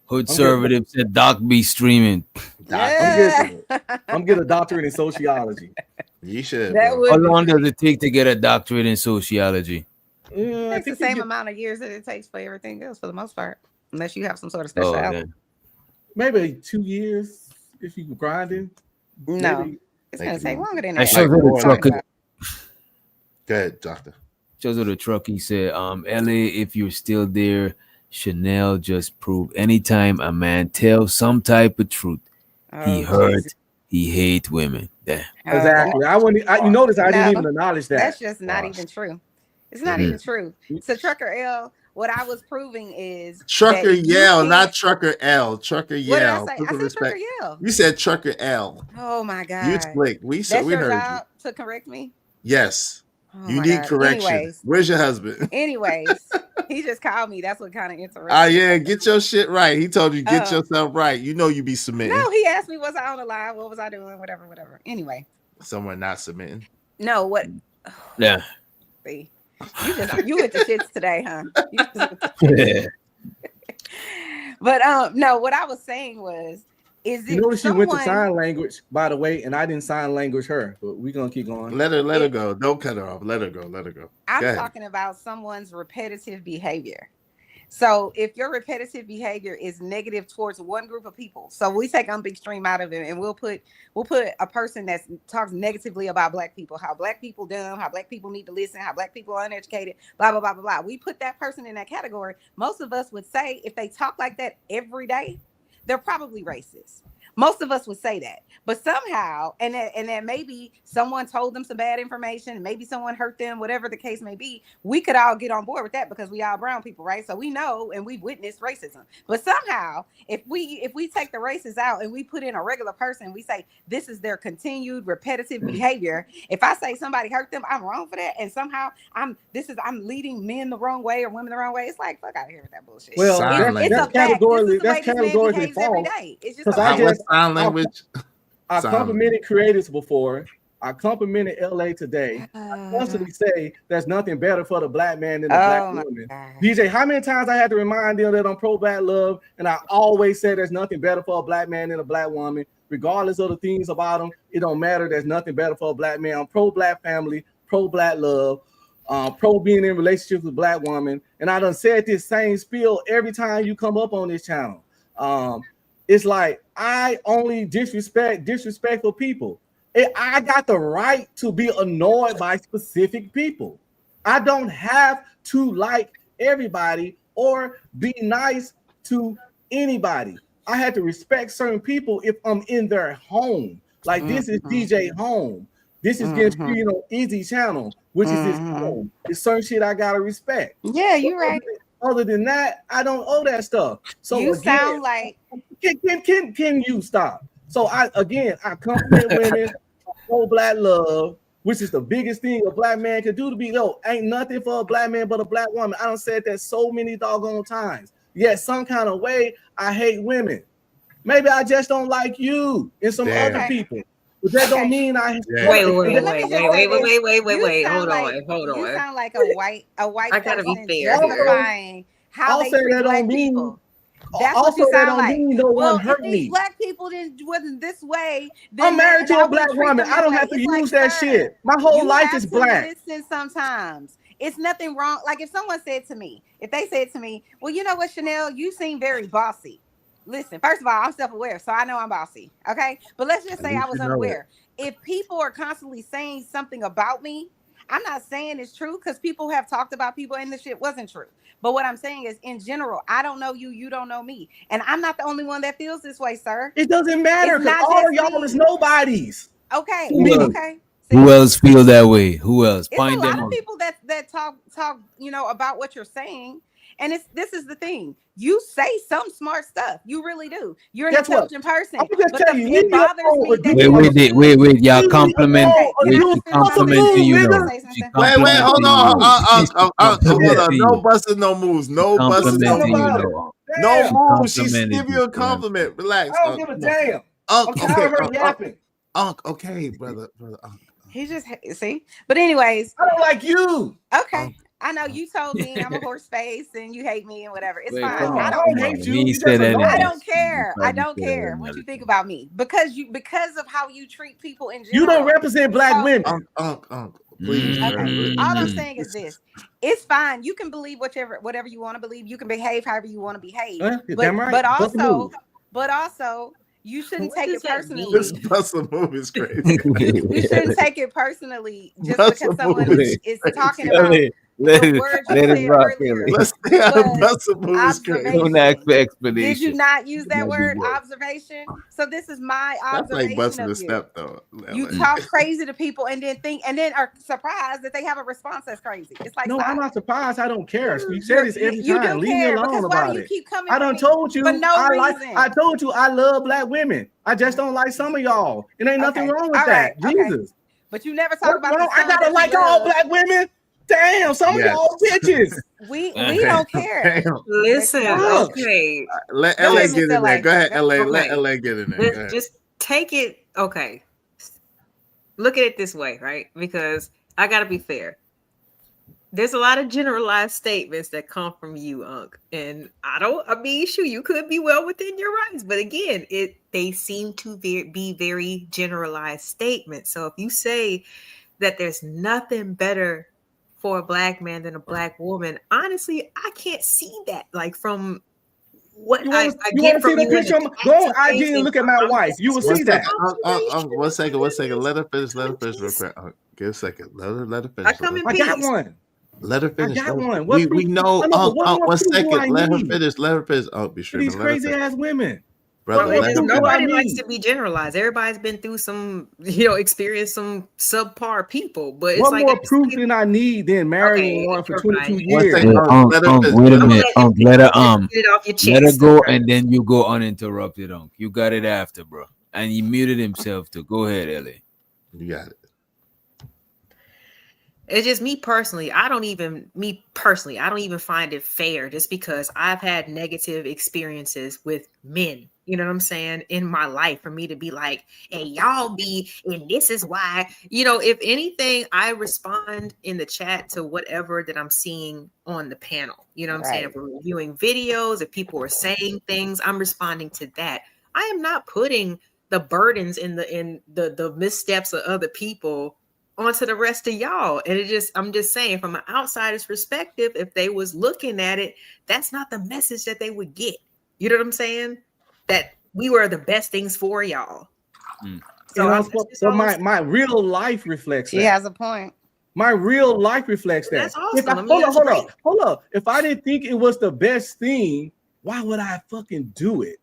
Hood Conservative said Doc be streaming. I'm getting a doctorate in sociology. You should. How long does it take to get a doctorate in sociology? It's the same amount of years that it takes for everything else for the most part, unless you have some sort of specialty. Maybe 2 years. If you grinding, no, it's gonna take longer than that. I showed her the truck. Go ahead, doctor. Shows her the truck. He said, "LA, if you're still there, Chanel just proved anytime a man tells some type of truth, he hurt, he hate women." Damn. Exactly. You notice I didn't even acknowledge that. That's just not even true. It's not even true. So Trucker L. What I was proving is Trucker Yell, not Trucker L. Trucker Yell. What did I say? I said Trucker Yell. You said Trucker L. Oh my God. You slick. We heard your job to correct me? Yes. You need correction. Anyways, where's your husband? Anyways, he just called me. That's what kind of interesting. Yeah, get your shit right. He told you get yourself right. You know you be submitting. No, he asked me, was I on the live? What was I doing? Whatever. Anyway. Someone not submitting. No, what? Yeah. See. You with the shits today, huh? But no, what I was saying was, you notice she went to sign language, by the way, and I didn't sign language her, but we're gonna keep going. Let her go. Don't cut her off. Let her go. I'm talking about someone's repetitive behavior. So if your repetitive behavior is negative towards one group of people, so we take Big Stream out of it, and we'll put a person that talks negatively about Black people, how Black people dumb, how Black people need to listen, how Black people are uneducated, blah blah blah blah blah. We put that person in that category. Most of us would say if they talk like that every day, they're probably racist. Most of us would say that, but somehow, and that maybe someone told them some bad information, maybe someone hurt them, whatever the case may be, we could all get on board with that because we all brown people, right? So we know and we've witnessed racism. But somehow, if we take the racists out and we put in a regular person, we say this is their continued repetitive behavior. If I say somebody hurt them, I'm wrong for that, and somehow I'm leading men the wrong way or women the wrong way. It's like fuck out of here with that bullshit. Well, that's categorically every day. It's just sign language. I complimented creators before. I complimented LA today. I constantly say there's nothing better for the Black man than the Black woman. DJ, how many times I had to remind them that I'm pro-Black love, and I always say there's nothing better for a Black man than a Black woman, regardless of the things about them. It don't matter. There's nothing better for a Black man. I'm pro-Black family, pro-Black love, pro being in relationships with Black women, and I done said this same spiel every time you come up on this channel. It's like I only disrespect disrespectful people. I got the right to be annoyed by specific people. I don't have to like everybody or be nice to anybody. I had to respect certain people if I'm in their home. Like this is DJ home. This is getting streamed on Izzy channel, which is his home. It's certain shit I gotta respect. Yeah, you're right. Other than that, I don't owe that stuff. So you again, sound like can you stop? So I compliment women, pro black love, which is the biggest thing a black man can do to be ain't nothing for a black man but a black woman. I done said that so many doggone times. Yet some kind of way I hate women. Maybe I just don't like you and some other people. But that don't mean I wait. Hold on. You sound like a white I gotta be person fair. justifying how they treat black people. That's also, what you that sound don't like. mean no one hurt if these me. black people wasn't this way, I'm married to a black woman. I don't have to use that shit. My whole life is black. Listen, sometimes it's nothing wrong. Like if someone said to me, well, you know what, Chanel, you seem very bossy. Listen, first of all, I'm self-aware, so I know I'm bossy. Okay, but let's just say I was unaware. If people are constantly saying something about me, I'm not saying it's true because people have talked about people and the shit wasn't true. But what I'm saying is, in general, I don't know you, you don't know me. And I'm not the only one that feels this way, sir. It doesn't matter because all of y'all is nobodies. Okay, okay. See, who else feel that way? Who else? It's a lot of people that talk, about what you're saying. And this is the thing. You say some smart stuff. You really do. You're an intelligent person. I'm just tell you, it bothers me. Wait. Y'all compliment. She complimenting you. Wait, hold on. No busting, no moves. No busting, no moves. No moves. She's giving you a compliment. Relax. I don't give a damn. Okay, brother. He just see. But anyways, I don't like you. Okay. I know you told me I'm a horse face and you hate me and whatever. It's fine. I don't hate you. I don't care. I don't care what you think about me because of how you treat people in general. You don't represent black women. Please. Okay. All I'm saying is this: it's fine. You can believe whatever you want to believe. You can behave however you want to behave. But also. You shouldn't take it personally. This bustle move is crazy. You shouldn't take it personally just because someone is talking about the words you said earlier. Let's stay out of bustle move is crazy. Did you not use that word, observation? So this is my observation. That's like busting a step, though. You talk crazy to people and then are surprised that they have a response that's crazy. It's like, no, I'm not surprised. I don't care. You say this every time. Leave me alone about it. I done told you. I told you I love black women. I just don't like some of y'all. It ain't nothing wrong with that. Jesus. But you never talk about I gotta like all black women. Damn, some of y'all bitches. We don't care. Listen, okay. Let LA get in there. Go ahead, LA. Let LA get in there. Just take it. Okay. Look at it this way, right? Because I gotta be fair. There's a lot of generalized statements that come from you, Unc. And you could be well within your rights. But again, they seem to be very generalized statements. So if you say that there's nothing better for a black man than a black woman, honestly, I can't see that. Like from what I get from you. Go on IG and look at my wife. You will see that. 1 second. Let her finish real quick. Give a second. Let her finish. I got one. Let her finish. I got one. We know. 1 second. Let her finish. Be sure. These crazy ass women. Brother, nobody likes to be generalized. Everybody's been through some, experienced some subpar people. But it's what more proof than I need than marrying one for 22 years? Wait a minute. Let her go, and then you go uninterrupted. You got it after, bro. And he muted himself too. Go ahead, Ellie. You got it. It's just me personally. I don't even find it fair just because I've had negative experiences with men. You know what I'm saying? In my life, for me to be like, hey, y'all be, and this is why, if anything, I respond in the chat to whatever that I'm seeing on the panel. You know what I'm saying? If we're reviewing videos, if people are saying things, I'm responding to that. I am not putting the burdens in the missteps of other people onto the rest of y'all. And I'm just saying, from an outsider's perspective, if they was looking at it, that's not the message that they would get. You know what I'm saying? That we were the best things for y'all. So my real life reflects that. She has a point. My real life reflects that. That's awesome. Hold up. If I didn't think it was the best thing, why would I fucking do it?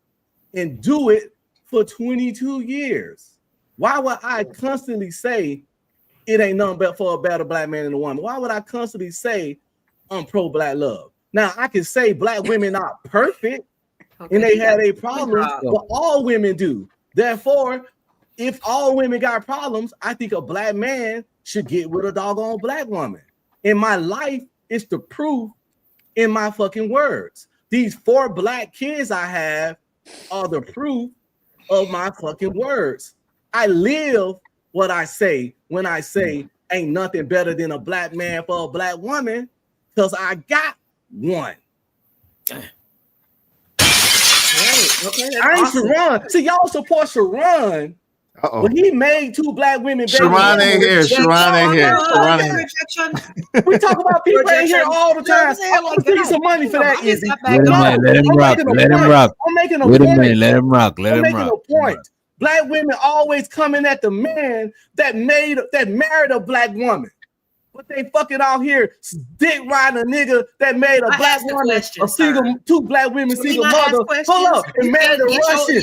and do it for 22 years. Why would I constantly say it ain't nothing but for a better black man than a woman? Why would I constantly say I'm pro-black love? Now, I can say black women are perfect and they had a problem, but all women do. Therefore, if all women got problems, I think a black man should get with a doggone black woman. In my life, it's the proof in my fucking words. These 4 black kids I have are the proof of my fucking words. I live what I say when I say ain't nothing better than a black man for a black woman, because I got one. I ain't Sharon. See, y'all support Sharon. When he made 2 black women, Sharon ain't here. Sharon ain't here. Sharon ain't here. We talk about people ain't here all the time. I'm gonna give you some money for that, Izzy. Wait a minute, let him rock. Let him rock. I'm making a Wait point. a minute, let him rock. Let him rock. I'm making a point. Black women always coming at the man that married a black woman. But they fucking out here dick riding a nigga that made a black woman, a single, 2 black women, single mother. Hold up, and married a Russian.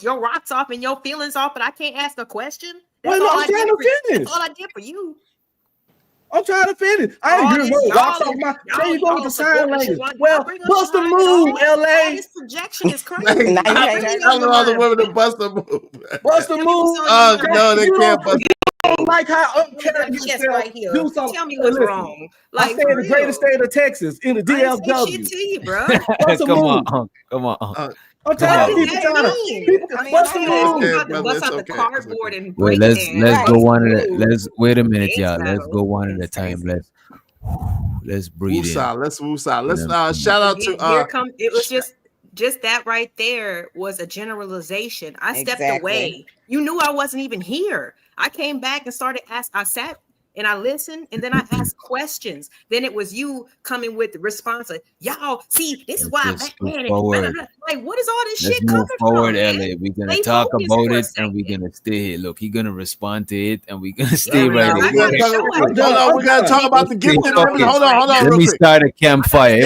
Your rocks off and your feelings off, but I can't ask a question. Well, no, I'm trying to finish. That's all I did for you. I'm trying to finish. I ain't hearing no rocks off my. There you go with the sign language. Well, bust the move, LA. This projection is crazy. I'm all the women to bust the move. Bust the move. Oh no, they can't bust. Like how right here. Do something. Tell me what's wrong. Like, I stay in the greatest state of Texas in the DFW. Shit to you, bro. Come on. I'm tired of people. What's the move? Bust out the cardboard and wait. Let's go one at a. Let's wait a minute, y'all. Let's go one at a time. Let's breathe in. Let's shout out to. Here come. It was just that right there was a generalization. I stepped away. You knew I wasn't even here. I came back and started asking. I sat and I listened, and then I asked questions. Then it was you coming with the response of, y'all, see, this is why I'm mad. Like, what is all this shit coming forward, from? LA. We're gonna talk about it, and we're gonna stay here. Look, he's gonna respond to it, and we're gonna stay right here. Hold on, we gotta talk about the gifted members. Hold on. Let me start a campfire.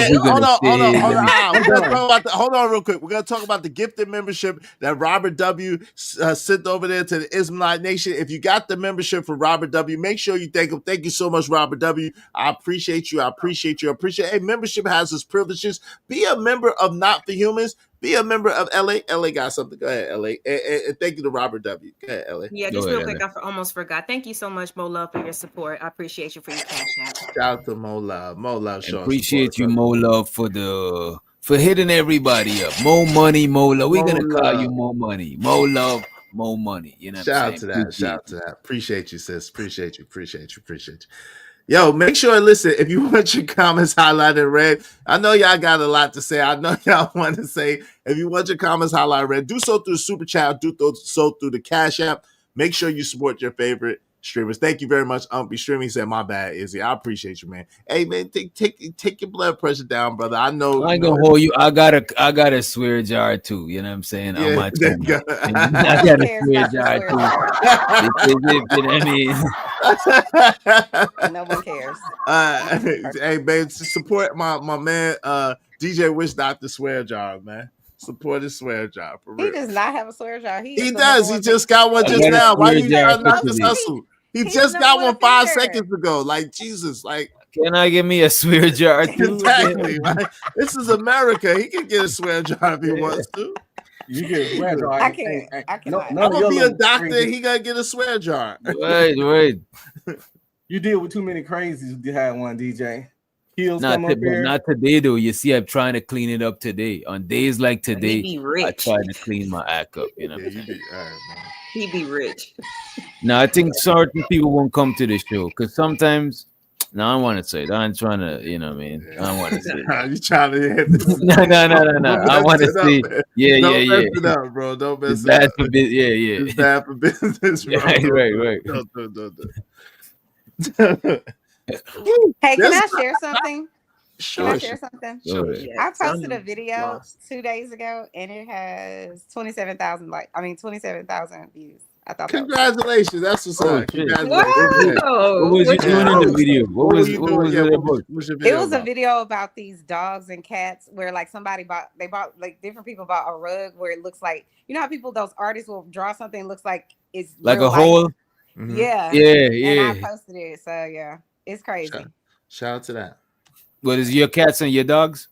Hold on, real quick. We're gonna talk about the gifted membership that Robert W. Sent over there to the Ismailite Nation. If you got the membership for Robert W., make sure you thank him. Thank you so much, Robert W. I appreciate you. Hey, membership has its privileges. Be a member of Not for Humans. Be a member of LA. LA got something. Go ahead, LA. And thank you to Robert W. Go ahead, LA. Yeah, just real quick. I almost forgot. Thank you so much, Mo Love, for your support. I appreciate you for your cash out. Shout out to Mo Love. Mo Love. Appreciate you, Mo Love, for hitting everybody up. More money, Mo Love. We're gonna call you More Money. Mo Love. More money, you know. Shout out to that. Appreciate you, sis. Appreciate you. Yo, make sure to listen. If you want your comments highlighted red, I know y'all got a lot to say. I know y'all want to say. If you want your comments highlighted red, do so through the super chat. Do so through the Cash App. Make sure you support your favorite streamers. Thank you very much. Be streaming. Said my bad, Izzy. I appreciate you, man. Hey, man, take your blood pressure down, brother. I know. I ain't gonna hold you. I got a swear jar too. You know what I'm saying? Yeah, on my channel. I got a swear jar too. No one cares. Hey, man, support my man, DJ Wish Dr. Swear Jar, man. Support his swear jar for real. He does not have a swear jar. He does. He just got one just now. Why you trying to knock his hustle? He just got one 5 seconds ago. Like, Jesus, like. Can I give me a swear jar too? Exactly. Right? This is America. He can get a swear jar if he wants to. You get a swear jar. I can't. I'm gonna be a doctor. He gotta get a swear jar. Wait. You deal with too many crazies. You had one, DJ. Not today though. You see, I'm trying to clean it up today. On days like today, I try to clean my act up. You know, He be rich. Now I think certain people won't come to the show because sometimes. No, I want to say that. I'm trying to, you know what I mean? I want to say. You trying to hit this? No. I want to see. Yeah. Don't mess it up, bro. Don't mess it up. Yeah. It's bad for business, bro. Right. Don't. Hey, can I share something? Sure. Can I share something? Sure. I posted a video 2 days ago, and it has 27,000 views. I thought. Congratulations, that's what's up. Congratulations. What was you doing in the video? What was it about? It was a video about these dogs and cats where like somebody bought like different people bought a rug where it looks like, you know how those artists will draw something looks like it's like a hole. Mm-hmm. Yeah. And I posted it, so yeah, it's crazy. Shout out to that. What is your cats and your dogs?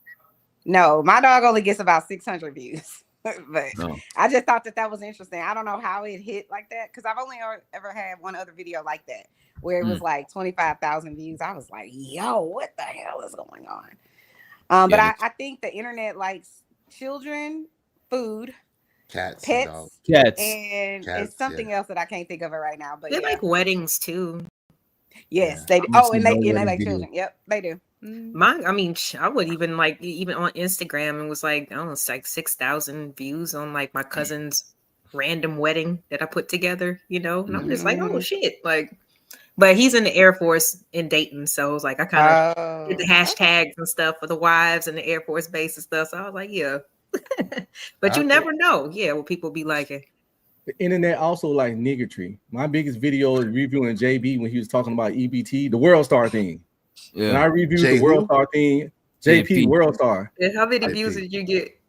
No, my dog only gets about 600 views. But I just thought that was interesting. I don't know how it hit like that because I've only ever had one other video like that where it was like 25,000 views. I was like, yo, what the hell is going on? But I think the internet likes children, food, cats, pets, and it's something else that I can't think of it right now. But they like weddings too. Yes, they do. Oh, and they like children. Yep, they do. I mean, I would even on Instagram, it was like, I don't know, it's like 6,000 views on like my cousin's random wedding that I put together, you know, and I'm just like, oh shit, like, but he's in the Air Force in Dayton, so it was like I kind of did the hashtags and stuff for the wives and the Air Force base and stuff, so I was like, yeah, but you never know, what people be liking. The internet also like niggertry. My biggest video is reviewing JB when he was talking about EBT, the World Star thing. Yeah, and I reviewed the World Star thing. JP World Star. And how many views did you get?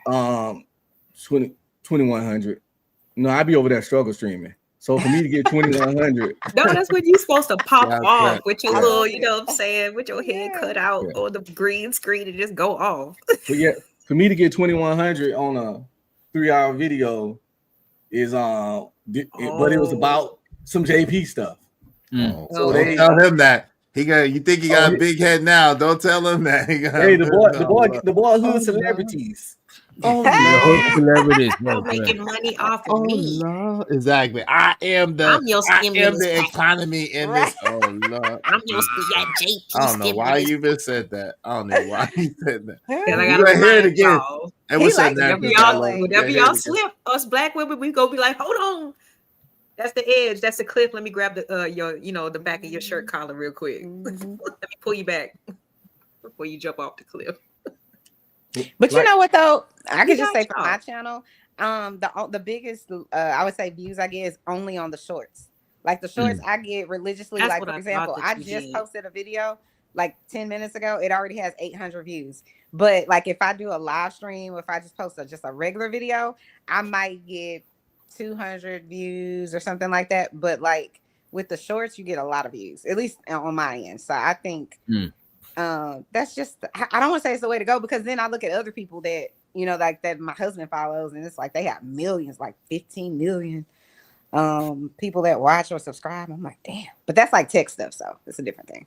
2,100. No, I be over there struggle streaming. So for me to get 2,100. No, that's when you're supposed to pop off with your little, you know what I'm saying, with your head cut out on the green screen and just go off. But yeah, for me to get 2,100 on a 3-hour video is but it was about some JP stuff. So they tell him that. You think he got a big head now? Don't tell him that. The boy hood celebrities. Hood celebrities. Making money off of me. Lord. Exactly. I am the economy in this. Oh Lord. I'm your JP. I don't know why you even said that. I don't know why you said that. And I gotta hear it again. And what's that? Whenever y'all slip, us black women, we go be like, hold on. That's the edge. That's the cliff. Let me grab the the back of your shirt collar real quick. Let me pull you back before you jump off the cliff. But you know what though? I could just say for my channel, the biggest I would say views I get is only on the shorts. Like the shorts I get religiously. That's like for example, I just posted a video like 10 minutes ago. It already has 800 views. But like if I do a live stream, or if I just post just a regular video, I might get 200 views or something like that, but like with the shorts you get a lot of views, at least on my end. So I think that's just, I don't want to say it's the way to go, because then I look at other people that like that my husband follows, and it's like they have millions, like 15 million people that watch or subscribe. I'm like, damn. But that's like tech stuff, so it's a different thing.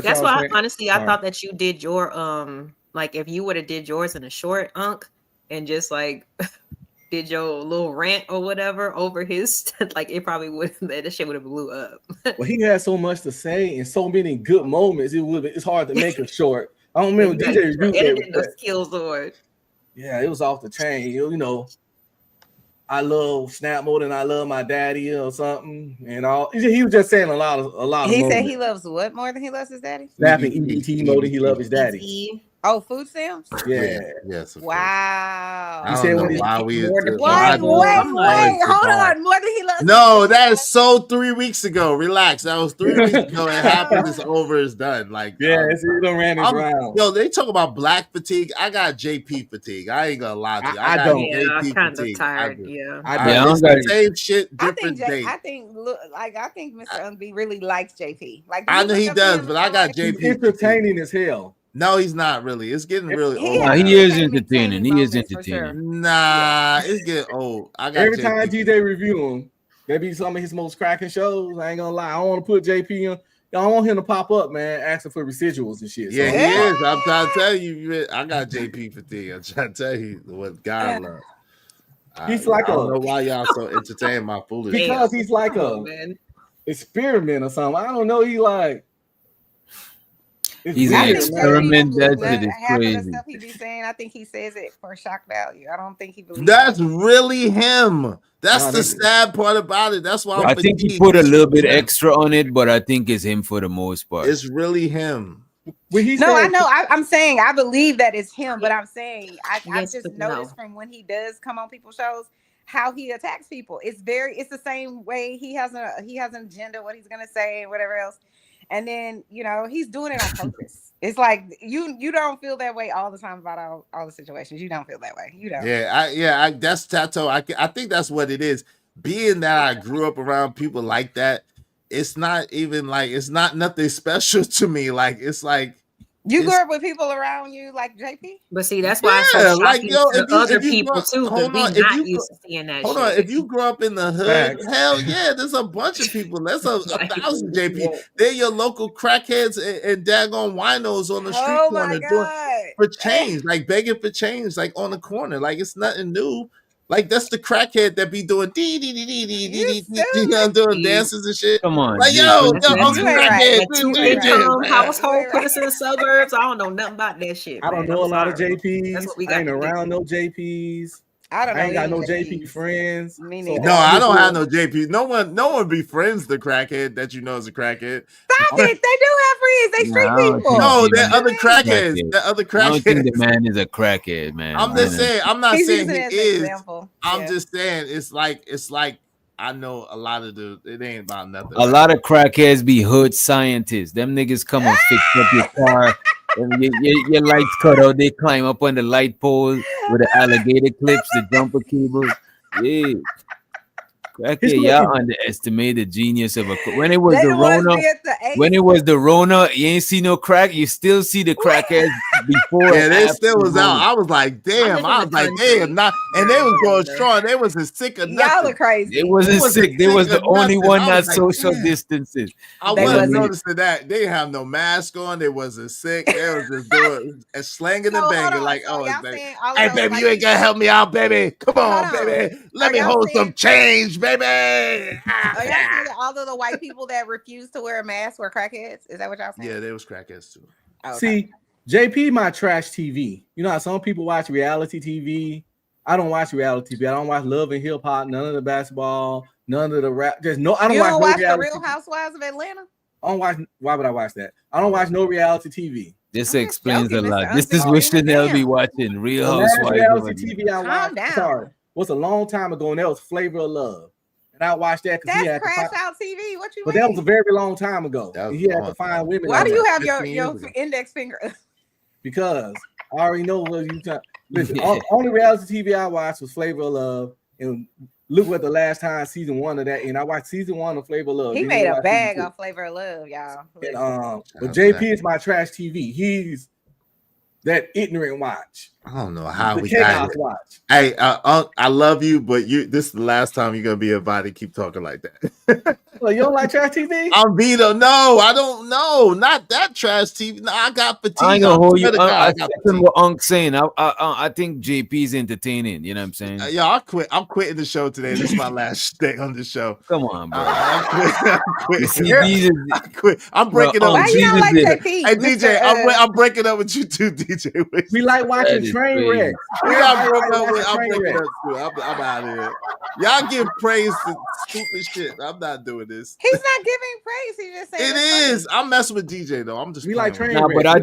That's why honestly I thought that you did your like if you would have did yours in a short, and just like did your little rant or whatever over his, like it probably would have, that shit would have blew up. Well, he had so much to say and so many good moments. It's hard to make it short. I don't remember DJ editing the skills or. Yeah, it was off the chain. You know, I love Snap more than I love my daddy or something. And all he was just saying a lot of. He said he loves what more than he loves his daddy? Snapping EBT more than he loves his daddy. Oh, food stamps? Yeah. Yes. Wow. I don't know why we. Wait, hold on. More than he loves. No, that is so 3 weeks ago. Relax. That was 3 weeks ago. It happened. It's over. It's done. Like it's ran his round. Yo, they talk about black fatigue. I got JP fatigue. I ain't gonna lie to you. I don't. Yeah, I'm kind of tired. I don't got same shit. Different day. I think Mr. Unbe really likes JP. Like I know he does, but I got JP. He's entertaining as hell. No, he's not really. It's getting really old. Nah, he is entertaining. He is entertaining. Sure. Nah, it's getting old. I got every time DJ review him, that be some of his most cracking shows. I ain't gonna lie. I don't want to put JP on. I want him to pop up, man, asking for residuals and shit. Yeah, so. He is. I'm trying to tell you, I got JP fatigue. I'm trying to tell you what God loves. He's like I don't know why y'all so entertain my foolishness. Because he's like experiment or something. I don't know. He like. He's an experiment. That shit is crazy. The stuff he be saying, I think he says it for shock value. I don't think he believes. That's really him. That's the sad part about it. That's why I think he put a little bit extra on it, but I think it's him for the most part. It's really him. I know. I'm saying I believe that it's him, but I'm saying I just noticed from when he does come on people's shows how he attacks people. It's the same way he has an agenda, what he's gonna say and whatever else. And then, he's doing it on purpose. It's like you don't feel that way all the time about all the situations. You don't feel that way. You don't. Yeah, that's Tato. I think that's what it is. Being that I grew up around people like that, it's not even like it's not nothing special to me. Like it's like you grew up with people around you like JP. But see, that's why it's so shocking to other people too. Hold on, if you grow up in the hood, hell yeah, there's a bunch of people. There's a 1,000 JP. They're your local crackheads and daggone winos on the street corner for change, like begging for change, like on the corner. Like it's nothing new. Like that's the crackhead that be doing doing dances and shit. Come on, like crackhead, household put us in the suburbs. I don't know nothing about that shit. I don't know a lot of JPs. I ain't around no JPs. I ain't got no JP friends. No, I don't have no JP. No one befriends the crackhead that you know is a crackhead. Stop it! They do have friends. They street people. No, they're other crackheads. They're other crackheads. I don't think the man is a crackhead, man. I'm just saying. I'm not saying he is. I'm just saying it's like I know a lot of it ain't about nothing. A lot of crackheads be hood scientists. Them niggas come and fix up your car. And your lights cut out, they climb up on the light pole with the alligator clips, the jumper cables. Yeah. Okay, y'all underestimate the genius of when it was the Rona, you ain't see no crack, you still see the crackheads before. Yeah, they still was out. I was like, damn, and they was going strong. They wasn't sick of nothing. Y'all are crazy. They wasn't sick. They was the only one that social distancing. I wasn't noticing that. They didn't have no mask on. They wasn't sick. They was just doing and slanging and banging like, hey, baby, you ain't gonna help me out, baby. Come on, baby. Let me hold some change, baby. Are y'all saying all of the white people that refuse to wear a mask were crackheads? Is that what y'all saying? Yeah, they was crackheads too. Okay. See, JP my trash TV. You know how some people watch reality TV? I don't watch reality TV. I don't watch Love and Hip Hop, none of the basketball, none of the rap. Just no, I don't watch the Real Housewives of Atlanta? I don't watch. Why would I watch that? I don't watch no reality TV. This explains a lot. This is what Chanel be watching. Real Housewives. Reality TV I watched. Sorry, was a long time ago, and that was Flavor of Love. And I watched that because he had Crash Out TV. What you? But that was a very long time ago. He had to find women. Why do you have your index finger? Because I already know what you talking. Listen, only reality TV I watched was Flavor of Love, and look what the last time season 1 of that. And I watched season 1 of Flavor of Love. He made a bag on Flavor of Love, y'all. And, but JP is my trash TV. He's that ignorant watch. I don't know how we got it. Hey, I love you, but this is the last time you're gonna be invited. Keep talking like that. Well, you don't like trash TV? I'm Vito. No, I don't know. Not that trash TV. No, I got fatigue. I ain't gonna hold you. I second what Unc saying. I think JP's entertaining. You know what I'm saying? Yo, I quit. I'm quitting the show today. This is my last day on the show. Come on, bro. I'm quitting. I quit. I'm breaking up. Why you don't like JP? Hey, DJ, I'm breaking up with you too, DJ. We like watching train wrecks. I'm breaking up too. I'm out of here. Y'all give praise to stupid shit. I'm not doing this. He's not giving praise. He's just saying it is. I'm messing with DJ though. I'm just like train wrecks. But I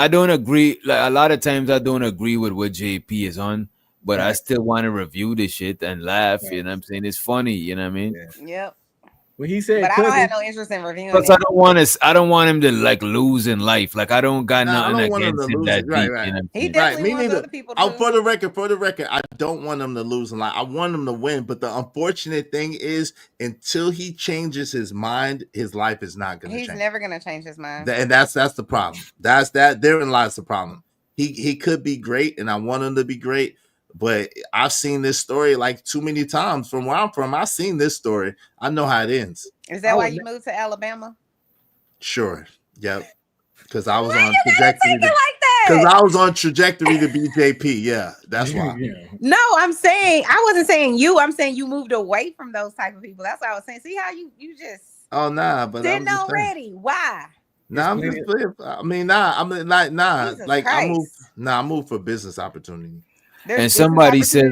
don't agree. Like a lot of times I don't agree with what JP is on, but I still want to review the shit and laugh. You know what I'm saying? It's funny, you know what I mean? Yep. When he said, but I don't have no interest in reviewing. Because I don't want him to like lose in life. Like I don't got nothing against him that deep. Right. You know he definitely wants other people to lose. For the record, I don't want him to lose in life. I want him to win. But the unfortunate thing is, until he changes his mind, his life is not going to change. He's never going to change his mind. And that's the problem. Therein lies the problem. He could be great, and I want him to be great. But I've seen this story like too many times from where I'm from. I've seen this story. I know how it ends. Is that why you moved to Alabama? Sure. Yep. Because I was on trajectory. Because I was on trajectory to be JP. Yeah, that's why. No, I'm saying I wasn't saying you. I'm saying you moved away from those type of people. That's what I was saying. See how you just. Oh nah, but didn't already. Why? Nah, I'm just. I mean, nah. I'm like nah. Jesus like Christ. I moved for business opportunity. And somebody says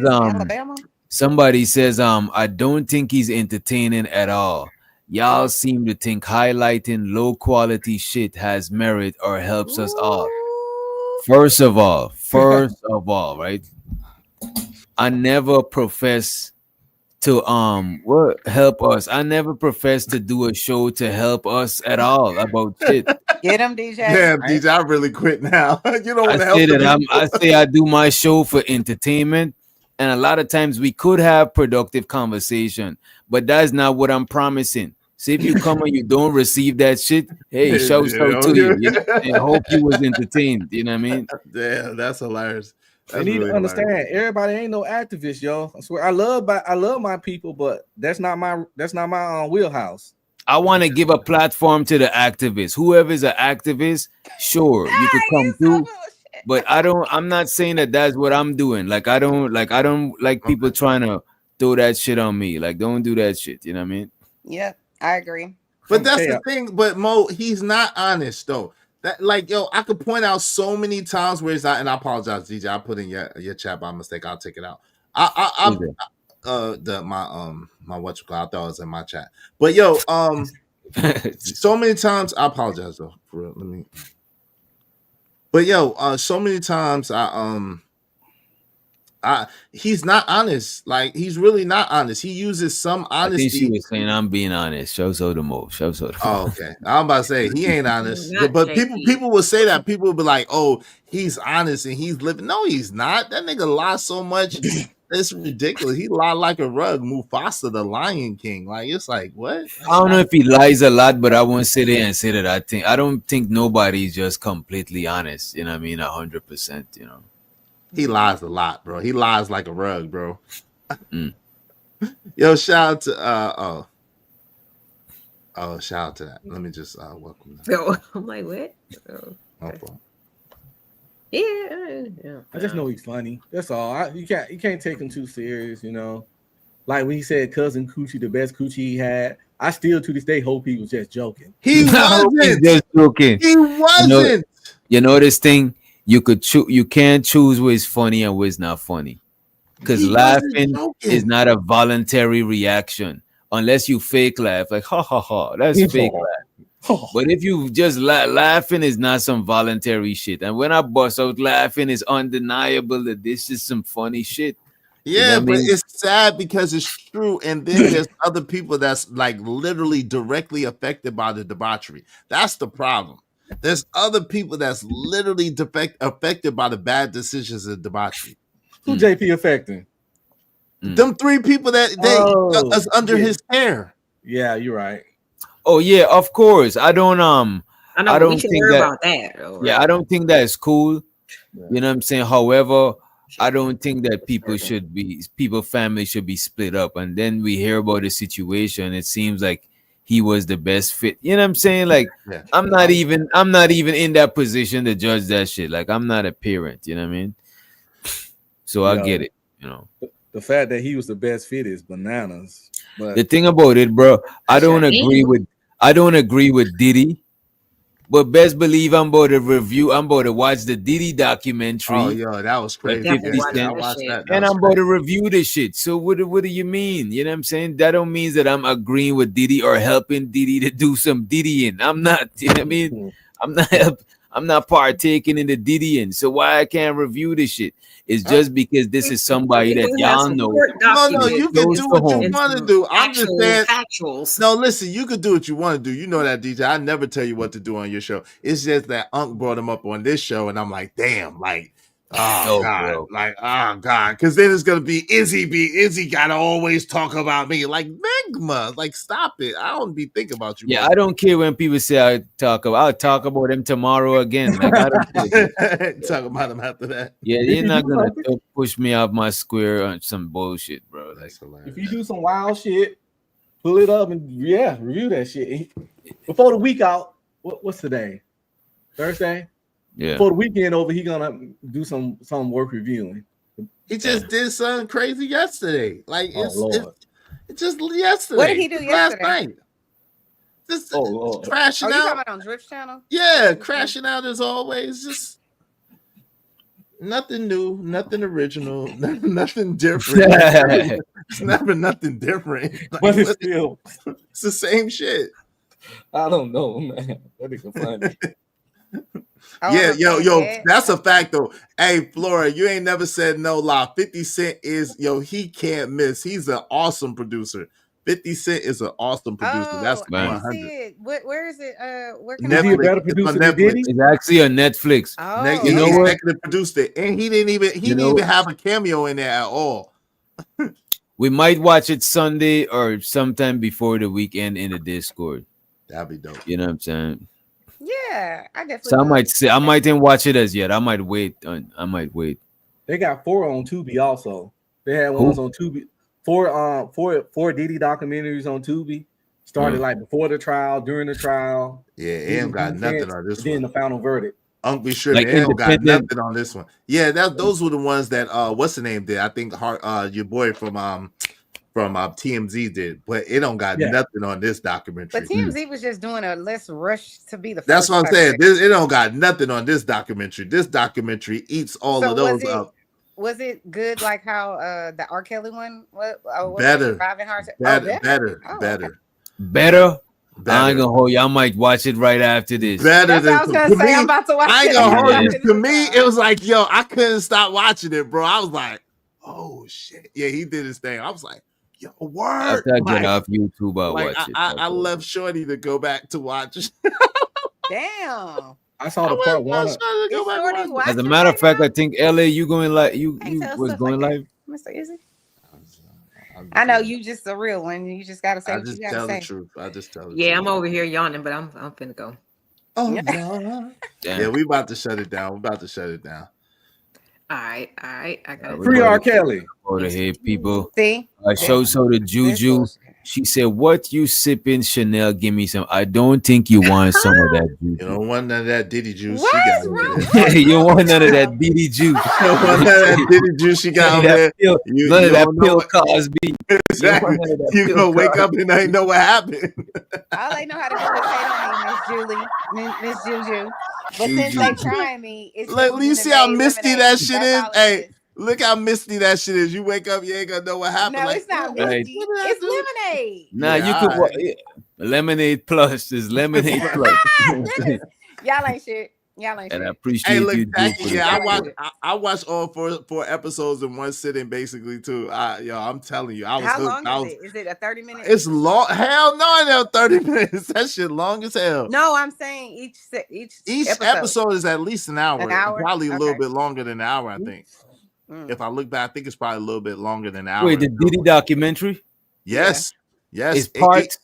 I don't think he's entertaining at all. Y'all seem to think highlighting low quality shit has merit or helps us all. First of all, right? I never profess to help us. I never profess to do a show to help us at all about shit. Get him, DJ. Damn, DJ, I really quit now. You don't want to help I say I do my show for entertainment, and a lot of times we could have productive conversation, but that's not what I'm promising. So if you come and you don't receive that shit, hey, shout out to you. You know? I hope you was entertained. You know what I mean? Yeah, that's hilarious. They need to understand everybody ain't no activist, yo. I swear I love my people, but that's not my wheelhouse. I want to give a platform to the activists. Whoever's an activist, sure, you could come through. But I'm not saying that that's what I'm doing. Like I don't like people trying to throw that shit on me. Like don't do that shit. You know what I mean? Yeah, I agree. But that's the thing. But Mo, he's not honest though. That like yo, I could point out so many times where it's not, and I apologize, DJ. I put in your chat by mistake. I'll take it out. My what you call, I thought it was in my chat. But yo, so many times I apologize though. For real. Let me. But yo, so many times he's not honest. Like he's really not honest. He uses some honesty. I think she was saying I'm being honest. Show so the mo. Oh, okay. I'm about to say he ain't honest. But people will say that. People will be like, "Oh, he's honest and he's living." No, he's not. That nigga lies so much. It's ridiculous. He lied like a rug. Mufasa, the Lion King. Like it's like what? I don't know if he lies a lot, but I won't sit there and say that. I don't think nobody's just completely honest. You know what I mean? 100%. You know. He lies a lot, bro. He lies like a rug, bro. Yo, shout out to shout out to that. Let me just welcome that. So I'm like, what? Okay. Yeah. I just know he's funny. That's all. You can't take him too serious, you know. Like when he said Cousin Coochie, the best Coochie he had, I still to this day hope he was just joking. He wasn't just joking. He wasn't. You know this thing? You can't choose what's funny and what's not funny. Because laughing is not a voluntary reaction. Unless you fake laugh, like ha ha ha. That's fake laugh. But if you just laughing is not some voluntary shit. And when I bust out laughing, it's undeniable that this is some funny shit. Yeah, you know but I mean? It's sad because it's true. And then there's other people that's like literally directly affected by the debauchery. That's the problem. There's other people that's literally affected by the bad decisions of debauchery. Who JP affecting? Them 3 people that is under his care. Yeah, you're right. Oh yeah, of course. I don't we can hear about that. Right? Yeah, I don't think that's cool. Yeah. You know what I'm saying? However, I don't think that family should be split up. And then we hear about the situation. It seems like he was the best fit. You know what I'm saying? Like I'm not even in that position to judge that shit. Like I'm not a parent, you know what I mean? So I get it, you know. The fact that he was the best fit is bananas. But the thing about it, bro, I don't agree with Diddy. But best believe I'm about to watch the Diddy documentary. Oh, yo, that was crazy. I watched that. And I'm about to review the shit. So what do you mean? You know what I'm saying? That don't mean that I'm agreeing with Diddy or helping Diddy to do some Diddying. I'm not. You know what I mean? I'm not partaking in the Diddying. So why I can't review this shit? It's just because this is somebody that y'all know. No, you can do what you want to do. I'm just saying. Factuals. No, listen, you can do what you want to do. You know that, DJ. I never tell you what to do on your show. It's just that Unc brought him up on this show, and I'm like, damn, like, oh God, bro. Like, oh God, because then it's gonna be Izzy gotta always talk about me, like Megma, like stop it. I don't be thinking about you. Yeah, bro. I don't care when people say I'll talk about him tomorrow again. Like, I don't talk about him after that. Yeah, you're not gonna push me off my square on some bullshit, bro. Like, if you do some wild shit, pull it up and review that shit before the week out. What's today? Thursday. Yeah. For the weekend over, he gonna do some work reviewing. He just did something crazy yesterday. Like it's just yesterday. What did he do yesterday? Last night. Just crashing out. You talking about on Drift's channel? Yeah, crashing out as always. Just Nothing new, nothing original, nothing different. It's never nothing different. Like, but it's still it's the same shit. I don't know, man. That nigga funny. Yeah, yo, that's a fact though. Hey, Flora, you ain't never said no lie. 50 Cent is he can't miss. He's an awesome producer. 50 Cent is an awesome producer. That's 100. Where is it? Where can Netflix. Is he a better producer than Diddy? It's actually on Netflix. Oh, you know what? Executive produced it, and he didn't even have a cameo in there at all. We might watch it Sunday or sometime before the weekend in the Discord. That'd be dope. You know what I'm saying? Yeah, I definitely. So I might didn't watch it as yet. I might wait. They got 4 on Tubi also. They had ones on Tubi. Four Diddy documentaries on Tubi. Started like before the trial, during the trial. Yeah, AM got nothing on this one. Then the final verdict. Be sure like AM got nothing on this one. Yeah, those were the ones that what's the name did? I think your boy from TMZ did, but it don't got nothing on this documentary. But TMZ was just doing a let's rush to be the first. That's what I'm saying. It don't got nothing on this documentary. This documentary eats all of those up. Was it good like how the R. Kelly one was? Better. Better. I ain't gonna hold you. I might watch it right after this. Better than I was gonna say. I'm about to watch it. I ain't gonna hold you. To me, it was like, yo, I couldn't stop watching it, bro. I was like, oh shit. Yeah, he did his thing. I was like, yo, word. After I get off YouTube, I'll watch it. I left Shorty to go back to watch. Damn. I saw the part 1. As a matter of fact, I think LA, you going live. You was going live. Mr. Izzy. I know you just a real one. You just gotta say what you gotta say. The truth. I just tell the truth. Yeah, I'm over here yawning, but I'm finna go. Oh yeah, we about to shut it down. All right. I got free R. Kelly. Go to hear people. See, so the Juju. She said, "What you sipping, Chanel? Give me some. I don't think you want some of that juice. You don't want none of that Diddy juice. What's wrong? You don't want none of that Diddy juice. You don't want none of that Diddy juice she got over there. None of that pill Cosby. Exactly. You gonna wake up and I know what happened. All they know how to do is hate on me, Miss Juju. But since they trying me, it's like, you see how misty that shit is? Hey. Look how misty that shit is. You wake up, you ain't gonna know what happened. No, it's not misty. It's lemonade. Nah, you could lemonade plus is lemonade plus. Y'all ain't shit. And I appreciate you. I watched all four episodes in one sitting, basically too. I'm telling you, I was. How long is it? Is it a 30-minute? It's long. Hell no, 30 minutes. That shit long as hell. No, I'm saying each episode is at least an hour. Probably a little bit longer than an hour, I think. If I look back, I think it's probably a little bit longer than an hour. Wait, the Diddy documentary? Yes. It's part.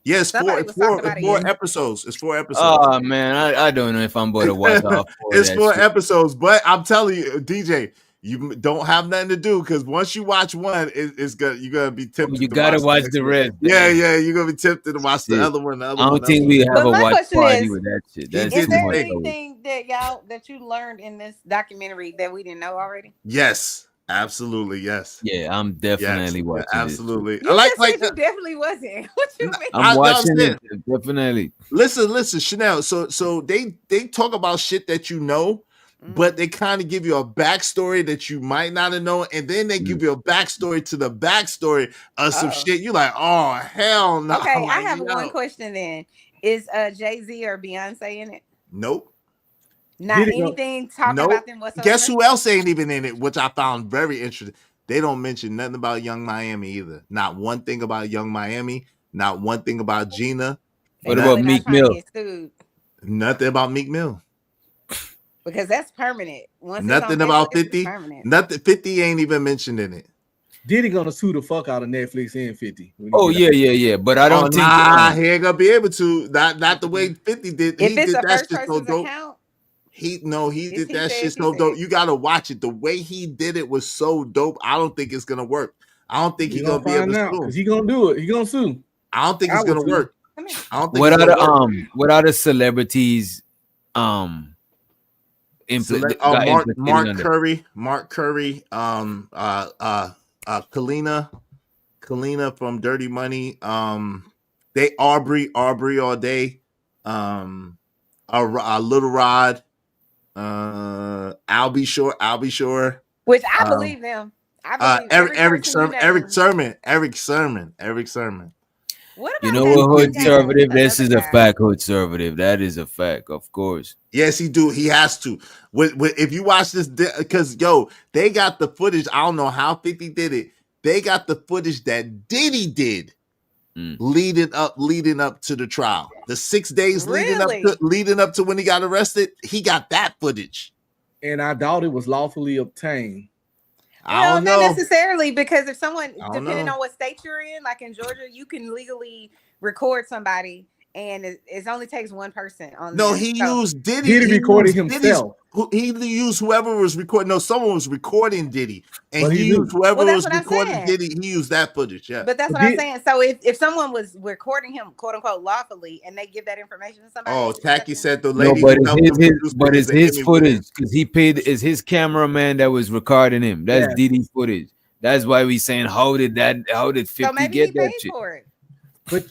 Yes, it's 4 episodes. It's 4 episodes. Oh man, I don't know if I'm going to watch all 4. It's 4 episodes, but I'm telling you, DJ, you don't have nothing to do because once you watch one, you're gonna be tempted. You gotta watch the rest. Yeah, you're gonna be tempted to watch the other one. I don't think we have a watch party with that shit. Is there anything that you learned in this documentary that we didn't know already? Yes. Absolutely, yes. Yeah, I'm definitely watching. Absolutely, I like you definitely wasn't. What you mean? I'm watching it. Definitely. Listen, Chanel. So they talk about shit that you know, but they kind of give you a backstory that you might not have known, and then they give you a backstory to the backstory of some shit. You're like, oh hell no. Okay, I have one question then. Is Jay-Z or Beyonce in it? Nope. Not anything talking about them whatsoever. Guess who else ain't even in it, which I found very interesting. They don't mention nothing about Young Miami either. Not one thing about Young Miami. Not one thing about Gina. What about Meek Mill? Nothing about Meek Mill. Because that's permanent. Nothing about 50. Nothing. 50 ain't even mentioned in it. Diddy gonna sue the fuck out of Netflix and 50. Oh yeah. But I don't think he ain't gonna be able to. Not the way 50 did. If it's a first person's account. He did that shit so dope. You gotta watch it. The way he did it was so dope. I don't think it's gonna work. I don't think he's gonna be able to sue. He gonna do it. He gonna sue. I don't think it's gonna work. I don't think what are the celebrities Mark Curry, Kalina from Dirty Money, they Aubrey all day, a Little Rod, I'll be sure. Which I believe them. I believe Eric Sermon. What about you know what, hood conservative? This is a fact, hood conservative. That is a fact, of course. Yes, he do. He has to. If you watch this, because they got the footage. I don't know how 50 did it. They got the footage that Diddy did leading up to the trial. The 6 days leading up to when he got arrested. He got that footage, and I doubt it was lawfully obtained. I don't know. Not necessarily, because if someone, depending on what state you're in, like in Georgia, you can legally record somebody, and it only takes one person on. No, he used Diddy. He recorded himself. He used whoever was recording. No, someone was recording Diddy, and he used whoever was recording Diddy. He used that footage. Yeah, but that's what I'm saying. So if someone was recording him, quote unquote, lawfully, and they give that information to somebody, Tacky said the lady. No, but it's his footage, because he paid. Is his cameraman that was recording him? That's Diddy's footage. That's why we saying how did 50 get that shit? For it. But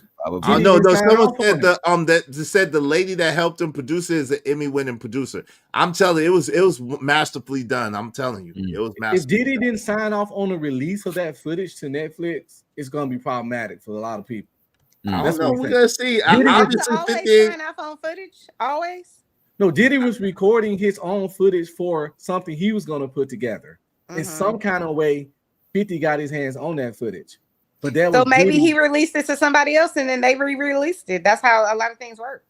no. Someone said that said the lady that helped him produce it is an Emmy-winning producer. I'm telling you, it was masterfully done. I'm telling you, it was masterfully. If Diddy didn't sign off on the release of that footage to Netflix, it's going to be problematic for a lot of people. I don't know. We're gonna see. Always sign off on footage. Always. No, Diddy was recording his own footage for something he was going to put together. In some kind of way, 50 got his hands on that footage. But so maybe he released it to somebody else and then they re-released it. That's how a lot of things work.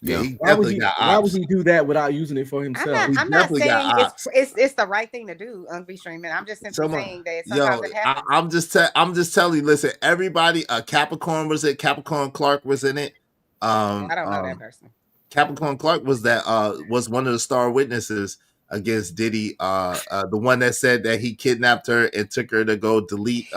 Yeah, why would he do that without using it for himself? I'm not saying it's the right thing to do, Uncle Streaming. I'm just simply saying that sometimes it happens. I'm just telling you. Listen, everybody. Capricorn was it? Capricorn Clark was in it. I don't know that person. Capricorn Clark was one of the star witnesses against Diddy. The one that said that he kidnapped her and took her to go delete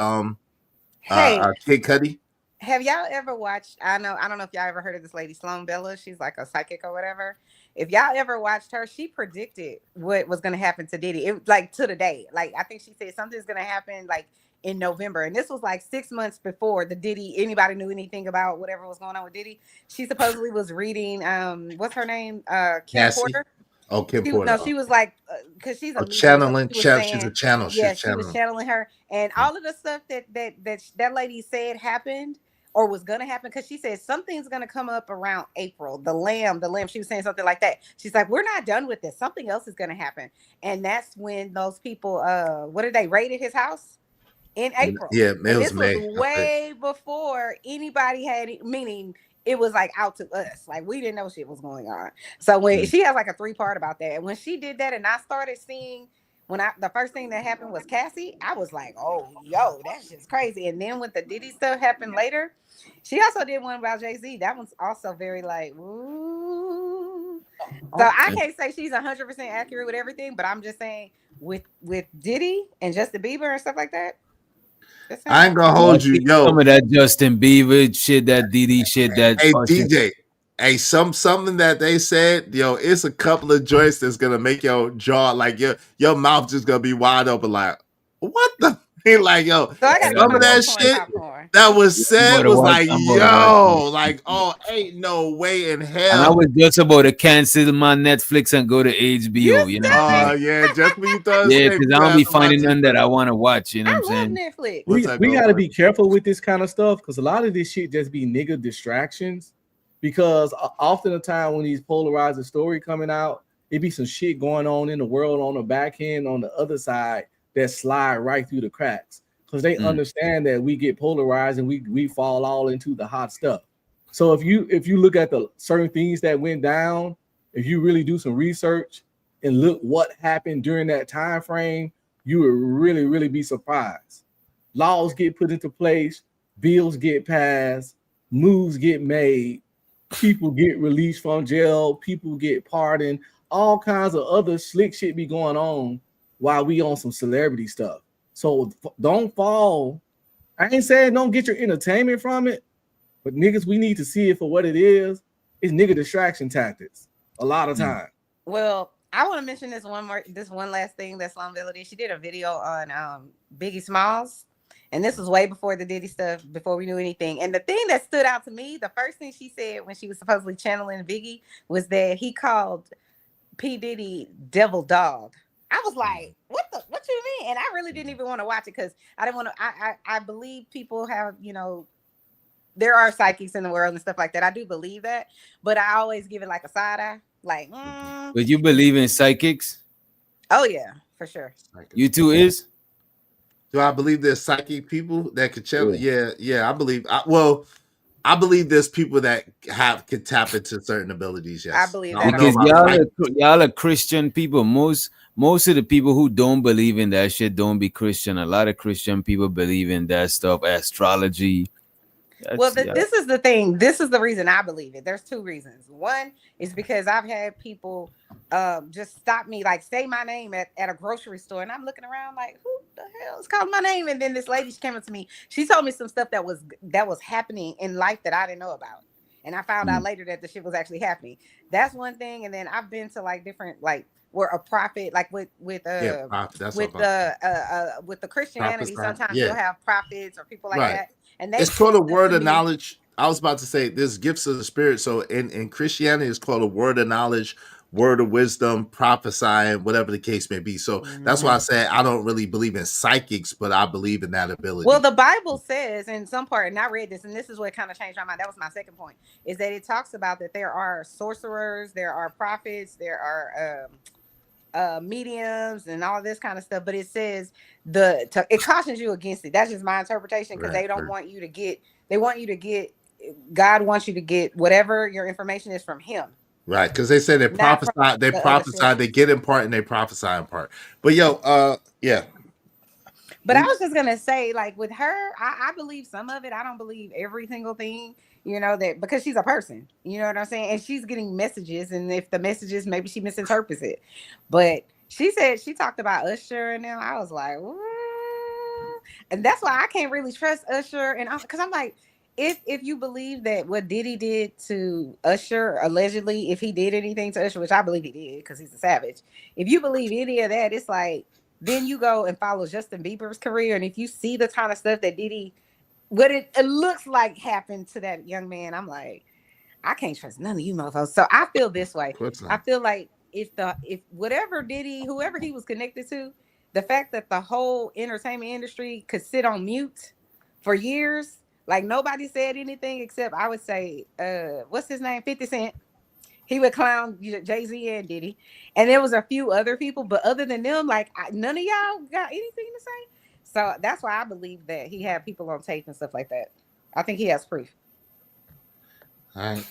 Kid Cudi. Have y'all ever watched? I don't know if y'all ever heard of this lady Sloan Bella. She's like a psychic or whatever. If y'all ever watched her, she predicted what was going to happen to Diddy. It like to the day. Like I think she said something's going to happen like in November, and this was like 6 months before the Diddy. Anybody knew anything about whatever was going on with Diddy? She supposedly was reading. What's her name? Kim Porter. Oh, Kim Porter. No, she was like, because she's a channeling. She's a channel. Yeah, she was channeling her, and all of the stuff that lady said happened or was gonna happen. Because she said something's gonna come up around April. The lamb. She was saying something like that. She's like, we're not done with this. Something else is gonna happen, and that's when those people, what did they raided his house in April? Yeah, this was way before anybody had meaning. It was like out to us, like we didn't know shit was going on. So when she has like a 3-part about that, and when she did that, and I started seeing the first thing that happened was Cassie, I was like, oh, yo, that's just crazy. And then when the Diddy stuff happened later, she also did one about Jay-Z. That one's also very like, ooh. So I can't say she's 100% accurate with everything, but I'm just saying with Diddy and Justin Bieber and stuff like that. I ain't gonna hold you, yo. Some of that Justin Bieber shit, that Diddy shit, that DJ. Hey, something that they said, yo, it's a couple of joints that's gonna make your jaw, like your mouth just gonna be wide open, like what the like, yo. So some of that shit that was said was like, yo, like, oh, ain't no way in hell. And I was just about to cancel my Netflix and go to HBO. You know what I mean? Yeah, just when you thought, yeah, because I don't be finding none that I want to watch. You know what I'm saying? Netflix. We gotta be careful with this kind of stuff because a lot of this shit just be nigga distractions. Because often the time when these polarizing story coming out, it be some shit going on in the world on the back end on the other side that slide right through the cracks because they understand that we get polarized and we fall all into the hot stuff. So if you look at the certain things that went down, if you really do some research and look what happened during that time frame, you would really, really be surprised. Laws get put into place, bills get passed, moves get made, people get released from jail, people get pardoned, all kinds of other slick shit be going on while we on some celebrity stuff. So don't fall. I ain't saying don't get your entertainment from it, but niggas, we need to see it for what it is. It's nigga distraction tactics a lot of time. Well, I want to mention this one last thing that Sloan Villa did. She did a video on Biggie Smalls. And this was way before the Diddy stuff, before we knew anything. And the thing that stood out to me, the first thing she said when she was supposedly channeling Biggie was that he called P. Diddy devil dog. I was like, what you mean? And I really didn't even want to watch it because I didn't want to. I believe people have, there are psychics in the world and stuff like that. I do believe that, but I always give it like a side eye. Like, But you believe in psychics? Oh yeah, for sure. You too is? Do I believe there's psychic people that could channel? Yeah. I believe. I believe there's people that can tap into certain abilities. Yes, I believe that because y'all are Christian people. Most of the people who don't believe in that shit don't be Christian. A lot of Christian people believe in that stuff, astrology. This is the thing. This is the reason I believe it. There's two reasons. One is because I've had people just stop me, like say my name at a grocery store, and I'm looking around like, who the hell is calling my name? And then this lady, she came up to me. She told me some stuff that was happening in life that I didn't know about, and I found out later that the shit was actually happening. That's one thing. And then I've been to like different where a prophet, like with the Christianity, sometimes you'll have prophets or people like that. And it's called a word of knowledge. I was about to say there's gifts of the spirit. So in Christianity, it's called a word of knowledge, word of wisdom, prophesying, whatever the case may be. So that's why I say I don't really believe in psychics, but I believe in that ability. Well, the Bible says in some part, and I read this, and this is what kind of changed my mind. That was my second point, is that it talks about that there are sorcerers, there are prophets, there are mediums and all this kind of stuff, but it says it cautions you against it. That's just my interpretation, because they don't want you to get, God wants you to get whatever your information is from him. Right, because they say they prophesy, they get in part and they prophesy in part. But yeah. But I was just gonna say, like with her, I believe some of it. I don't believe every single thing, that, because she's a person, you know what I'm saying? And she's getting messages, and if the messages, maybe she misinterprets it. But she said, she talked about Usher and them. I was like, what? And that's why I can't really trust Usher. And because I'm like, if you believe that what Diddy did to Usher, allegedly, if he did anything to Usher, which I believe he did because he's a savage, if you believe any of that, it's like, then you go and follow Justin Bieber's career. And if you see the kind of stuff that Diddy, what it looks like happened to that young man, I'm like, I can't trust none of you motherfuckers. So I feel this way. I feel like if whatever Diddy, whoever he was connected to, the fact that the whole entertainment industry could sit on mute for years, like nobody said anything except, I would say, what's his name? 50 Cent. He would clown Jay-Z and Diddy. And there was a few other people, but other than them, like none of y'all got anything to say. So that's why I believe that he had people on tape and stuff like that. I think he has proof. All right.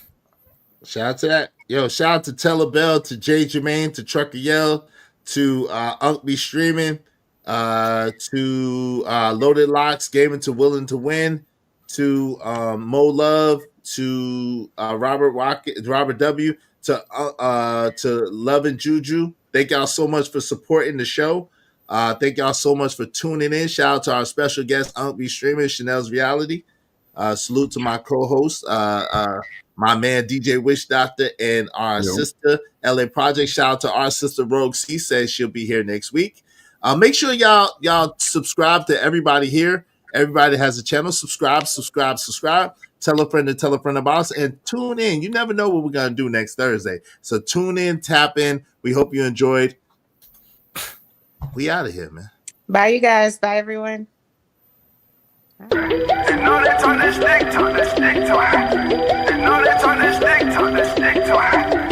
Shout out to that. Yo, shout out to Teller Bell, to Jay Jermaine, to Trucker Yell, to Unk Be Streaming, to Loaded Locks, Gaming to Willing to Win, to Mo Love, to Robert W, to Love and Juju. Thank y'all so much for supporting the show. Thank y'all so much for tuning in. Shout out to our special guest, Unk Be Streaming, Chanel's Reality. Salute to my co-host, my man DJ Wish Doctor, and our sister LA Project. Shout out to our sister Rogue C, says she'll be here next week. Make sure y'all subscribe to everybody here. Everybody has a channel. Subscribe. Tell a friend about us, and tune in. You never know what we're gonna do next Thursday. So tune in, tap in. We hope you enjoyed. We out of here, man. Bye, you guys. Bye, everyone. They know they turn this stick to it. They know they turn this stick to it.